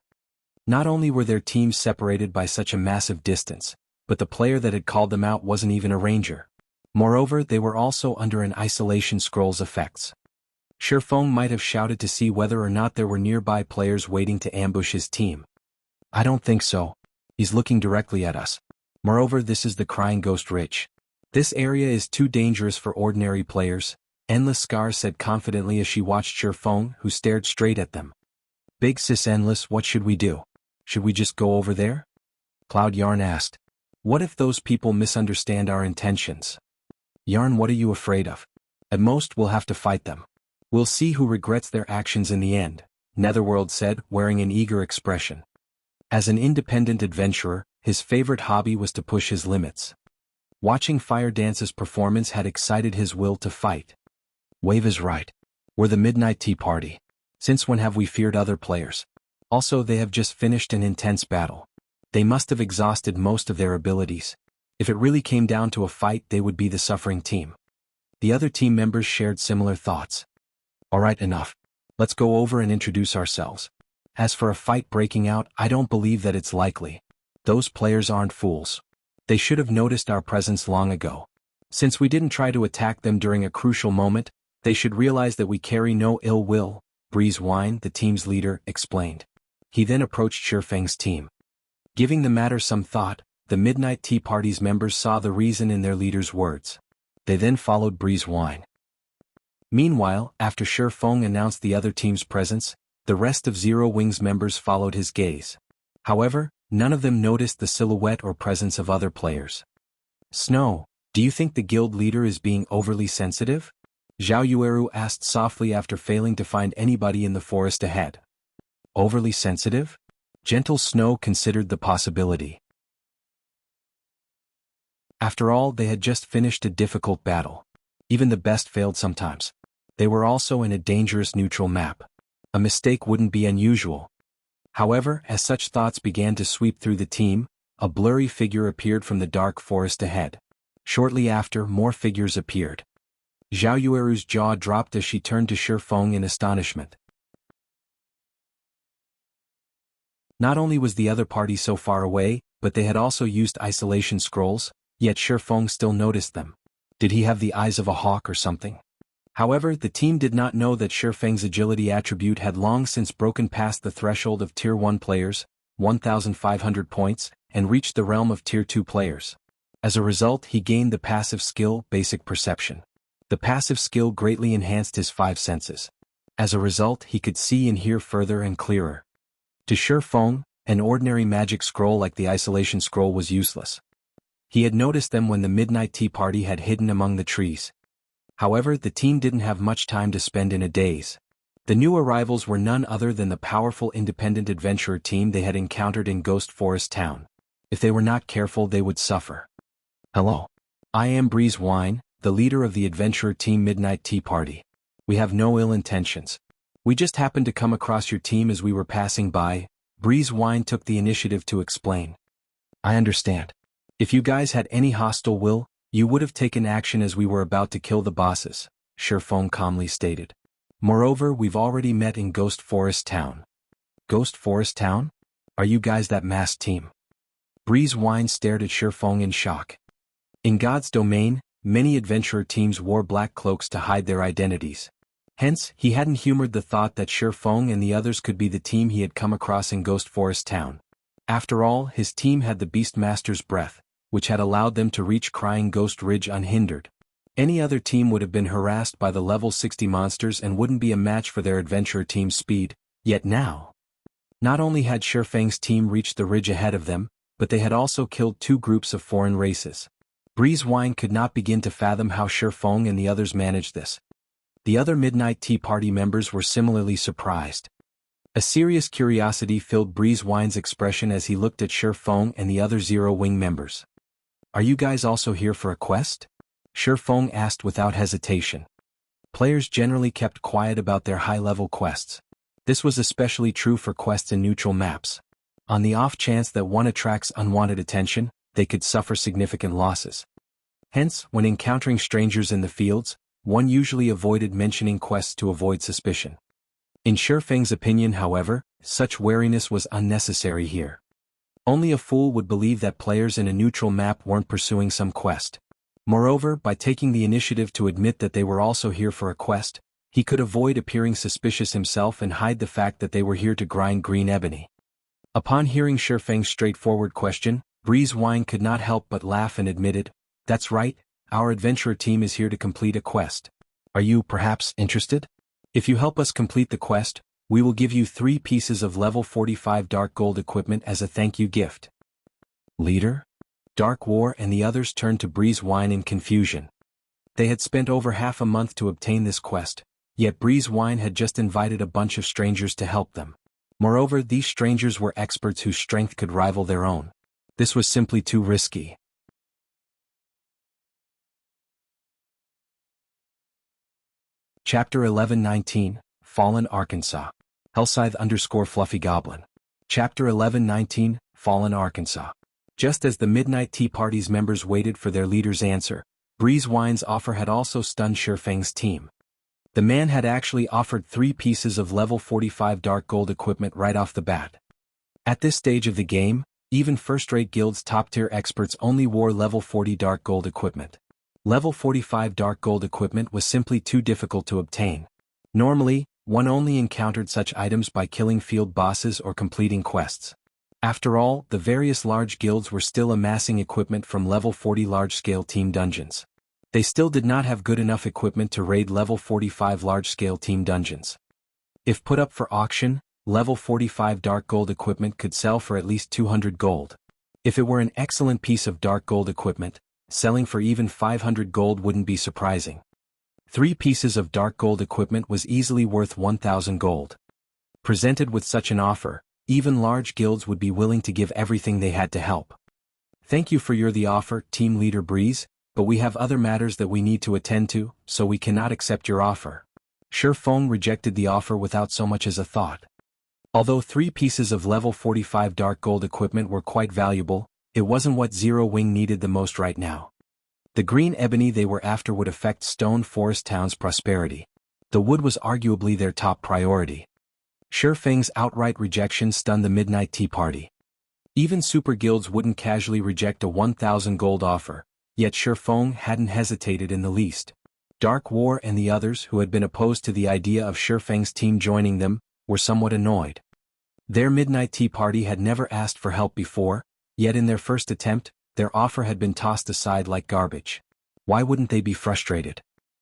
Not only were their teams separated by such a massive distance, but the player that had called them out wasn't even a ranger. Moreover, they were also under an isolation scroll's effects. Feng might have shouted to see whether or not there were nearby players waiting to ambush his team. I don't think so. He's looking directly at us. Moreover, this is the Crying Ghost Ridge. This area is too dangerous for ordinary players, Endless Scar said confidently as she watched Feng, who stared straight at them. Big Sis Endless, what should we do? Should we just go over there? Cloud Yarn asked. What if those people misunderstand our intentions? Yarn, what are you afraid of? At most we'll have to fight them. We'll see who regrets their actions in the end, Netherworld said, wearing an eager expression. As an independent adventurer, his favorite hobby was to push his limits. Watching Fire Dance's performance had excited his will to fight. Wave is right. We're the Midnight Tea Party. Since when have we feared other players? Also, they have just finished an intense battle. They must have exhausted most of their abilities. If it really came down to a fight, they would be the suffering team. The other team members shared similar thoughts. Alright, enough. Let's go over and introduce ourselves. As for a fight breaking out, I don't believe that it's likely. Those players aren't fools. They should have noticed our presence long ago. Since we didn't try to attack them during a crucial moment, they should realize that we carry no ill will, Breeze Wine, the team's leader, explained. He then approached Shifeng's team. Giving the matter some thought, the Midnight Tea Party's members saw the reason in their leader's words. They then followed Breeze Wine. Meanwhile, after Shifeng announced the other team's presence, the rest of Zero Wing's members followed his gaze. However, none of them noticed the silhouette or presence of other players. Snow, do you think the guild leader is being overly sensitive? Zhao Yueru asked softly after failing to find anybody in the forest ahead. Overly sensitive? Gentle Snow considered the possibility. After all, they had just finished a difficult battle. Even the best failed sometimes. They were also in a dangerous neutral map. A mistake wouldn't be unusual. However, as such thoughts began to sweep through the team, a blurry figure appeared from the dark forest ahead. Shortly after, more figures appeared. Zhao Yueru's jaw dropped as she turned to Shifeng in astonishment. Not only was the other party so far away, but they had also used isolation scrolls, yet Shifeng still noticed them. Did he have the eyes of a hawk or something? However, the team did not know that Shifeng's agility attribute had long since broken past the threshold of Tier 1 players, 1,500 points, and reached the realm of Tier 2 players. As a result, he gained the passive skill, Basic Perception. The passive skill greatly enhanced his 5 senses. As a result, he could see and hear further and clearer. To Shifeng, an ordinary magic scroll like the isolation scroll was useless. He had noticed them when the Midnight Tea Party had hidden among the trees. However, the team didn't have much time to spend in a daze. The new arrivals were none other than the powerful independent adventurer team they had encountered in Ghost Forest Town. If they were not careful, they would suffer. Hello. I am Breeze Wine, the leader of the adventurer team Midnight Tea Party. We have no ill intentions. We just happened to come across your team as we were passing by. Breeze Wine took the initiative to explain. I understand. If you guys had any hostile will, you would have taken action as we were about to kill the bosses, Shifeng calmly stated. Moreover, we've already met in Ghost Forest Town. Ghost Forest Town? Are you guys that masked team? Breeze Wine stared at Shifeng in shock. In God's domain, many adventurer teams wore black cloaks to hide their identities. Hence, he hadn't humored the thought that Shifeng and the others could be the team he had come across in Ghost Forest Town. After all, his team had the Beastmaster's breath, which had allowed them to reach Crying Ghost Ridge unhindered. Any other team would have been harassed by the level 60 monsters and wouldn't be a match for their adventurer team's speed, yet now. Not only had Shifeng's team reached the ridge ahead of them, but they had also killed 2 groups of foreign races. Breeze Wine could not begin to fathom how Shifeng and the others managed this. The other Midnight Tea Party members were similarly surprised. A serious curiosity filled Breeze Wine's expression as he looked at Shifeng and the other Zero Wing members. Are you guys also here for a quest? Shifeng asked without hesitation. Players generally kept quiet about their high-level quests. This was especially true for quests in neutral maps. On the off chance that one attracts unwanted attention, they could suffer significant losses. Hence, when encountering strangers in the fields, one usually avoided mentioning quests to avoid suspicion. In Shifeng's opinion, however, such wariness was unnecessary here. Only a fool would believe that players in a neutral map weren't pursuing some quest. Moreover, by taking the initiative to admit that they were also here for a quest, he could avoid appearing suspicious himself and hide the fact that they were here to grind green ebony. Upon hearing Shifeng's straightforward question, Breeze Wine could not help but laugh and admitted, "That's right, our adventurer team is here to complete a quest. Are you, perhaps, interested? If you help us complete the quest, we will give you 3 pieces of level 45 dark gold equipment as a thank you gift." Leader? Dark War and the others turned to Breeze Wine in confusion. They had spent over half a month to obtain this quest, yet Breeze Wine had just invited a bunch of strangers to help them. Moreover, these strangers were experts whose strength could rival their own. This was simply too risky. Chapter 11:19, Fallen Arkansas. Hellscythe_Fluffy Goblin. Chapter 11:19, Fallen Arkansas. Just as the Midnight Tea Party's members waited for their leader's answer, Breeze Wine's offer had also stunned Shifeng's team. The man had actually offered 3 pieces of level 45 dark gold equipment right off the bat. At this stage of the game, even first-rate guilds' top-tier experts only wore level 40 dark gold equipment. Level 45 dark gold equipment was simply too difficult to obtain. Normally, one only encountered such items by killing field bosses or completing quests. After all, the various large guilds were still amassing equipment from level 40 large-scale team dungeons. They still did not have good enough equipment to raid level 45 large-scale team dungeons. If put up for auction, level 45 dark gold equipment could sell for at least 200 gold. If it were an excellent piece of dark gold equipment, selling for even 500 gold wouldn't be surprising. 3 pieces of dark gold equipment was easily worth 1,000 gold. Presented with such an offer, even large guilds would be willing to give everything they had to help. Thank you for the offer, Team Leader Breeze, but we have other matters that we need to attend to, so we cannot accept your offer. Shifeng rejected the offer without so much as a thought. Although 3 pieces of level 45 dark gold equipment were quite valuable, it wasn't what Zero Wing needed the most right now. The green ebony they were after would affect Stone Forest Town's prosperity. The wood was arguably their top priority. Shifeng's outright rejection stunned the Midnight Tea Party. Even super guilds wouldn't casually reject a 1,000 gold offer, yet Shifeng hadn't hesitated in the least. Dark War and the others who had been opposed to the idea of Shifeng's team joining them were somewhat annoyed. Their Midnight Tea Party had never asked for help before, yet in their first attempt, their offer had been tossed aside like garbage. Why wouldn't they be frustrated?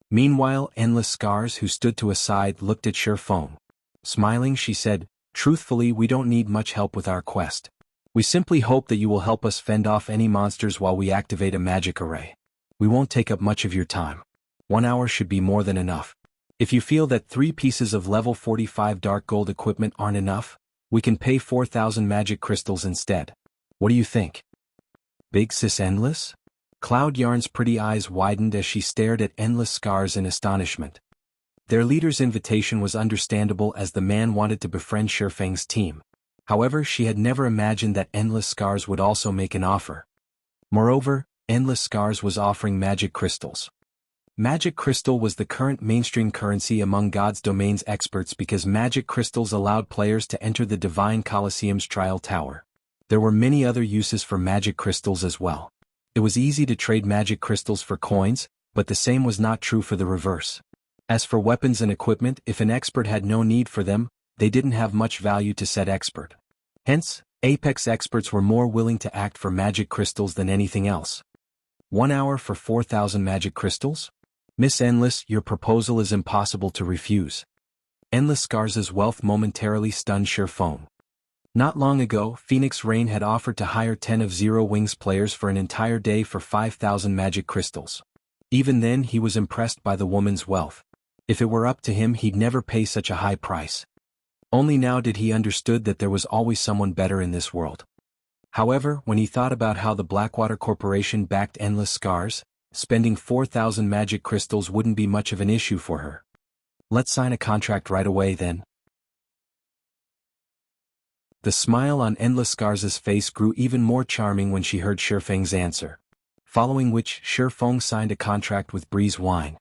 Meanwhile, Endless Scars, who stood to a side, looked at Shifeng. Smiling, she said, "Truthfully, we don't need much help with our quest. We simply hope that you will help us fend off any monsters while we activate a magic array. We won't take up much of your time. 1 hour should be more than enough. If you feel that 3 pieces of level 45 dark gold equipment aren't enough, we can pay 4,000 magic crystals instead. What do you think?" Big Sis Endless? Cloud Yarn's pretty eyes widened as she stared at Endless Scars in astonishment. Their leader's invitation was understandable as the man wanted to befriend Shifeng's team. However, she had never imagined that Endless Scars would also make an offer. Moreover, Endless Scars was offering magic crystals. Magic crystal was the current mainstream currency among God's Domains experts because magic crystals allowed players to enter the Divine Colosseum's trial tower. There were many other uses for magic crystals as well. It was easy to trade magic crystals for coins, but the same was not true for the reverse. As for weapons and equipment, if an expert had no need for them, they didn't have much value to said expert. Hence, Apex experts were more willing to act for magic crystals than anything else. 1 hour for 4,000 magic crystals? Miss Endless, your proposal is impossible to refuse. Endless Scars' wealth momentarily stunned Shifeng. Not long ago, Phoenix Rain had offered to hire 10 of Zero Wings players for an entire day for 5,000 magic crystals. Even then, he was impressed by the woman's wealth. If it were up to him, he'd never pay such a high price. Only now did he understood that there was always someone better in this world. However, when he thought about how the Blackwater Corporation backed Endless Scars, spending 4,000 magic crystals wouldn't be much of an issue for her. Let's sign a contract right away then. The smile on Endless Scars' face grew even more charming when she heard Shifeng's answer. Following which, Shifeng signed a contract with Breeze Wine.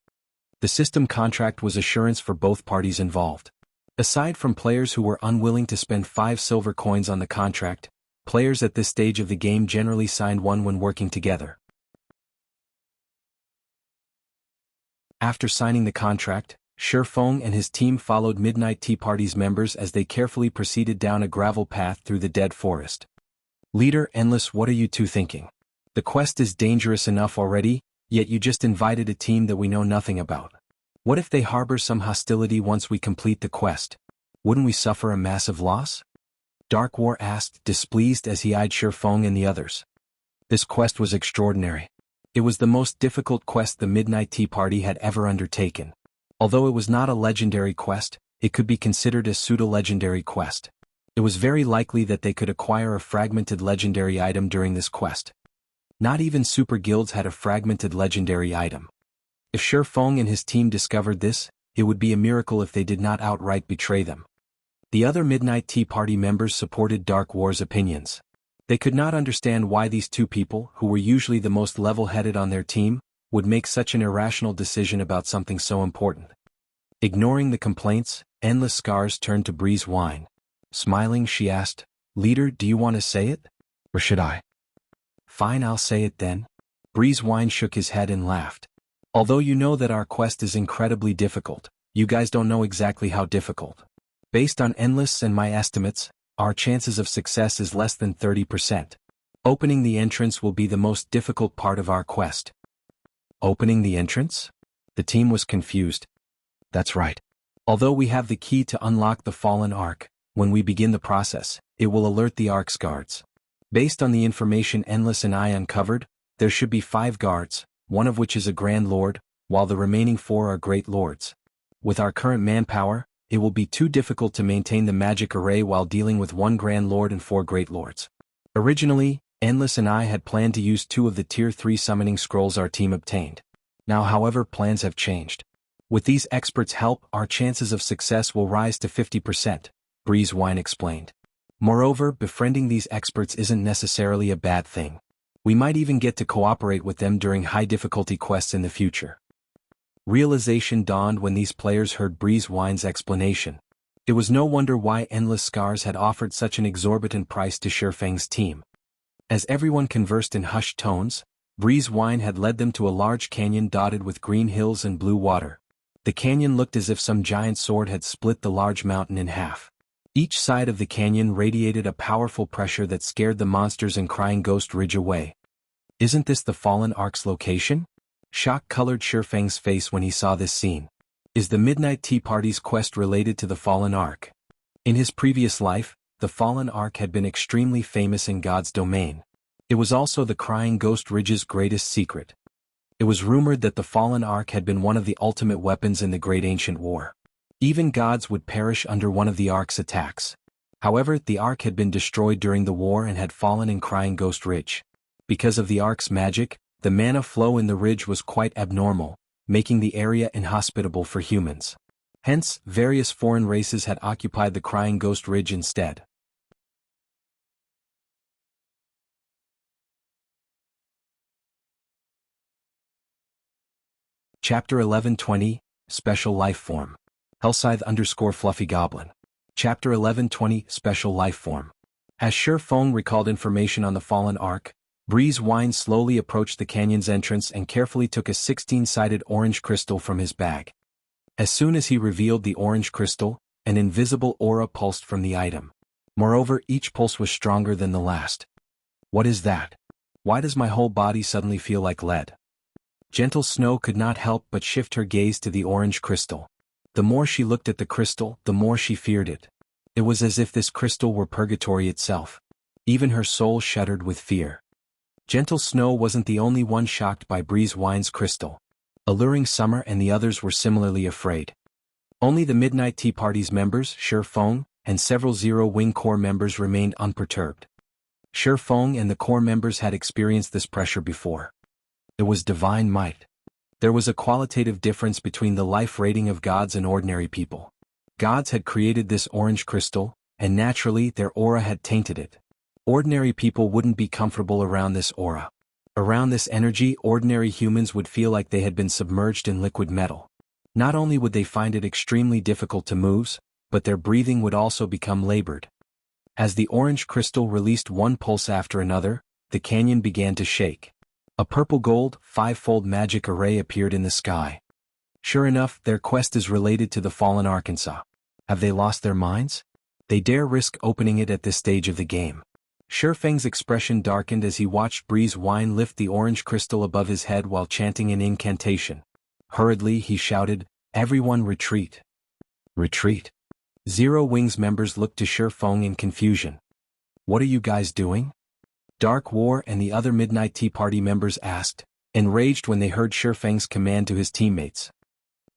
The system contract was assurance for both parties involved. Aside from players who were unwilling to spend 5 silver coins on the contract, players at this stage of the game generally signed one when working together. After signing the contract, Shifeng and his team followed Midnight Tea Party's members as they carefully proceeded down a gravel path through the dead forest. Leader Endless, what are you two thinking? The quest is dangerous enough already, yet you just invited a team that we know nothing about. What if they harbor some hostility once we complete the quest? Wouldn't we suffer a massive loss? Dark War asked, displeased as he eyed Shifeng and the others. This quest was extraordinary. It was the most difficult quest the Midnight Tea Party had ever undertaken. Although it was not a legendary quest, it could be considered a pseudo-legendary quest. It was very likely that they could acquire a fragmented legendary item during this quest. Not even super guilds had a fragmented legendary item. If Shi Feng and his team discovered this, it would be a miracle if they did not outright betray them. The other Midnight Tea Party members supported Dark War's opinions. They could not understand why these two people, who were usually the most level-headed on their team, would make such an irrational decision about something so important. Ignoring the complaints, Endless Scars turned to Breeze Wine. Smiling, she asked, "Leader, do you want to say it? Or should I?" "Fine, I'll say it then." Breeze Wine shook his head and laughed. "Although you know that our quest is incredibly difficult, you guys don't know exactly how difficult. Based on Endless and my estimates, our chances of success is less than 30%. Opening the entrance will be the most difficult part of our quest." Opening the entrance? The team was confused. That's right. Although we have the key to unlock the Fallen Ark, when we begin the process, it will alert the Ark's guards. Based on the information Endless and I uncovered, there should be 5 guards, one of which is a Grand Lord, while the remaining 4 are Great Lords. With our current manpower, it will be too difficult to maintain the magic array while dealing with 1 Grand Lord and 4 Great Lords. Originally, Endless and I had planned to use 2 of the Tier 3 summoning scrolls our team obtained. Now, however, plans have changed. With these experts' help, our chances of success will rise to 50%, Breeze Wine explained. Moreover, befriending these experts isn't necessarily a bad thing. We might even get to cooperate with them during high-difficulty quests in the future. Realization dawned when these players heard Breeze Wine's explanation. It was no wonder why Endless Scars had offered such an exorbitant price to Shi Feng's team. As everyone conversed in hushed tones, Breeze Wine had led them to a large canyon dotted with green hills and blue water. The canyon looked as if some giant sword had split the large mountain in half. Each side of the canyon radiated a powerful pressure that scared the monsters and Crying Ghost Ridge away. "Isn't this the Fallen Ark's location?" Shock colored Shi Feng's face when he saw this scene. Is the Midnight Tea Party's quest related to the Fallen Ark? In his previous life, the Fallen Ark had been extremely famous in God's domain. It was also the Crying Ghost Ridge's greatest secret. It was rumored that the Fallen Ark had been one of the ultimate weapons in the Great Ancient War. Even gods would perish under one of the Ark's attacks. However, the Ark had been destroyed during the war and had fallen in Crying Ghost Ridge. Because of the Ark's magic, the mana flow in the ridge was quite abnormal, making the area inhospitable for humans. Hence, various foreign races had occupied the Crying Ghost Ridge instead. Chapter 1120, Special Lifeform. Hellscythe_Fluffy Goblin. Chapter 1120, Special Lifeform. As Shi Feng recalled information on the Fallen Ark, Breeze Wine slowly approached the canyon's entrance and carefully took a 16-sided orange crystal from his bag. As soon as he revealed the orange crystal, an invisible aura pulsed from the item. Moreover, each pulse was stronger than the last. "What is that? Why does my whole body suddenly feel like lead?" Gentle Snow could not help but shift her gaze to the orange crystal. The more she looked at the crystal, the more she feared it. It was as if this crystal were purgatory itself. Even her soul shuddered with fear. Gentle Snow wasn't the only one shocked by Breeze Wine's crystal. Alluring Summer and the others were similarly afraid. Only the Midnight Tea Party's members, Shi Feng, and several Zero Wing Corps members remained unperturbed. Shi Feng and the Corps members had experienced this pressure before. It was divine might. There was a qualitative difference between the life rating of gods and ordinary people. Gods had created this orange crystal, and naturally their aura had tainted it. Ordinary people wouldn't be comfortable around this aura. Around this energy, ordinary humans would feel like they had been submerged in liquid metal. Not only would they find it extremely difficult to move, but their breathing would also become labored. As the orange crystal released one pulse after another, the canyon began to shake. A purple-gold, 5-fold magic array appeared in the sky. Sure enough, their quest is related to the Fallen Arkansas. Have they lost their minds? They dare risk opening it at this stage of the game. Shi Feng's expression darkened as he watched Breeze Wine lift the orange crystal above his head while chanting an incantation. Hurriedly, he shouted, "Everyone retreat." Retreat? Zero Wings members looked to Shi Feng in confusion. "What are you guys doing?" Dark War and the other Midnight Tea Party members asked, enraged when they heard Shifeng's command to his teammates.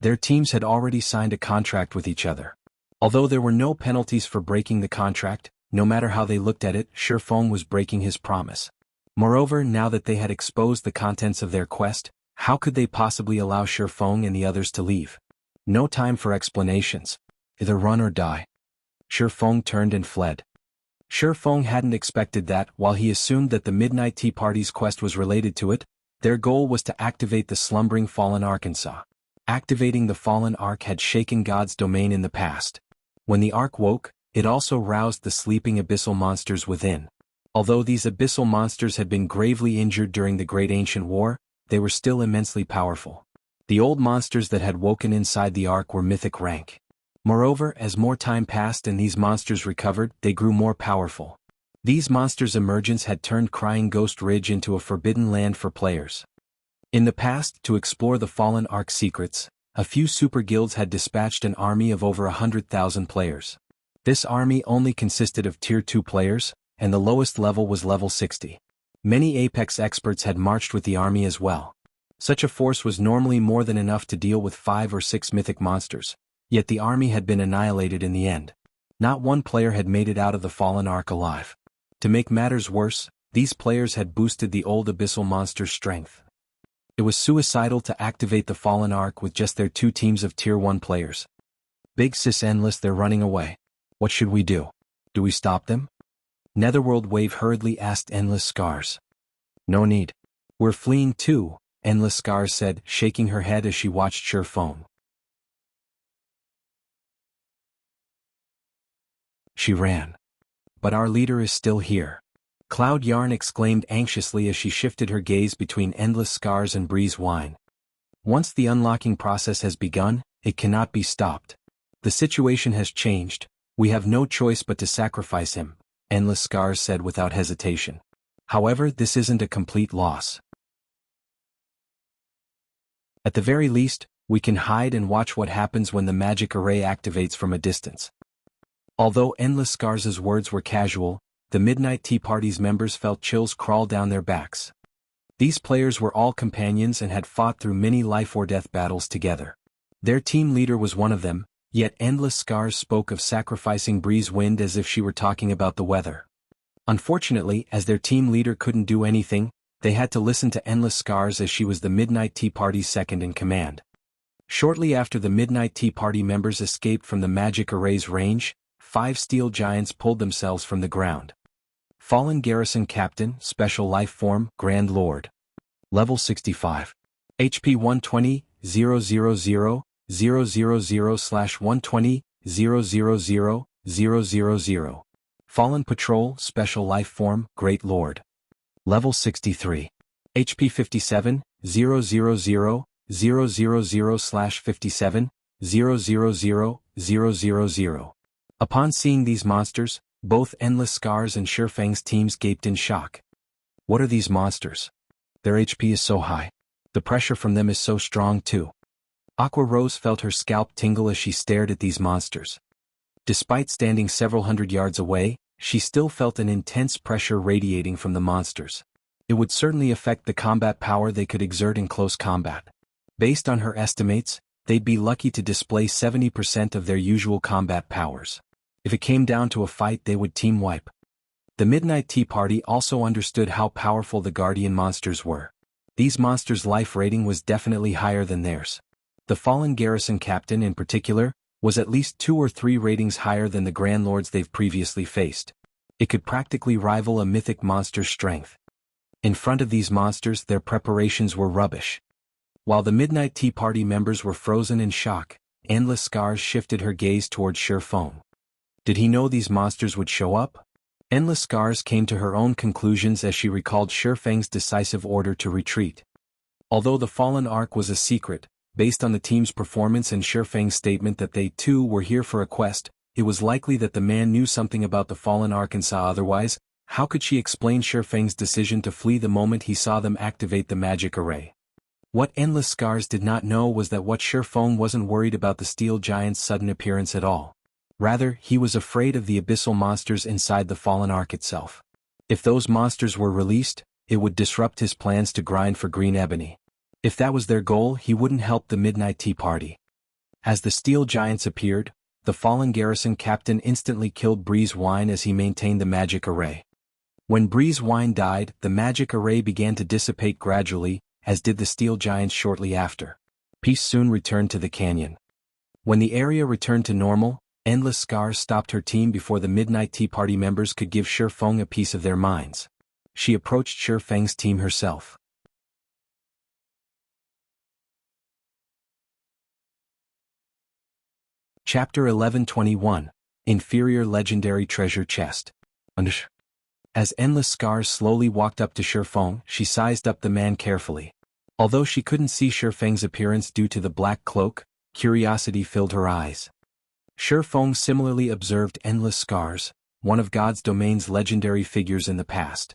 Their teams had already signed a contract with each other. Although there were no penalties for breaking the contract, no matter how they looked at it, Shifeng was breaking his promise. Moreover, now that they had exposed the contents of their quest, how could they possibly allow Shifeng and the others to leave? No time for explanations. Either run or die. Shifeng turned and fled. Shifeng hadn't expected that. While he assumed that the Midnight Tea Party's quest was related to it, their goal was to activate the slumbering Fallen Arkansas. Activating the Fallen Ark had shaken God's domain in the past. When the Ark woke, it also roused the sleeping abyssal monsters within. Although these abyssal monsters had been gravely injured during the Great Ancient War, they were still immensely powerful. The old monsters that had woken inside the Ark were mythic rank. Moreover, as more time passed and these monsters recovered, they grew more powerful. These monsters' emergence had turned Crying Ghost Ridge into a forbidden land for players. In the past, to explore the Fallen Ark's secrets, a few super guilds had dispatched an army of over 100,000 players. This army only consisted of Tier 2 players, and the lowest level was level 60. Many Apex experts had marched with the army as well. Such a force was normally more than enough to deal with 5 or 6 mythic monsters, yet the army had been annihilated in the end. Not one player had made it out of the Fallen Ark alive. To make matters worse, these players had boosted the old abyssal monster's strength. It was suicidal to activate the Fallen Ark with just their 2 teams of Tier 1 players. Big Sis Endless, they're running away. What should we do? Do we stop them? Netherworld Wave hurriedly asked Endless Scars. No need. We're fleeing too, Endless Scars said, shaking her head as she watched Shifeng. She ran. But our leader is still here. Cloud Yarn exclaimed anxiously as she shifted her gaze between Endless Scars and Breeze Wine. Once the unlocking process has begun, it cannot be stopped. The situation has changed. We have no choice but to sacrifice him, Endless Scars said without hesitation. However, this isn't a complete loss. At the very least, we can hide and watch what happens when the magic array activates from a distance. Although Endless Scars' words were casual, the Midnight Tea Party's members felt chills crawl down their backs. These players were all companions and had fought through many life-or-death battles together. Their team leader was one of them, yet Endless Scars spoke of sacrificing Breeze Wind as if she were talking about the weather. Unfortunately, as their team leader couldn't do anything, they had to listen to Endless Scars as she was the Midnight Tea Party's second-in-command. Shortly after the Midnight Tea Party members escaped from the magic array's range, 5 steel giants pulled themselves from the ground. Fallen Garrison Captain, Special Life Form, Grand Lord. Level 65. HP 120, 000, 000/120, 000, 000. Fallen Patrol, Special Life Form, Great Lord. Level 63. HP 57, 000, 000/57, 000, 000. Upon seeing these monsters, both Endless Scars and Shifeng's teams gaped in shock. What are these monsters? Their HP is so high. The pressure from them is so strong too. Aqua Rose felt her scalp tingle as she stared at these monsters. Despite standing several hundred yards away, she still felt an intense pressure radiating from the monsters. It would certainly affect the combat power they could exert in close combat. Based on her estimates, they'd be lucky to display 70% of their usual combat powers. If it came down to a fight, they would team wipe. The Midnight Tea Party also understood how powerful the Guardian monsters were. These monsters' life rating was definitely higher than theirs. The Fallen Garrison Captain in particular, was at least 2 or 3 ratings higher than the Grand Lords they've previously faced. It could practically rival a mythic monster's strength. In front of these monsters, their preparations were rubbish. While the Midnight Tea Party members were frozen in shock, Endless Scars shifted her gaze towards Shifeng. Did he know these monsters would show up? Endless Scars came to her own conclusions as she recalled Shifeng's decisive order to retreat. Although the Fallen Ark was a secret, based on the team's performance and Shifeng's statement that they too were here for a quest, it was likely that the man knew something about the Fallen Arkansas. Otherwise, how could she explain Shifeng's decision to flee the moment he saw them activate the magic array? What Endless Scars did not know was that Shifeng wasn't worried about the steel giant's sudden appearance at all. Rather, he was afraid of the abyssal monsters inside the Fallen Ark itself. If those monsters were released, it would disrupt his plans to grind for green ebony. If that was their goal, he wouldn't help the Midnight Tea Party. As the steel giants appeared, the fallen garrison captain instantly killed Breeze Wine as he maintained the magic array. When Breeze Wine died, the magic array began to dissipate gradually, as did the steel giants shortly after. Peace soon returned to the canyon. When the area returned to normal, Endless Scars stopped her team before the Midnight Tea Party members could give Shifeng a piece of their minds. She approached Shifeng's team herself. Chapter 1121, Inferior Legendary Treasure Chest. As Endless Scars slowly walked up to Shifeng, she sized up the man carefully. Although she couldn't see Shifeng's appearance due to the black cloak, curiosity filled her eyes. Shifeng similarly observed Endless Scars, one of God's Domain's legendary figures in the past.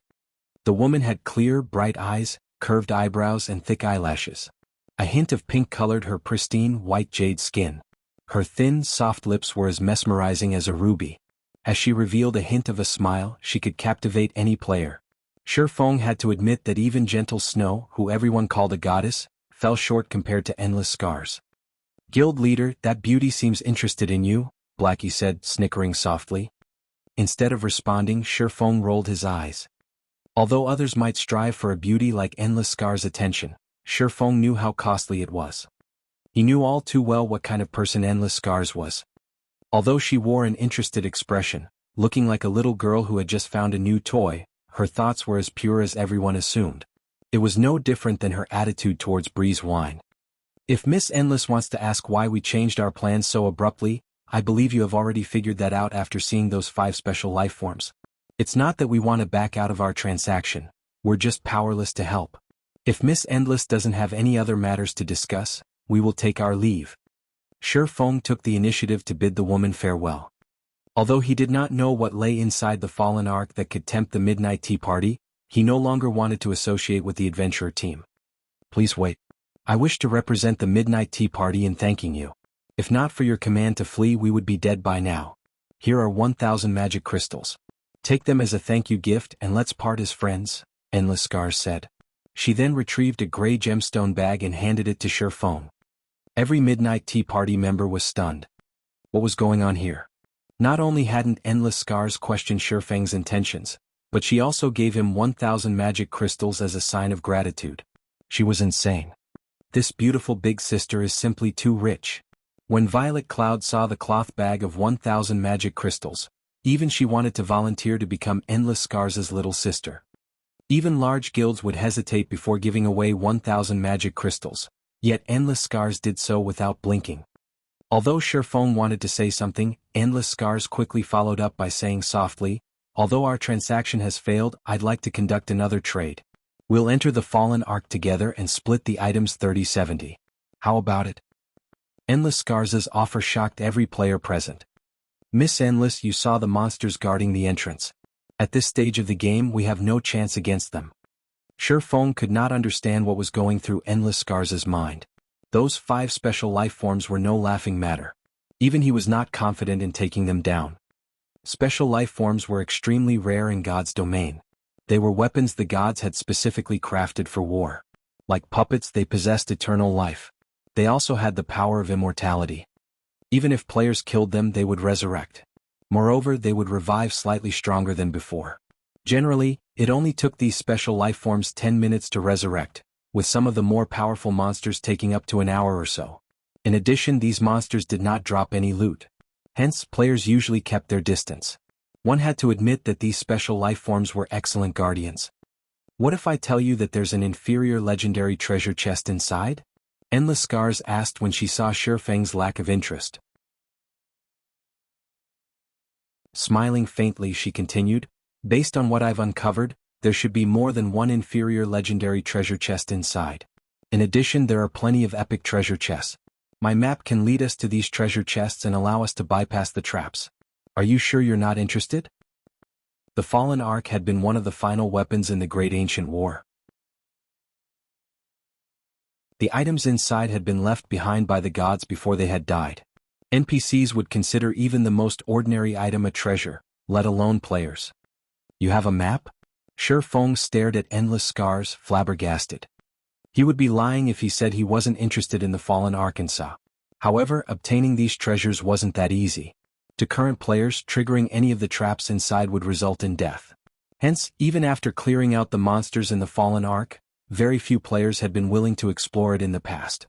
The woman had clear, bright eyes, curved eyebrows and thick eyelashes. A hint of pink colored her pristine, white jade skin. Her thin, soft lips were as mesmerizing as a ruby. As she revealed a hint of a smile, she could captivate any player. Shifeng had to admit that even gentle Snow, who everyone called a goddess, fell short compared to Endless Scars. "Guild leader, that beauty seems interested in you," Blackie said, snickering softly. Instead of responding, Shifeng rolled his eyes. Although others might strive for a beauty like Endless Scars' attention, Shifeng knew how costly it was. He knew all too well what kind of person Endless Scars was. Although she wore an interested expression, looking like a little girl who had just found a new toy, her thoughts were as pure as everyone assumed. It was no different than her attitude towards Breeze Wine. "If Miss Endless wants to ask why we changed our plans so abruptly, I believe you have already figured that out after seeing those 5 special life forms. It's not that we want to back out of our transaction, we're just powerless to help. If Miss Endless doesn't have any other matters to discuss, we will take our leave." Shifeng took the initiative to bid the woman farewell. Although he did not know what lay inside the fallen ark that could tempt the Midnight Tea Party, he no longer wanted to associate with the adventurer team. "Please wait. I wish to represent the Midnight Tea Party in thanking you. If not for your command to flee, we would be dead by now. Here are 1,000 magic crystals. Take them as a thank you gift and let's part as friends," Endless Scars said. She then retrieved a gray gemstone bag and handed it to Shifeng. Every Midnight Tea Party member was stunned. What was going on here? Not only hadn't Endless Scars questioned Shifeng's intentions, but she also gave him 1,000 magic crystals as a sign of gratitude. She was insane. This beautiful big sister is simply too rich. When Violet Cloud saw the cloth bag of 1,000 magic crystals, even she wanted to volunteer to become Endless Scars' little sister. Even large guilds would hesitate before giving away 1,000 magic crystals. Yet Endless Scars did so without blinking. Although Shifeng wanted to say something, Endless Scars quickly followed up by saying softly, "Although our transaction has failed, I'd like to conduct another trade. We'll enter the Fallen Ark together and split the items 30-70. How about it?" Endless Scars' offer shocked every player present. "Miss Endless, you saw the monsters guarding the entrance. At this stage of the game, we have no chance against them." Shifeng could not understand what was going through Endless Scars' mind. Those 5 special life forms were no laughing matter. Even he was not confident in taking them down. Special life forms were extremely rare in God's domain. They were weapons the gods had specifically crafted for war. Like puppets, they possessed eternal life. They also had the power of immortality. Even if players killed them, they would resurrect. Moreover, they would revive slightly stronger than before. Generally, it only took these special life forms 10 minutes to resurrect, with some of the more powerful monsters taking up to an hour or so. In addition, these monsters did not drop any loot. Hence, players usually kept their distance. One had to admit that these special life forms were excellent guardians. "What if I tell you that there's an inferior legendary treasure chest inside?" Endless Scars asked when she saw Shifeng's lack of interest. Smiling faintly, she continued, "Based on what I've uncovered, there should be more than one inferior legendary treasure chest inside. In addition, there are plenty of epic treasure chests. My map can lead us to these treasure chests and allow us to bypass the traps. Are you sure you're not interested?" The Fallen Ark had been one of the final weapons in the Great Ancient War. The items inside had been left behind by the gods before they had died. NPCs would consider even the most ordinary item a treasure, let alone players. "You have a map?" Shi Feng stared at endless scars, flabbergasted. He would be lying if he said he wasn't interested in the fallen Arkansas. However, obtaining these treasures wasn't that easy. To current players, triggering any of the traps inside would result in death. Hence, even after clearing out the monsters in the fallen Ark, very few players had been willing to explore it in the past.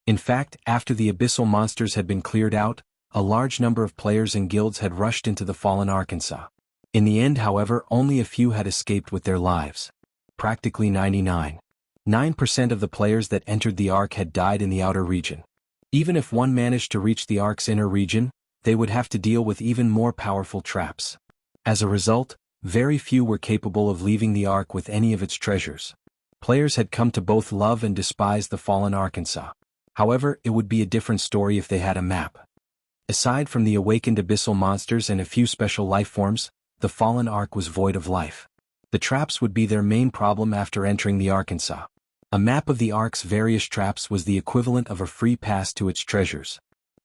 In fact, after the abyssal monsters had been cleared out, a large number of players and guilds had rushed into the fallen Arkansas. In the end, however, only a few had escaped with their lives. Practically 99.9% of the players that entered the Ark had died in the outer region. Even if one managed to reach the Ark's inner region, they would have to deal with even more powerful traps. As a result, very few were capable of leaving the Ark with any of its treasures. Players had come to both love and despise the fallen Arkansas. However, it would be a different story if they had a map. Aside from the awakened abyssal monsters and a few special life forms, the fallen Ark was void of life. The traps would be their main problem after entering the Arkansas. A map of the Ark's various traps was the equivalent of a free pass to its treasures.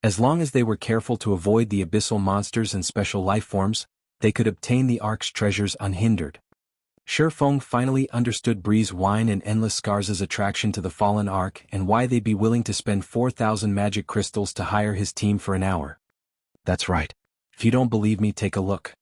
As long as they were careful to avoid the abyssal monsters and special life forms, they could obtain the Ark's treasures unhindered. Shi Feng finally understood Breeze Wine and Endless Scars' attraction to the fallen Ark and why they'd be willing to spend 4,000 magic crystals to hire his team for an hour. That's right. If you don't believe me, take a look.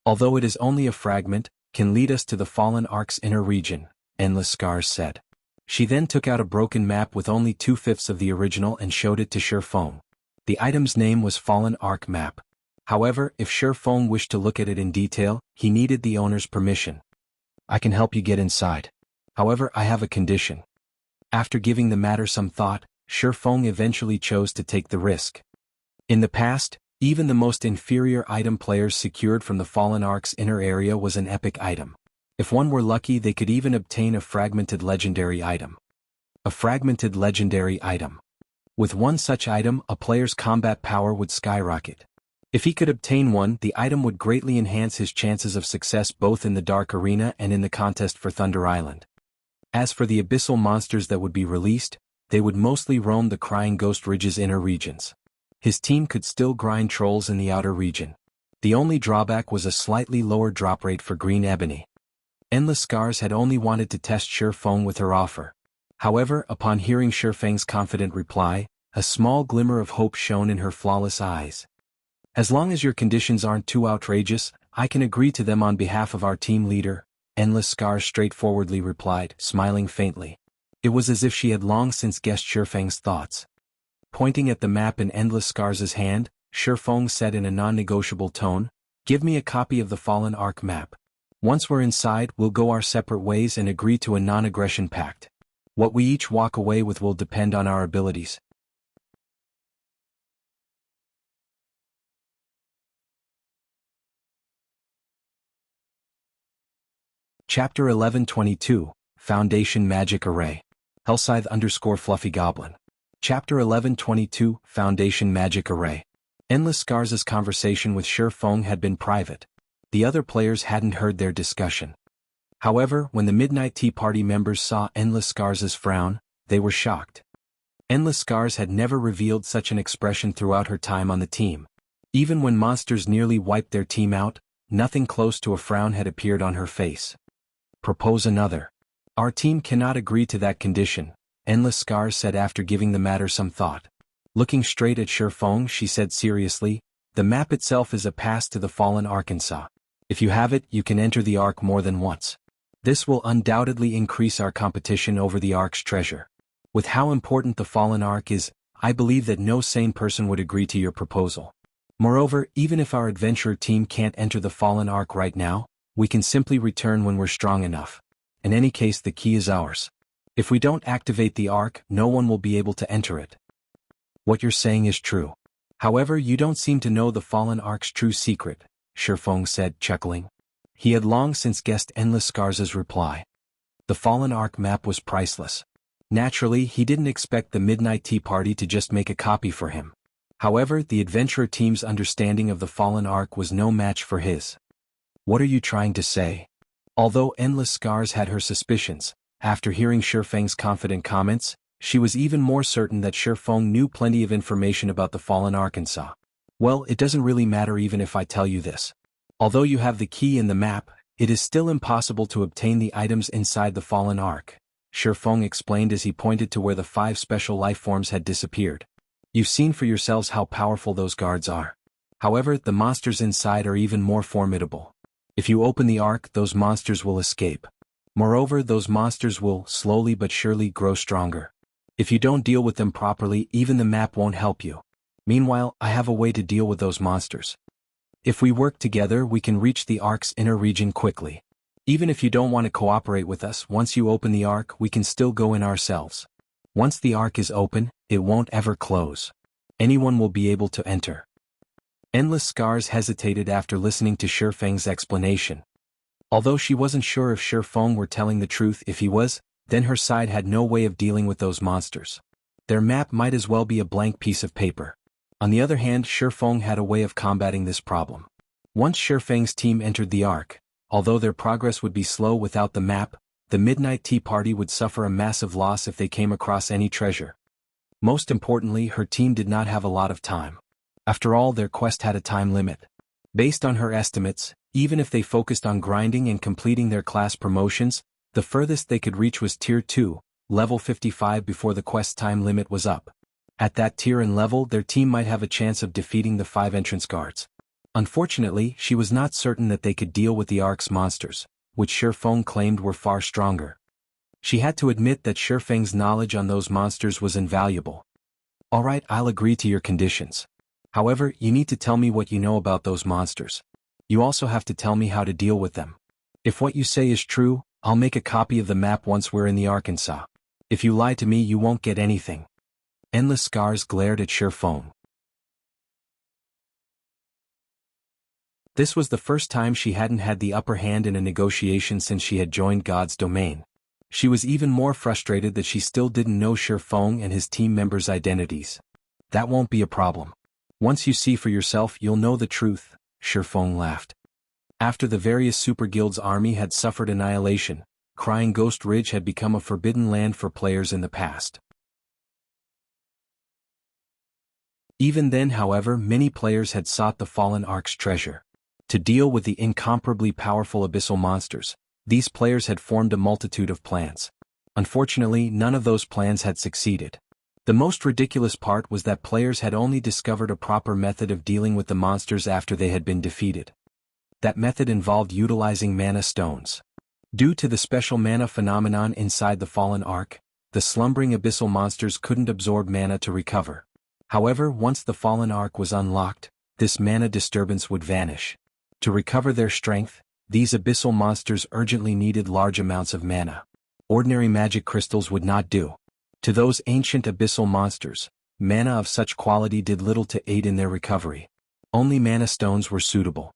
Although it is only a fragment, can lead us to the fallen Ark's inner region, Endless Scars said. She then took out a broken map with only 2/5 of the original and showed it to Shi Feng. The item's name was Fallen Ark Map. However, if Shi Feng wished to look at it in detail, he needed the owner's permission. I can help you get inside. However, I have a condition. After giving the matter some thought, Shi Feng eventually chose to take the risk. In the past, even the most inferior item players secured from the Fallen Ark's inner area was an epic item. If one were lucky, they could even obtain a fragmented legendary item. A fragmented legendary item. With one such item, a player's combat power would skyrocket. If he could obtain one, the item would greatly enhance his chances of success both in the Dark Arena and in the contest for Thunder Island. As for the abyssal monsters that would be released, they would mostly roam the Crying Ghost Ridge's inner regions. His team could still grind trolls in the outer region. The only drawback was a slightly lower drop rate for Green Ebony. Endless Scars had only wanted to test Shi Feng with her offer. However, upon hearing Shi Feng's confident reply, a small glimmer of hope shone in her flawless eyes. As long as your conditions aren't too outrageous, I can agree to them on behalf of our team leader, Endless Scars straightforwardly replied, smiling faintly. It was as if she had long since guessed Shi Feng's thoughts. Pointing at the map in Endless Scars' hand, Shi Feng said in a non-negotiable tone, "Give me a copy of the Fallen Ark map. Once we're inside, we'll go our separate ways and agree to a non-aggression pact. What we each walk away with will depend on our abilities." Chapter 1122, Foundation Magic Array. Hellscythe_Fluffy Goblin. Chapter 1122, Foundation Magic Array. Endless Scars' conversation with Shi Feng had been private. The other players hadn't heard their discussion. However, when the Midnight Tea Party members saw Endless Scars' frown, they were shocked. Endless Scars had never revealed such an expression throughout her time on the team. Even when monsters nearly wiped their team out, nothing close to a frown had appeared on her face. "Propose another. Our team cannot agree to that condition," Endless Scars said after giving the matter some thought. Looking straight at Shi Feng, she said seriously, "The map itself is a pass to the Fallen Arkansas. If you have it, you can enter the Ark more than once. This will undoubtedly increase our competition over the Ark's treasure. With how important the Fallen Ark is, I believe that no sane person would agree to your proposal. Moreover, even if our adventurer team can't enter the Fallen Ark right now, we can simply return when we're strong enough. In any case, the key is ours. If we don't activate the Ark, no one will be able to enter it." "What you're saying is true. However, you don't seem to know the Fallen Ark's true secret," Shi Feng said, chuckling. He had long since guessed Endless Scars' reply. The Fallen Ark map was priceless. Naturally, he didn't expect the Midnight Tea Party to just make a copy for him. However, the adventurer team's understanding of the Fallen Ark was no match for his. "What are you trying to say?" Although Endless Scars had her suspicions, after hearing Shi Feng's confident comments, she was even more certain that Shi Feng knew plenty of information about the Fallen Arkansas. "Well, it doesn't really matter even if I tell you this. Although you have the key in the map, It is still impossible to obtain the items inside the Fallen Ark, Shifeng explained as he pointed to where the 5 special life forms had disappeared. You've seen for yourselves how powerful those guards are. However, the monsters inside are even more formidable. If you open the Ark, those monsters will escape. Moreover, those monsters will, slowly but surely, grow stronger. If you don't deal with them properly, even the map won't help you. Meanwhile, I have a way to deal with those monsters. If we work together, we can reach the Ark's inner region quickly. Even if you don't want to cooperate with us, once you open the Ark, we can still go in ourselves. Once the Ark is open, it won't ever close. Anyone will be able to enter. Endless Scars hesitated after listening to Shifeng's explanation. Although she wasn't sure if Shifeng were telling the truth. If he was, then her side had no way of dealing with those monsters. Their map might as well be a blank piece of paper. On the other hand, Shifeng had a way of combating this problem. Once Shifeng's team entered the Ark, although their progress would be slow without the map, the Midnight Tea Party would suffer a massive loss if they came across any treasure. Most importantly, her team did not have a lot of time. After all, their quest had a time limit. Based on her estimates, even if they focused on grinding and completing their class promotions, the furthest they could reach was Tier 2, level 55 before the quest time limit was up. At that tier and level, their team might have a chance of defeating the 5 entrance guards. Unfortunately, she was not certain that they could deal with the Ark's monsters, which Shifeng claimed were far stronger. She had to admit that Shifeng's knowledge on those monsters was invaluable. Alright, I'll agree to your conditions. However, you need to tell me what you know about those monsters. You also have to tell me how to deal with them. If what you say is true, I'll make a copy of the map once we're in the Arkansas. If you lie to me, you won't get anything. Endless Scars glared at Shifeng. This was the first time she hadn't had the upper hand in a negotiation since she had joined God's domain. She was even more frustrated that she still didn't know Shifeng and his team members' identities. That won't be a problem. Once you see for yourself, you'll know the truth, Shifeng laughed. After the various super guilds' army had suffered annihilation, Crying Ghost Ridge had become a forbidden land for players in the past. Even then, however, many players had sought the Fallen Ark's treasure. To deal with the incomparably powerful abyssal monsters, these players had formed a multitude of plans. Unfortunately, none of those plans had succeeded. The most ridiculous part was that players had only discovered a proper method of dealing with the monsters after they had been defeated. That method involved utilizing mana stones. Due to the special mana phenomenon inside the Fallen Ark, the slumbering abyssal monsters couldn't absorb mana to recover. However, once the Fallen Ark was unlocked, this mana disturbance would vanish. To recover their strength, these abyssal monsters urgently needed large amounts of mana. Ordinary magic crystals would not do. To those ancient abyssal monsters, mana of such quality did little to aid in their recovery. Only mana stones were suitable.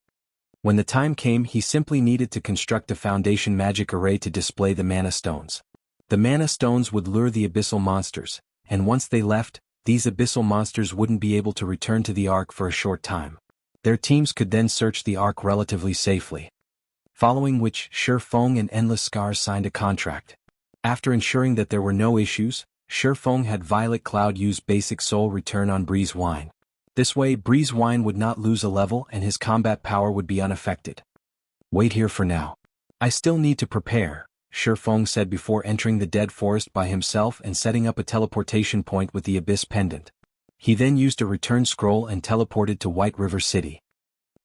When the time came, he simply needed to construct a foundation magic array to display the mana stones. The mana stones would lure the abyssal monsters, and once they left, these abyssal monsters wouldn't be able to return to the Ark for a short time. Their teams could then search the Ark relatively safely. Following which, Shifeng and Endless Scars signed a contract. After ensuring that there were no issues, Shifeng had Violet Cloud use Basic Soul Return on Breeze Wine. This way, Breeze Wine would not lose a level and his combat power would be unaffected. Wait here for now. I still need to prepare, Shifeng said before entering the Dead Forest by himself and setting up a teleportation point with the Abyss Pendant. He then used a return scroll and teleported to White River City.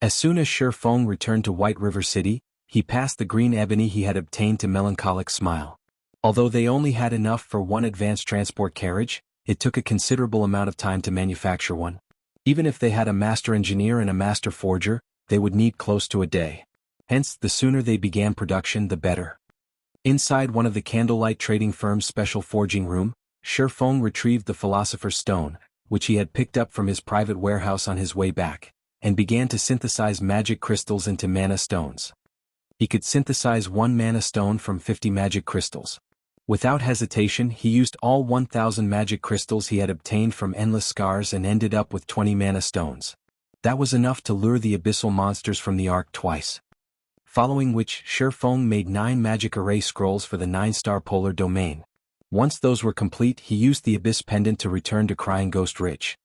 As soon as Shifeng returned to White River City, he passed the green ebony he had obtained to Melancholic Smile. Although they only had enough for one advanced transport carriage, it took a considerable amount of time to manufacture one. Even if they had a master engineer and a master forger, they would need close to a day. Hence, the sooner they began production, the better. Inside one of the Candlelight Trading Firm's special forging room, Shifeng retrieved the Philosopher's Stone, which he had picked up from his private warehouse on his way back, and began to synthesize magic crystals into mana stones. He could synthesize 1 mana stone from 50 magic crystals. Without hesitation, he used all 1,000 magic crystals he had obtained from Endless Scars and ended up with 20 mana stones. That was enough to lure the abyssal monsters from the Ark twice. Following which, Shifeng made 9 magic array scrolls for the 9-star polar domain. Once those were complete, he used the Abyss Pendant to return to Crying Ghost Ridge.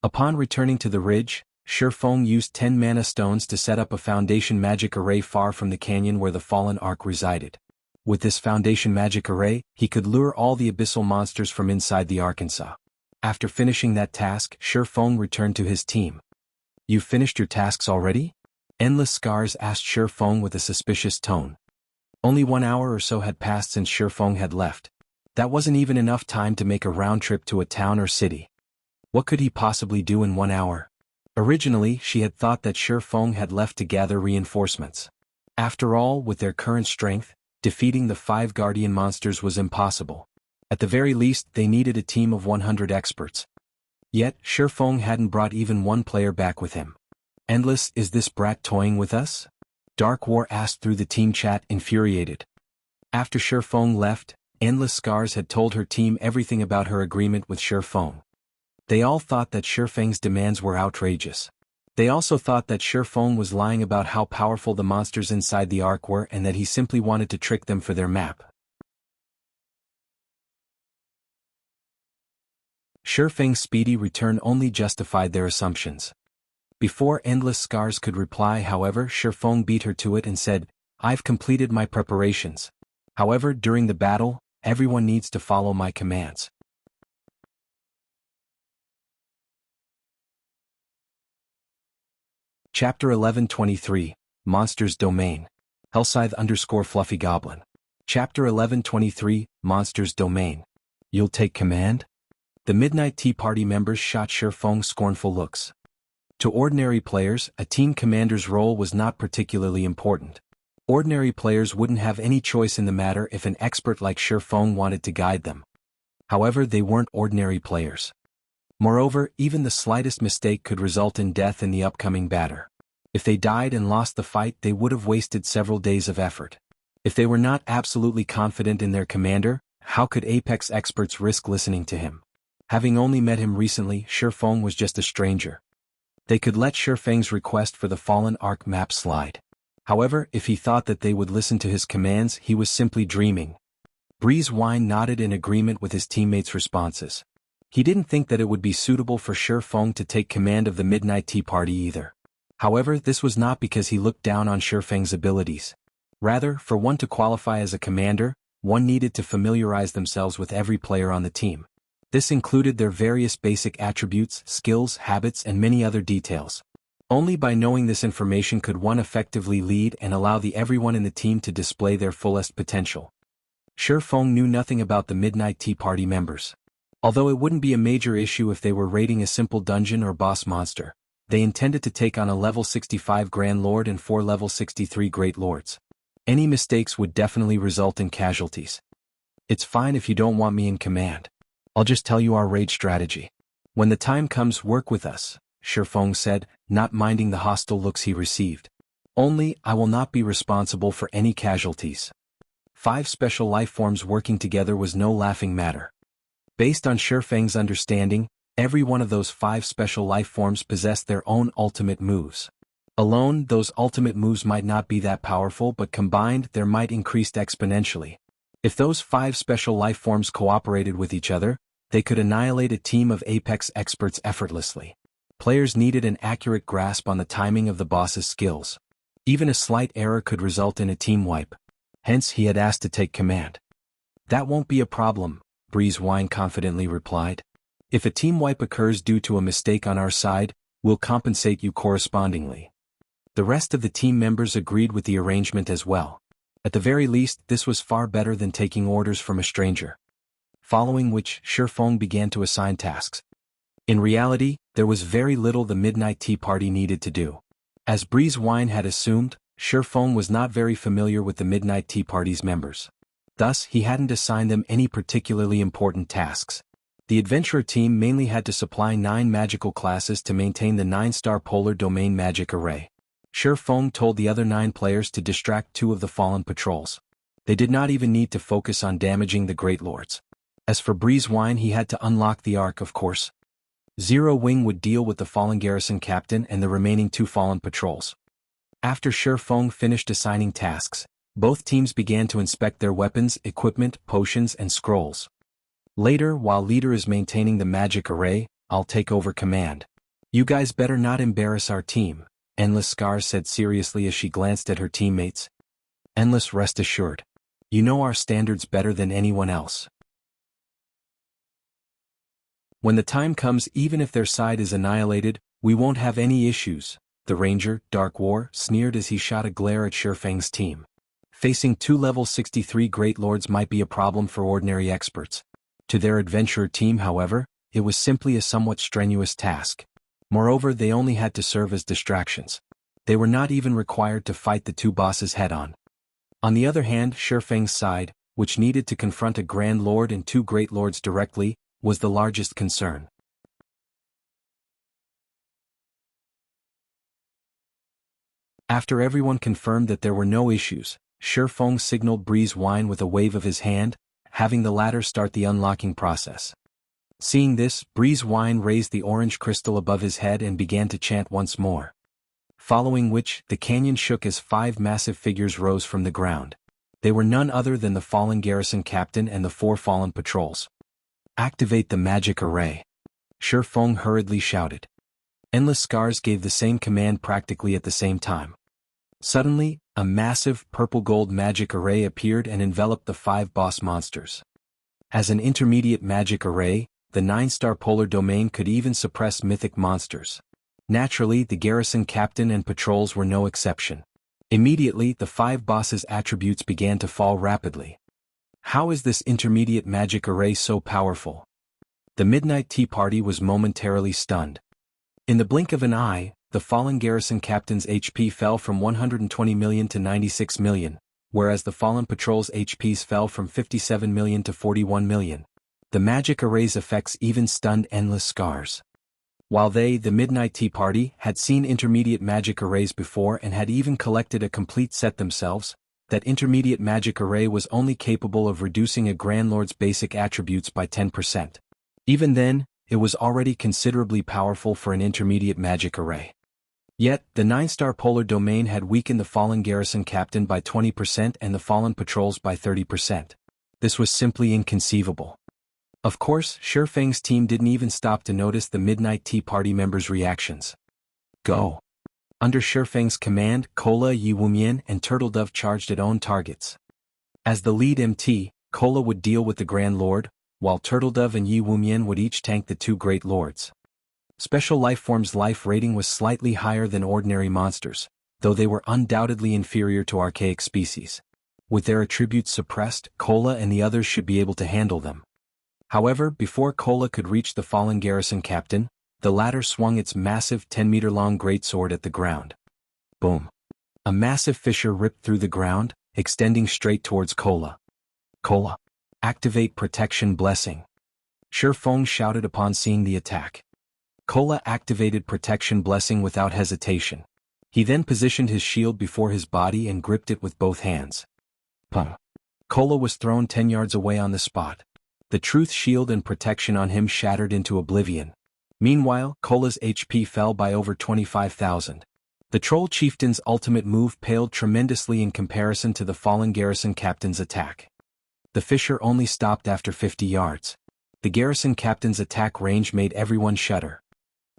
Upon returning to the ridge, Feng used 10 mana stones to set up a foundation magic array far from the canyon where the fallen ark resided. With this foundation magic array, he could lure all the abyssal monsters from inside the Arkansas. After finishing that task, Feng returned to his team. "You've finished your tasks already?" Endless Scars asked Feng with a suspicious tone. Only 1 hour or so had passed since Feng had left. That wasn't even enough time to make a round trip to a town or city. What could he possibly do in 1 hour? Originally, she had thought that Feng had left to gather reinforcements. After all, with their current strength, defeating the 5 guardian monsters was impossible. At the very least, they needed a team of 100 experts. Yet, Feng hadn't brought even one player back with him. "Endless, is this brat toying with us?" Dark War asked through the team chat, infuriated. After Feng left, Endless Scars had told her team everything about her agreement with Feng. They all thought that Feng's demands were outrageous. They also thought that Feng was lying about how powerful the monsters inside the Ark were and that he simply wanted to trick them for their map. Feng's speedy return only justified their assumptions. Before Endless Scars could reply, however, Feng beat her to it and said, "I've completed my preparations. However, during the battle, everyone needs to follow my commands." Chapter 1123, Monsters Domain. Hellscythe_Fluffy Goblin. Chapter 1123, Monsters Domain. "You'll take command?" The Midnight Tea Party members shot Feng scornful looks. To ordinary players, a team commander's role was not particularly important. Ordinary players wouldn't have any choice in the matter if an expert like Feng wanted to guide them. However, they weren't ordinary players. Moreover, even the slightest mistake could result in death in the upcoming battle. If they died and lost the fight, they would have wasted several days of effort. If they were not absolutely confident in their commander, how could Apex experts risk listening to him? Having only met him recently, Feng was just a stranger. They could let Feng's request for the Fallen Ark map slide. However, if he thought that they would listen to his commands, he was simply dreaming. Breeze Wine nodded in agreement with his teammates' responses. He didn't think that it would be suitable for Feng to take command of the Midnight Tea Party either. However, this was not because he looked down on Feng's abilities. Rather, for one to qualify as a commander, one needed to familiarize themselves with every player on the team. This included their various basic attributes, skills, habits, and many other details. Only by knowing this information could one effectively lead and allow everyone in the team to display their fullest potential. Feng knew nothing about the Midnight Tea Party members. Although it wouldn't be a major issue if they were raiding a simple dungeon or boss monster, they intended to take on a level 65 Grand Lord and 4 level 63 Great Lords. Any mistakes would definitely result in casualties. "It's fine if you don't want me in command. I'll just tell you our raid strategy. When the time comes, work with us," Feng said, not minding the hostile looks he received. "Only, I will not be responsible for any casualties." 5 special life forms working together was no laughing matter. Based on Feng's understanding, every one of those 5 special life forms possessed their own ultimate moves. Alone, those ultimate moves might not be that powerful, but combined, they might increase exponentially. If those 5 special life forms cooperated with each other, they could annihilate a team of Apex experts effortlessly. Players needed an accurate grasp on the timing of the boss's skills. Even a slight error could result in a team wipe. Hence, he had asked to take command. "That won't be a problem," Breeze Wine confidently replied. "If a team wipe occurs due to a mistake on our side, we'll compensate you correspondingly." The rest of the team members agreed with the arrangement as well. At the very least, this was far better than taking orders from a stranger. Following which, Feng began to assign tasks. In reality, there was very little the Midnight Tea Party needed to do. As Breeze Wine had assumed, Feng was not very familiar with the Midnight Tea Party's members. Thus, he hadn't assigned them any particularly important tasks. The adventurer team mainly had to supply 9 magical classes to maintain the 9-star polar domain magic array. Feng told the other 9 players to distract 2 of the fallen patrols. They did not even need to focus on damaging the Great Lords. As for Breeze Wine, he had to unlock the Ark, of course. Zero Wing would deal with the fallen garrison captain and the remaining 2 fallen patrols. After Feng finished assigning tasks, both teams began to inspect their weapons, equipment, potions, and scrolls. Later, while leader is maintaining the magic array, I'll take over command. You guys better not embarrass our team, Endless Scars said seriously as she glanced at her teammates. Endless, rest assured. You know our standards better than anyone else. When the time comes, even if their side is annihilated, we won't have any issues, the Ranger, Dark War, sneered as he shot a glare at Shifeng's team. Facing two level 63 Great Lords might be a problem for ordinary experts. To their adventurer team, however, it was simply a somewhat strenuous task. Moreover, they only had to serve as distractions. They were not even required to fight the two bosses head-on. On the other hand, Shifeng's side, which needed to confront a Grand Lord and two Great Lords directly, was the largest concern. After everyone confirmed that there were no issues, Shifeng signaled Breeze Wine with a wave of his hand, having the latter start the unlocking process. Seeing this, Breeze Wine raised the orange crystal above his head and began to chant once more. Following which, the canyon shook as 5 massive figures rose from the ground. They were none other than the fallen garrison captain and the 4 fallen patrols. Activate the magic array. Shifeng hurriedly shouted. Endless Scars gave the same command practically at the same time. Suddenly, a massive purple-gold magic array appeared and enveloped the 5 boss monsters. As an intermediate magic array, the 9-star polar domain could even suppress mythic monsters. Naturally, the garrison captain and patrols were no exception. Immediately, the 5 bosses' attributes began to fall rapidly. How is this intermediate magic array so powerful? The Midnight Tea Party was momentarily stunned. In the blink of an eye, the fallen garrison captain's HP fell from 120 million to 96 million, whereas the fallen patrol's HPs fell from 57 million to 41 million. The magic array's effects even stunned Endless Scars. While they, the Midnight Tea Party, had seen intermediate magic arrays before and had even collected a complete set themselves, that intermediate magic array was only capable of reducing a Grand Lord's basic attributes by 10%. Even then, it was already considerably powerful for an intermediate magic array. Yet, the 9-star polar domain had weakened the fallen garrison captain by 20% and the fallen patrols by 30%. This was simply inconceivable. Of course, Shifeng's team didn't even stop to notice the Midnight Tea Party members' reactions. Go! Under Shifeng's command, Cola, Yiwumian, and Turtledove charged at own targets. As the lead MT, Cola would deal with the Grand Lord, while Turtledove and Yiwumian would each tank the 2 Great Lords. Special Lifeform's life rating was slightly higher than ordinary monsters, though they were undoubtedly inferior to archaic species. With their attributes suppressed, Cola and the others should be able to handle them. However, before Cola could reach the fallen garrison captain, the latter swung its massive 10-meter-long greatsword at the ground. Boom! A massive fissure ripped through the ground, extending straight towards Cola. Cola! Activate Protection Blessing! Shifeng shouted upon seeing the attack. Cola activated Protection Blessing without hesitation. He then positioned his shield before his body and gripped it with both hands. Pum! Cola was thrown 10 yards away on the spot. The truth shield and protection on him shattered into oblivion. Meanwhile, Cola's HP fell by over 25,000. The Troll Chieftain's ultimate move paled tremendously in comparison to the fallen garrison captain's attack. The fissure only stopped after 50 yards. The garrison captain's attack range made everyone shudder.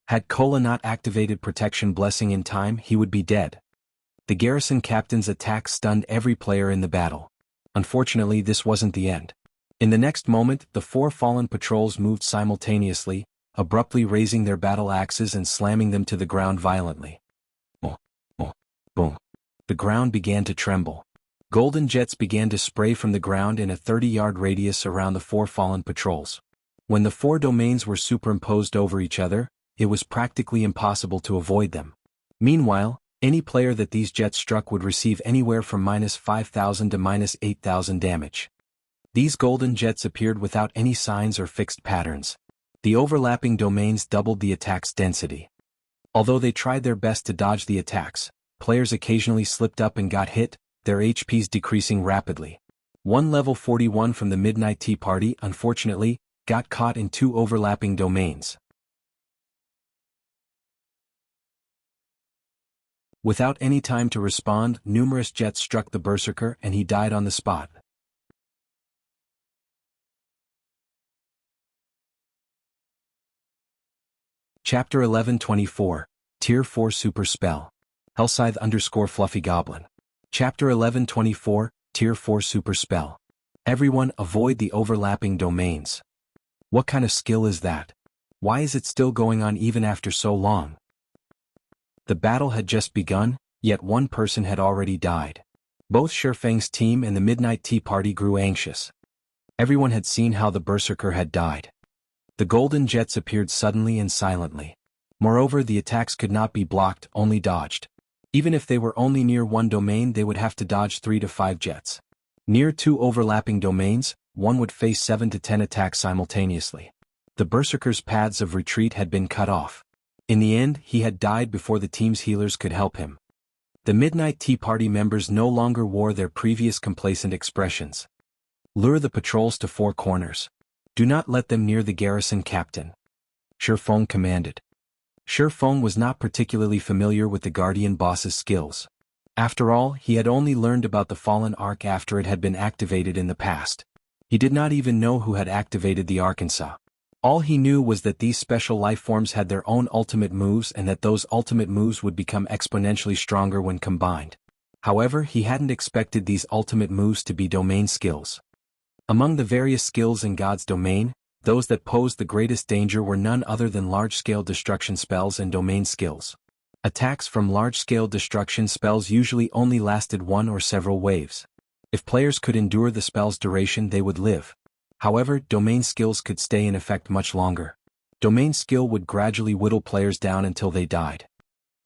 Had Cola not activated Protection Blessing in time, he would be dead. The garrison captain's attack stunned every player in the battle. Unfortunately, this wasn't the end. In the next moment, the 4 fallen patrols moved simultaneously, abruptly raising their battle axes and slamming them to the ground violently. Boom, boom, boom. The ground began to tremble. Golden jets began to spray from the ground in a 30-yard radius around the 4 fallen patrols. When the 4 domains were superimposed over each other, it was practically impossible to avoid them. Meanwhile, any player that these jets struck would receive anywhere from -5,000 to -8,000 damage. These golden jets appeared without any signs or fixed patterns. The overlapping domains doubled the attack's density. Although they tried their best to dodge the attacks, players occasionally slipped up and got hit, their HPs decreasing rapidly. One level 41 from the Midnight Tea Party, unfortunately, got caught in 2 overlapping domains. Without any time to respond, numerous jets struck the berserker and he died on the spot. Chapter 1124, Tier 4 Super Spell. Hellscythe_Fluffy Goblin. Chapter 1124, Tier 4 Super Spell. Everyone avoid the overlapping domains. What kind of skill is that? Why is it still going on even after so long? The battle had just begun, yet one person had already died. Both Shifeng's team and the Midnight Tea Party grew anxious. Everyone had seen how the Berserker had died. The golden jets appeared suddenly and silently. Moreover, the attacks could not be blocked, only dodged. Even if they were only near one domain, they would have to dodge 3 to 5 jets. Near 2 overlapping domains, one would face 7 to 10 attacks simultaneously. The Berserker's paths of retreat had been cut off. In the end, he had died before the team's healers could help him. The Midnight Tea Party members no longer wore their previous complacent expressions. Lure the patrols to 4 corners. Do not let them near the garrison, Captain. Shifeng commanded. Shifeng was not particularly familiar with the Guardian boss's skills. After all, he had only learned about the Fallen Arc after it had been activated in the past. He did not even know who had activated the Arkansas. All he knew was that these special lifeforms had their own ultimate moves and that those ultimate moves would become exponentially stronger when combined. However, he hadn't expected these ultimate moves to be domain skills. Among the various skills in God's domain, those that posed the greatest danger were none other than large-scale destruction spells and domain skills. Attacks from large-scale destruction spells usually only lasted 1 or several waves. If players could endure the spell's duration, they would live. However, domain skills could stay in effect much longer. Domain skill would gradually whittle players down until they died.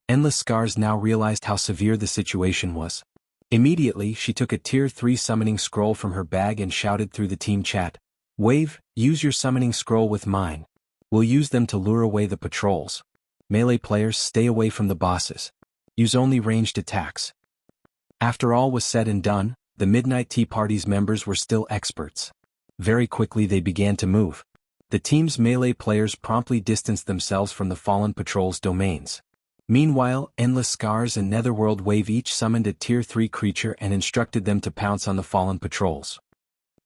Endless Scars now realized how severe the situation was. Immediately, she took a Tier 3 summoning scroll from her bag and shouted through the team chat, "Wave, use your summoning scroll with mine. We'll use them to lure away the patrols. Melee players, stay away from the bosses. Use only ranged attacks." After all was said and done, the Midnight Tea Party's members were still experts. Very quickly they began to move. The team's melee players promptly distanced themselves from the fallen patrol's domains. Meanwhile, Endless Scars and Netherworld Wave each summoned a Tier 3 creature and instructed them to pounce on the fallen patrols.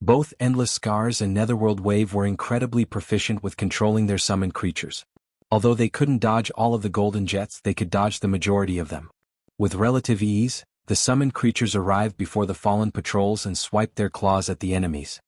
Both Endless Scars and Netherworld Wave were incredibly proficient with controlling their summoned creatures. Although they couldn't dodge all of the golden jets, they could dodge the majority of them. With relative ease, the summoned creatures arrived before the fallen patrols and swiped their claws at the enemies.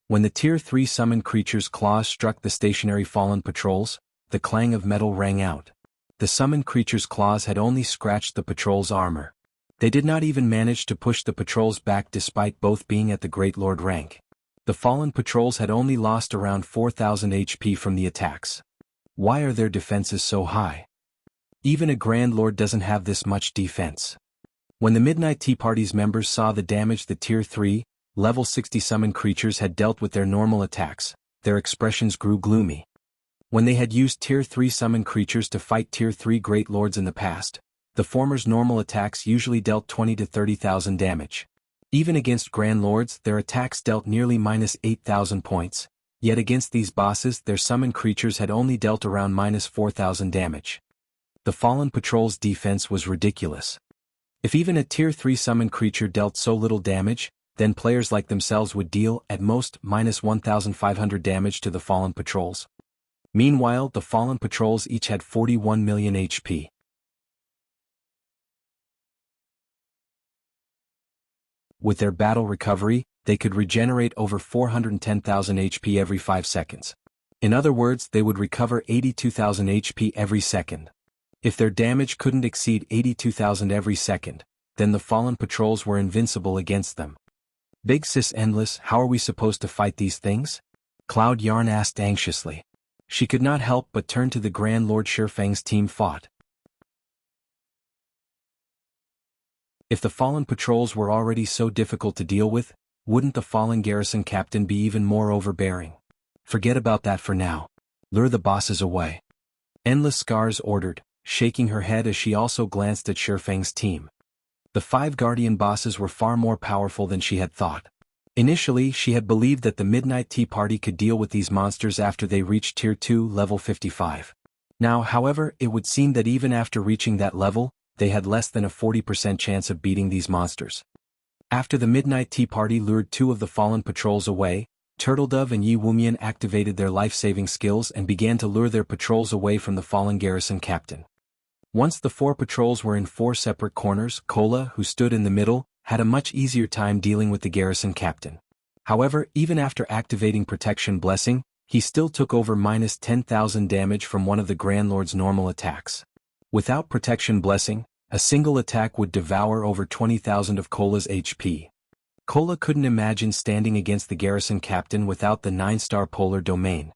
When the Tier 3 summoned creatures' claws struck the stationary fallen patrols, the clang of metal rang out. The summoned creatures' claws had only scratched the patrol's armor. They did not even manage to push the patrols back despite both being at the Great Lord rank. The fallen patrols had only lost around 4,000 HP from the attacks. Why are their defenses so high? Even a Grand Lord doesn't have this much defense. When the Midnight Tea Party's members saw the damage the Tier 3, Level 60 summoned creatures had dealt with their normal attacks, their expressions grew gloomy. When they had used Tier 3 summoned creatures to fight Tier 3 Great Lords in the past, the former's normal attacks usually dealt 20 to 30,000 damage. Even against Grand Lords, their attacks dealt nearly -8,000 points, yet against these bosses their summoned creatures had only dealt around -4,000 damage. The Fallen Patrol's defense was ridiculous. If even a Tier 3 summoned creature dealt so little damage, then players like themselves would deal, at most, -1,500 damage to the Fallen Patrols. Meanwhile, the Fallen Patrols each had 41 million HP. With their battle recovery, they could regenerate over 410,000 HP every 5 seconds. In other words, they would recover 82,000 HP every second. If their damage couldn't exceed 82,000 every second, then the Fallen Patrols were invincible against them. Big Sis Endless, how are we supposed to fight these things? Cloud Yarn asked anxiously. She could not help but turn to the Grand Lord Shifeng's team fought. If the Fallen Patrols were already so difficult to deal with, wouldn't the Fallen Garrison Captain be even more overbearing? Forget about that for now. Lure the bosses away. Endless Scars ordered, shaking her head as she also glanced at Shifeng's team. The 5 Guardian bosses were far more powerful than she had thought. Initially, she had believed that the Midnight Tea Party could deal with these monsters after they reached Tier 2 level 55. Now, however, it would seem that even after reaching that level, they had less than a 40% chance of beating these monsters. After the Midnight Tea Party lured 2 of the Fallen Patrols away, Turtledove and Yi Wumian activated their life-saving skills and began to lure their patrols away from the fallen garrison captain. Once the 4 patrols were in 4 separate corners, Kola, who stood in the middle, had a much easier time dealing with the garrison captain. However, even after activating Protection Blessing, he still took over minus 10,000 damage from one of the Grand Lord's normal attacks. Without Protection Blessing, a single attack would devour over 20,000 of Kola's HP. Kola couldn't imagine standing against the garrison captain without the 9-star polar domain.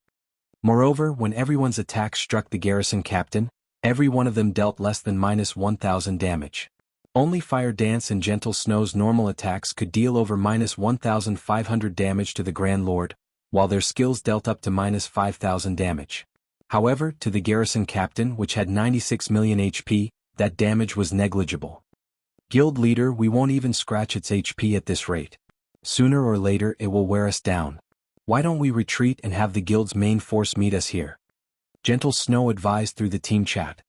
Moreover, when everyone's attacks struck the garrison captain, every one of them dealt less than minus 1,000 damage. Only Fire Dance and Gentle Snow's normal attacks could deal over minus 1,500 damage to the Grand Lord, while their skills dealt up to minus 5,000 damage. However, to the garrison captain, which had 96 million HP, that damage was negligible. Guild leader, we won't even scratch its HP at this rate. Sooner or later it will wear us down. Why don't we retreat and have the guild's main force meet us here? Gentle Snow advised through the team chat.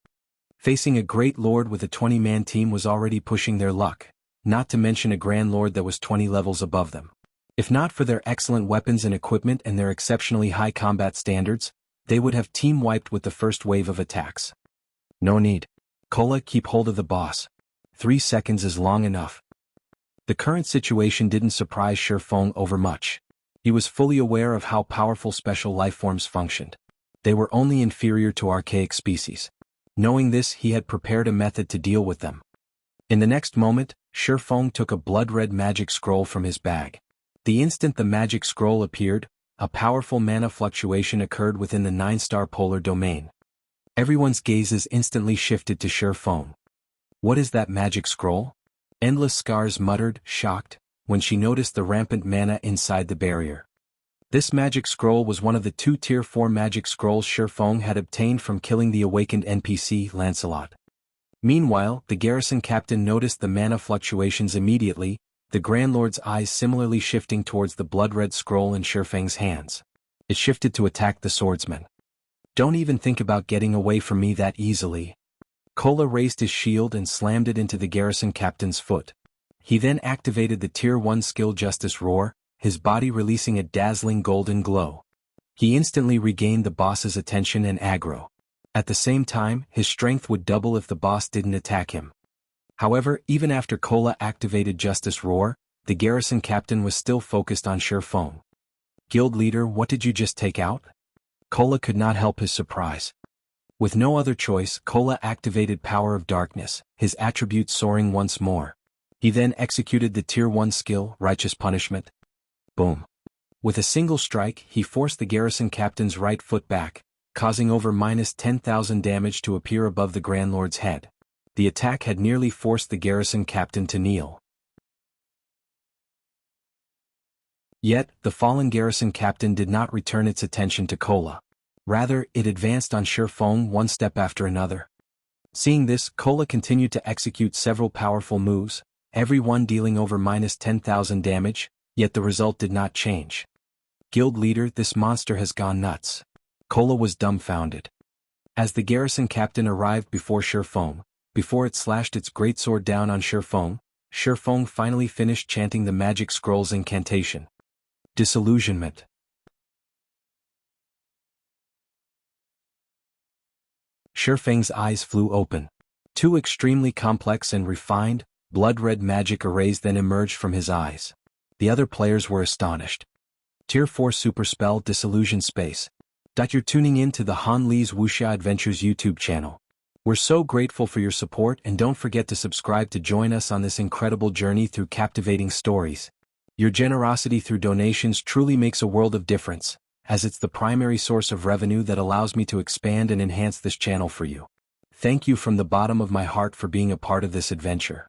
Facing a great lord with a 20-man team was already pushing their luck, not to mention a grand lord that was 20 levels above them. If not for their excellent weapons and equipment and their exceptionally high combat standards, they would have team-wiped with the first wave of attacks. No need. Kola, keep hold of the boss. 3 seconds is long enough. The current situation didn't surprise Shifeng overmuch. He was fully aware of how powerful special lifeforms functioned. They were only inferior to archaic species. Knowing this, he had prepared a method to deal with them. In the next moment, Shifeng took a blood-red magic scroll from his bag. The instant the magic scroll appeared, a powerful mana fluctuation occurred within the 9-star polar domain. Everyone's gazes instantly shifted to Shifeng. What is that magic scroll? Endless Scars muttered, shocked, when she noticed the rampant mana inside the barrier. This magic scroll was one of the 2 Tier 4 magic scrolls Shifeng had obtained from killing the awakened NPC Lancelot. Meanwhile, the garrison captain noticed the mana fluctuations immediately, the Grand Lord's eyes similarly shifting towards the blood-red scroll in Shifeng's hands. It shifted to attack the swordsman. Don't even think about getting away from me that easily. Kola raised his shield and slammed it into the garrison captain's foot. He then activated the Tier 1 skill Justice Roar, his body releasing a dazzling golden glow. He instantly regained the boss's attention and aggro. At the same time, his strength would double if the boss didn't attack him. However, even after Kola activated Justice Roar, the garrison captain was still focused on Shifeng. Guild leader, what did you just take out? Kola could not help his surprise. With no other choice, Kola activated Power of Darkness, his attributes soaring once more. He then executed the Tier 1 skill, Righteous Punishment. Boom. With a single strike, he forced the garrison captain's right foot back, causing over minus 10,000 damage to appear above the Grand Lord's head. The attack had nearly forced the garrison captain to kneel. Yet, the fallen garrison captain did not return its attention to Kola. Rather, it advanced on Shifeng one step after another. Seeing this, Kola continued to execute several powerful moves, every one dealing over minus 10,000 damage, yet the result did not change. Guild leader, this monster has gone nuts. Kola was dumbfounded. As the garrison captain arrived before Shifeng, before it slashed its greatsword down on Shifeng, Shifeng finally finished chanting the magic scroll's incantation. Disillusionment. Shifeng's eyes flew open. 2 extremely complex and refined, blood-red magic arrays then emerged from his eyes. The other players were astonished. Tier 4 Super Spell Disillusion Space. You're tuning in to the Han Lee's Wuxia Adventures YouTube channel. We're so grateful for your support, and don't forget to subscribe to join us on this incredible journey through captivating stories. Your generosity through donations truly makes a world of difference, as it's the primary source of revenue that allows me to expand and enhance this channel for you. Thank you from the bottom of my heart for being a part of this adventure.